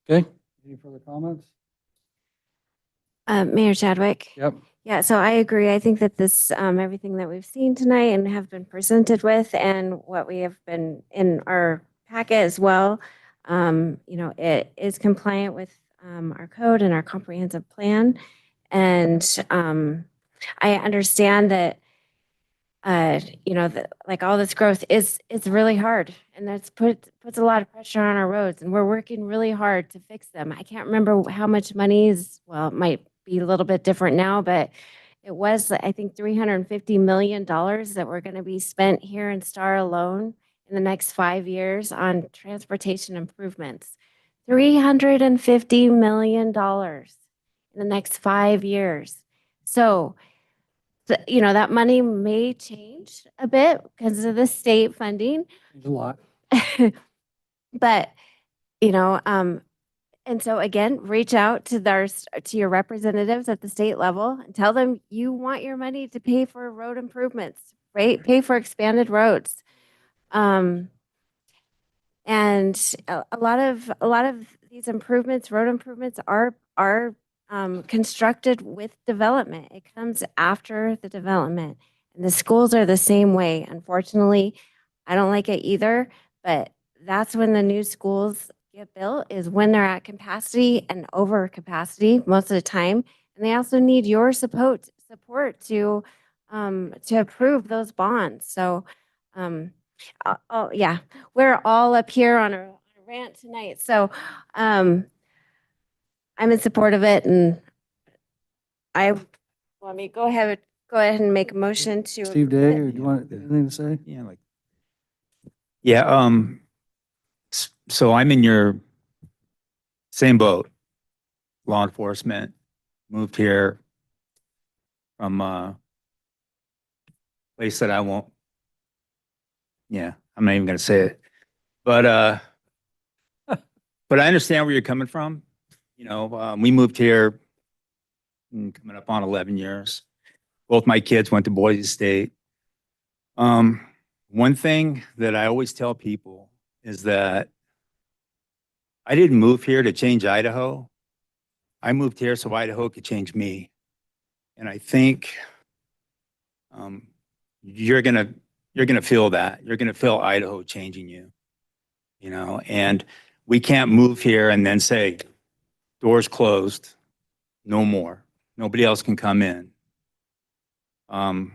Okay. Any further comments? Mayor Chadwick? Yep. Yeah, so I agree. I think that this, everything that we've seen tonight and have been presented with and what we have been in our packet as well, you know, it is compliant with our code and our comprehensive plan. And I understand that, you know, that like all this growth is really hard, and that's puts a lot of pressure on our roads, and we're working really hard to fix them. I can't remember how much money is, well, it might be a little bit different now, but it was, I think, $350 million that we're going to be spent here in Star alone in the next 5 years on transportation improvements. $350 million in the next 5 years. So, you know, that money may change a bit because of the state funding. There's a lot. But, you know, and so again, reach out to your representatives at the state level and tell them you want your money to pay for road improvements, right? Pay for expanded roads. And a lot of these improvements, road improvements, are constructed with development. It comes after the development, and the schools are the same way. Unfortunately, I don't like it either, but that's when the new schools get built, is when they're at capacity and over capacity most of the time. And they also need your support to approve those bonds. So, yeah, we're all up here on a rant tonight. So, I'm in support of it, and let me go ahead and make a motion to. Steve Day, do you want anything to say? Yeah, So I'm in your same boat, law enforcement, moved here from a place that I won't, yeah, I'm not even gonna say it. But but I understand where you're coming from. You know, we moved here coming up on 11 years. Both my kids went to Boise State. One thing that I always tell people is that I didn't move here to change Idaho. I moved here so Idaho could change me. And I think you're gonna feel that. You're gonna feel Idaho changing you, you know, and we can't move here and then say, doors closed, no more. Nobody else can come in. I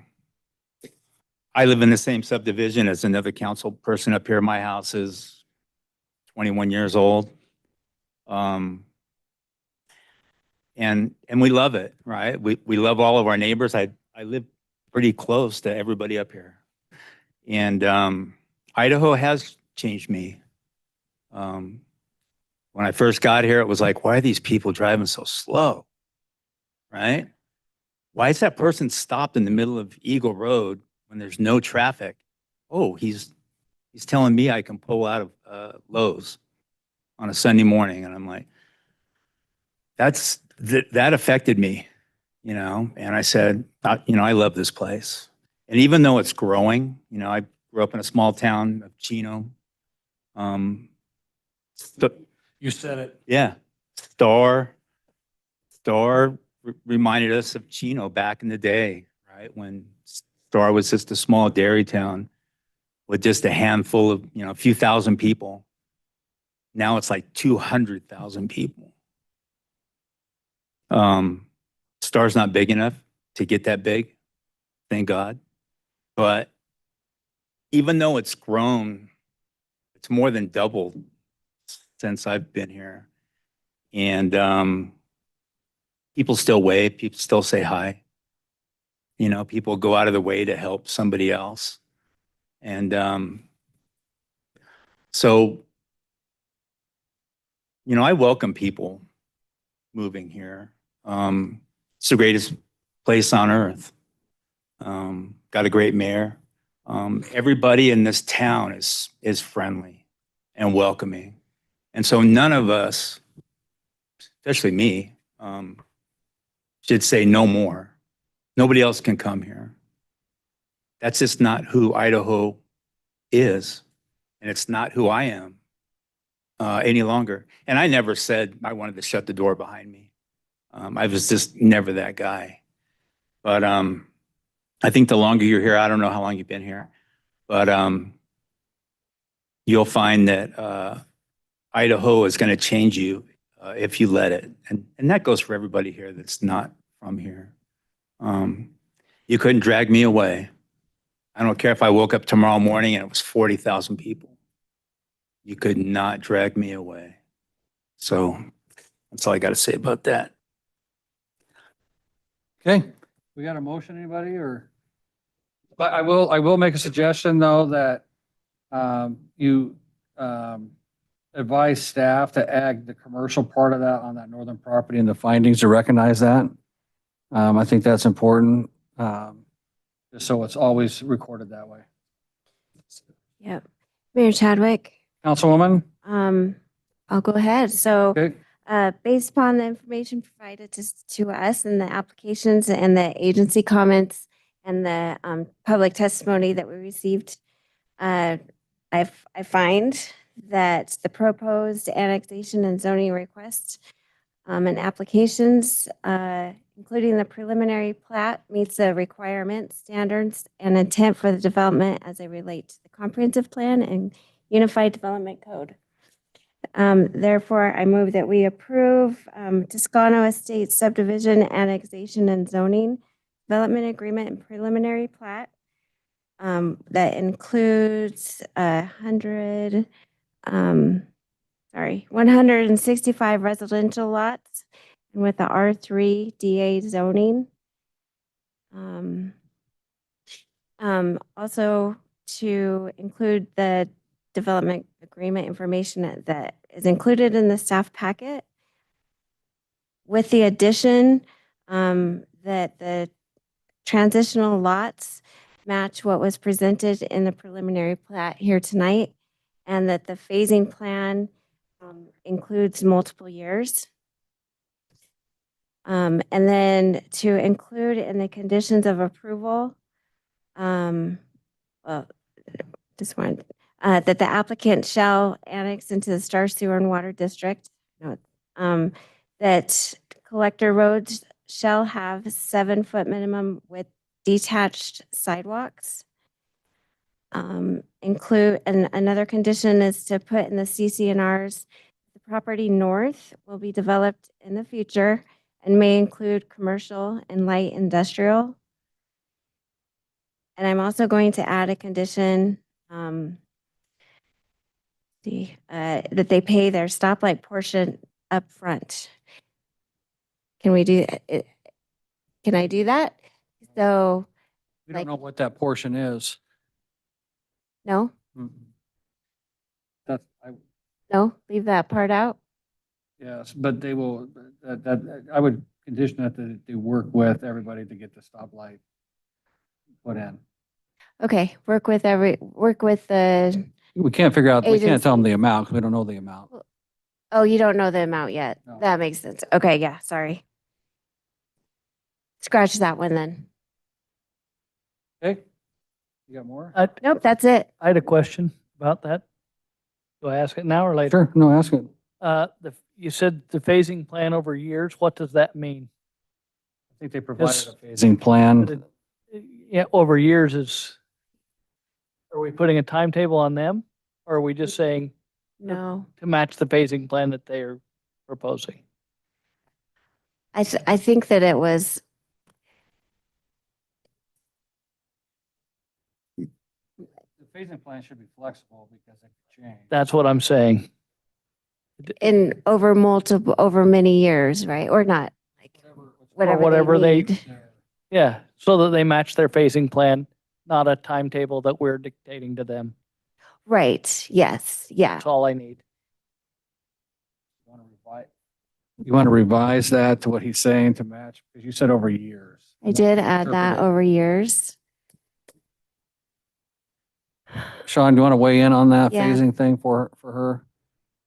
live in the same subdivision as another council person up here. My house is 21 years old. And we love it, right? We love all of our neighbors. I live pretty close to everybody up here. And Idaho has changed me. When I first got here, it was like, why are these people driving so slow? Right? Why is that person stopped in the middle of Eagle Road when there's no traffic? Oh, he's telling me I can pull out of Lowe's on a Sunday morning. And I'm like, that affected me, you know? And I said, you know, I love this place. And even though it's growing, you know, I grew up in a small town of Chino. You said it. Yeah. Star reminded us of Chino back in the day, right? When Star was just a small dairy town with just a handful of, you know, a few thousand people. Now it's like 200,000 people. Star's not big enough to get that big, thank God. But even though it's grown, it's more than doubled since I've been here. And people still wave, people still say hi. You know, people go out of the way to help somebody else. And so, you know, I welcome people moving here. It's the greatest place on earth. Got a great mayor. Everybody in this town is friendly and welcoming. And so none of us, especially me, should say no more. Nobody else can come here. That's just not who Idaho is. And it's not who I am any longer. And I never said I wanted to shut the door behind me. I was just never that guy. But I think the longer you're here, I don't know how long you've been here, but you'll find that Idaho is going to change you if you let it. And that goes for everybody here that's not from here. You couldn't drag me away. I don't care if I woke up tomorrow morning and it was 40,000 people. You could not drag me away. So that's all I got to say about that. Okay, we got a motion, anybody, or? But I will make a suggestion, though, that you advise staff to add the commercial part of that on that northern property and the findings to recognize that. I think that's important, just so it's always recorded that way. Yep. Mayor Chadwick, Councilwoman? I'll go ahead. So Okay. based upon the information provided to us and the applications and the agency comments and the public testimony that we received, I find that the proposed annexation and zoning request and applications, including the preliminary plat, meets the requirements, standards, and intent for the development as they relate to the comprehensive plan and unified development code. Therefore, I move that we approve Toscano Estates subdivision annexation and zoning development agreement and preliminary plat that includes 165 residential lots and with the R3 DA zoning. Also to include the development agreement information that is included in the staff packet, with the addition that the transitional lots match what was presented in the preliminary plat here tonight, and that the phasing plan includes multiple years. And then to include in the conditions of approval, well, just one, that the applicant shall annex into the Star Sewer and Water District, that collector roads shall have 7-foot minimum with detached sidewalks. Include, and another condition is to put in the CCNRs, the property north will be developed in the future and may include commercial and light industrial. And I'm also going to add a condition that they pay their stoplight portion up front. Can we do it? Can I do that? So, We don't know what that portion is. no, That's, no, leave that part out. yes, but they will, I would condition that they work with everybody to get the stoplight put in. Okay, work with the, We can't figure out, we can't tell them Agency. the amount because we don't know the amount. oh, you don't know the amount yet. No. That makes sense. Okay, yeah, sorry. Scratch that one then. Okay? You got more? Nope, that's it. I had a question about that. Do I ask it now or later? Sure, no, ask it. You said the phasing plan over years. What does that mean? I think they provided Yes. a phasing plan. Yeah, over years are we putting a timetable on them? Or are we just saying No, to match the phasing plan that they are proposing? I think that it was, The phasing plan should be flexible because it could change. That's what I'm saying. in over many years, right? Or not, like, whatever whatever they they- need. Yeah, so that they match their phasing plan, not a timetable that we're dictating to them. Right, yes, yeah. That's all I need. You want to revise that to what he's saying to match, because you said over years. I did add that Interpret it. over years. Sean, do you want to weigh in on that Yeah. phasing thing for her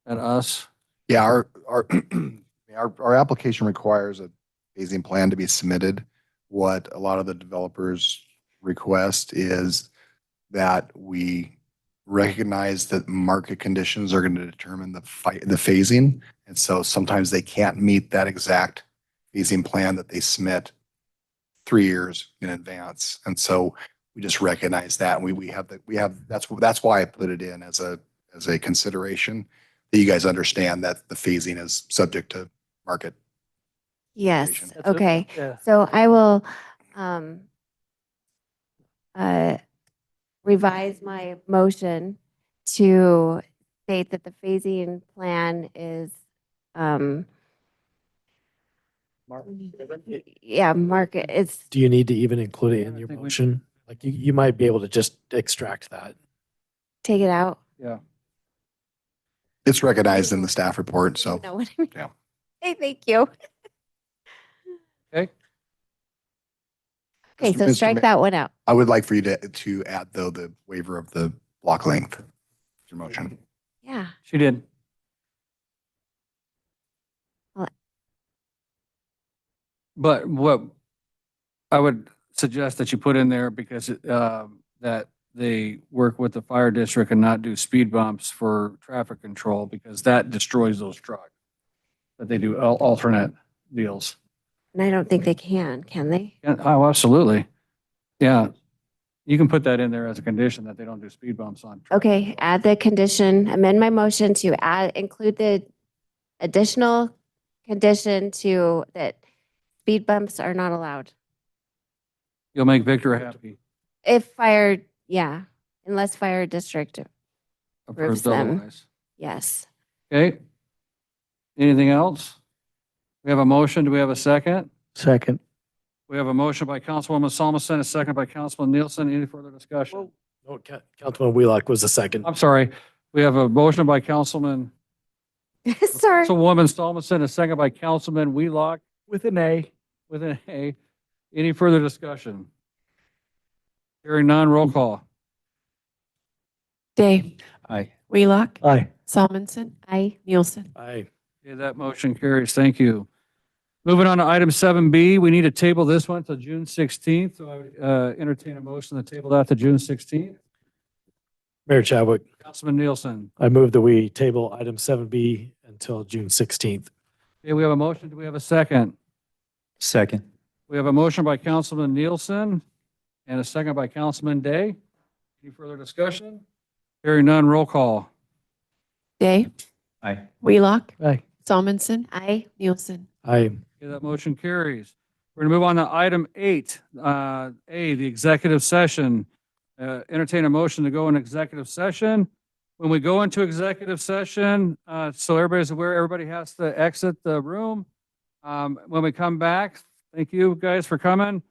and us? Yeah, our application requires a phasing plan to be submitted. What a lot of the developers request is that we recognize that market conditions are going to determine the phasing. And so sometimes they can't meet that exact phasing plan that they submit 3 years in advance. And so we just recognize that. And we have that's why I put it in as a consideration, that you guys understand that the phasing is subject to market. Yes, That's it? okay. Yeah. So I will revise my motion to state that the phasing plan is, yeah, market, it's, Do you need to even include it in I your think we- motion? Like you might be able to just extract that. take it out. Yeah. It's recognized in the staff report, so. Know what I mean? yeah. Hey, thank you. Okay. Okay, so Mr. strike Ma- that one out. I would like for you to add, though, the waiver of the block length to your motion. Yeah. She did. Well- But what I would suggest that you put in there, because that they work with the fire district and not do speed bumps for traffic control, because that destroys those trucks. That they do alternate deals. And I don't think they can they? Yeah, oh, absolutely. Yeah. You can put that in there as a condition that they don't do speed bumps on. Okay, add the condition, amend my motion to include the additional condition to that speed bumps are not allowed. You'll make Victor happy. If fire, yeah, unless fire district approves Approved them. otherwise. Yes. Okay. Anything else? We have a motion. Do we have a second? Second. We have a motion by Councilwoman Solomon, a second by Councilman Nielsen. Any further discussion? Oh, Councilman Wheelock was the second. I'm sorry. We have a motion by Councilman, Sorry. Councilwoman Stolmenson, a second by Councilman Wheelock With an A. with an A. Any further discussion? Hearing none, roll call. Day, Aye. Wheelock, Aye. Salmonson, Aye. Nielsen. Aye. Okay, that motion carries. Thank you. Moving on to item 7B, we need to table this one to June 16th. So I would entertain a motion to table that to June 16th. Mayor Chadwick, Councilman Nielsen. I move that we table item 7B until June 16th. Okay, we have a motion. Do we have a second? Second. We have a motion by Councilman Nielsen and a second by Councilman Day. Any further discussion? Hearing none, roll call. Day, Aye. Wheelock, Aye. Salmonson, Aye. Nielsen. Aye. Okay, that motion carries. We're going to move on to item 8, A, the executive session. Entertain a motion to go in executive session. When we go into executive session, so everybody's aware, everybody has to exit the room. When we come back, thank you guys for coming.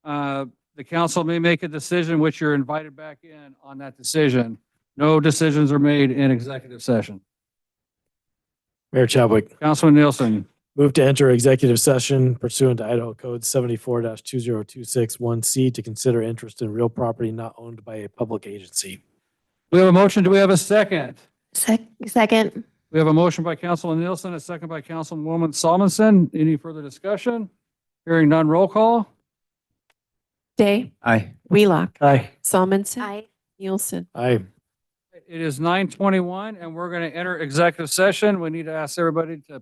The council may make a decision which you're invited back in on that decision. No decisions are made in executive session. Mayor Chadwick, Councilman Nielsen. move to enter executive session pursuant to Idaho Code 74-20261C to consider interest in real property not owned by a public agency. We have a motion. Do we have a second? Second. We have a motion by Councilman Nielsen, a second by Councilwoman Solomon. Any further discussion? Hearing none, roll call. Day, Aye. Wheelock, Aye. Salmonson, Aye. Nielsen. Aye. It is 9:21 and we're going to enter executive session. We need to ask everybody to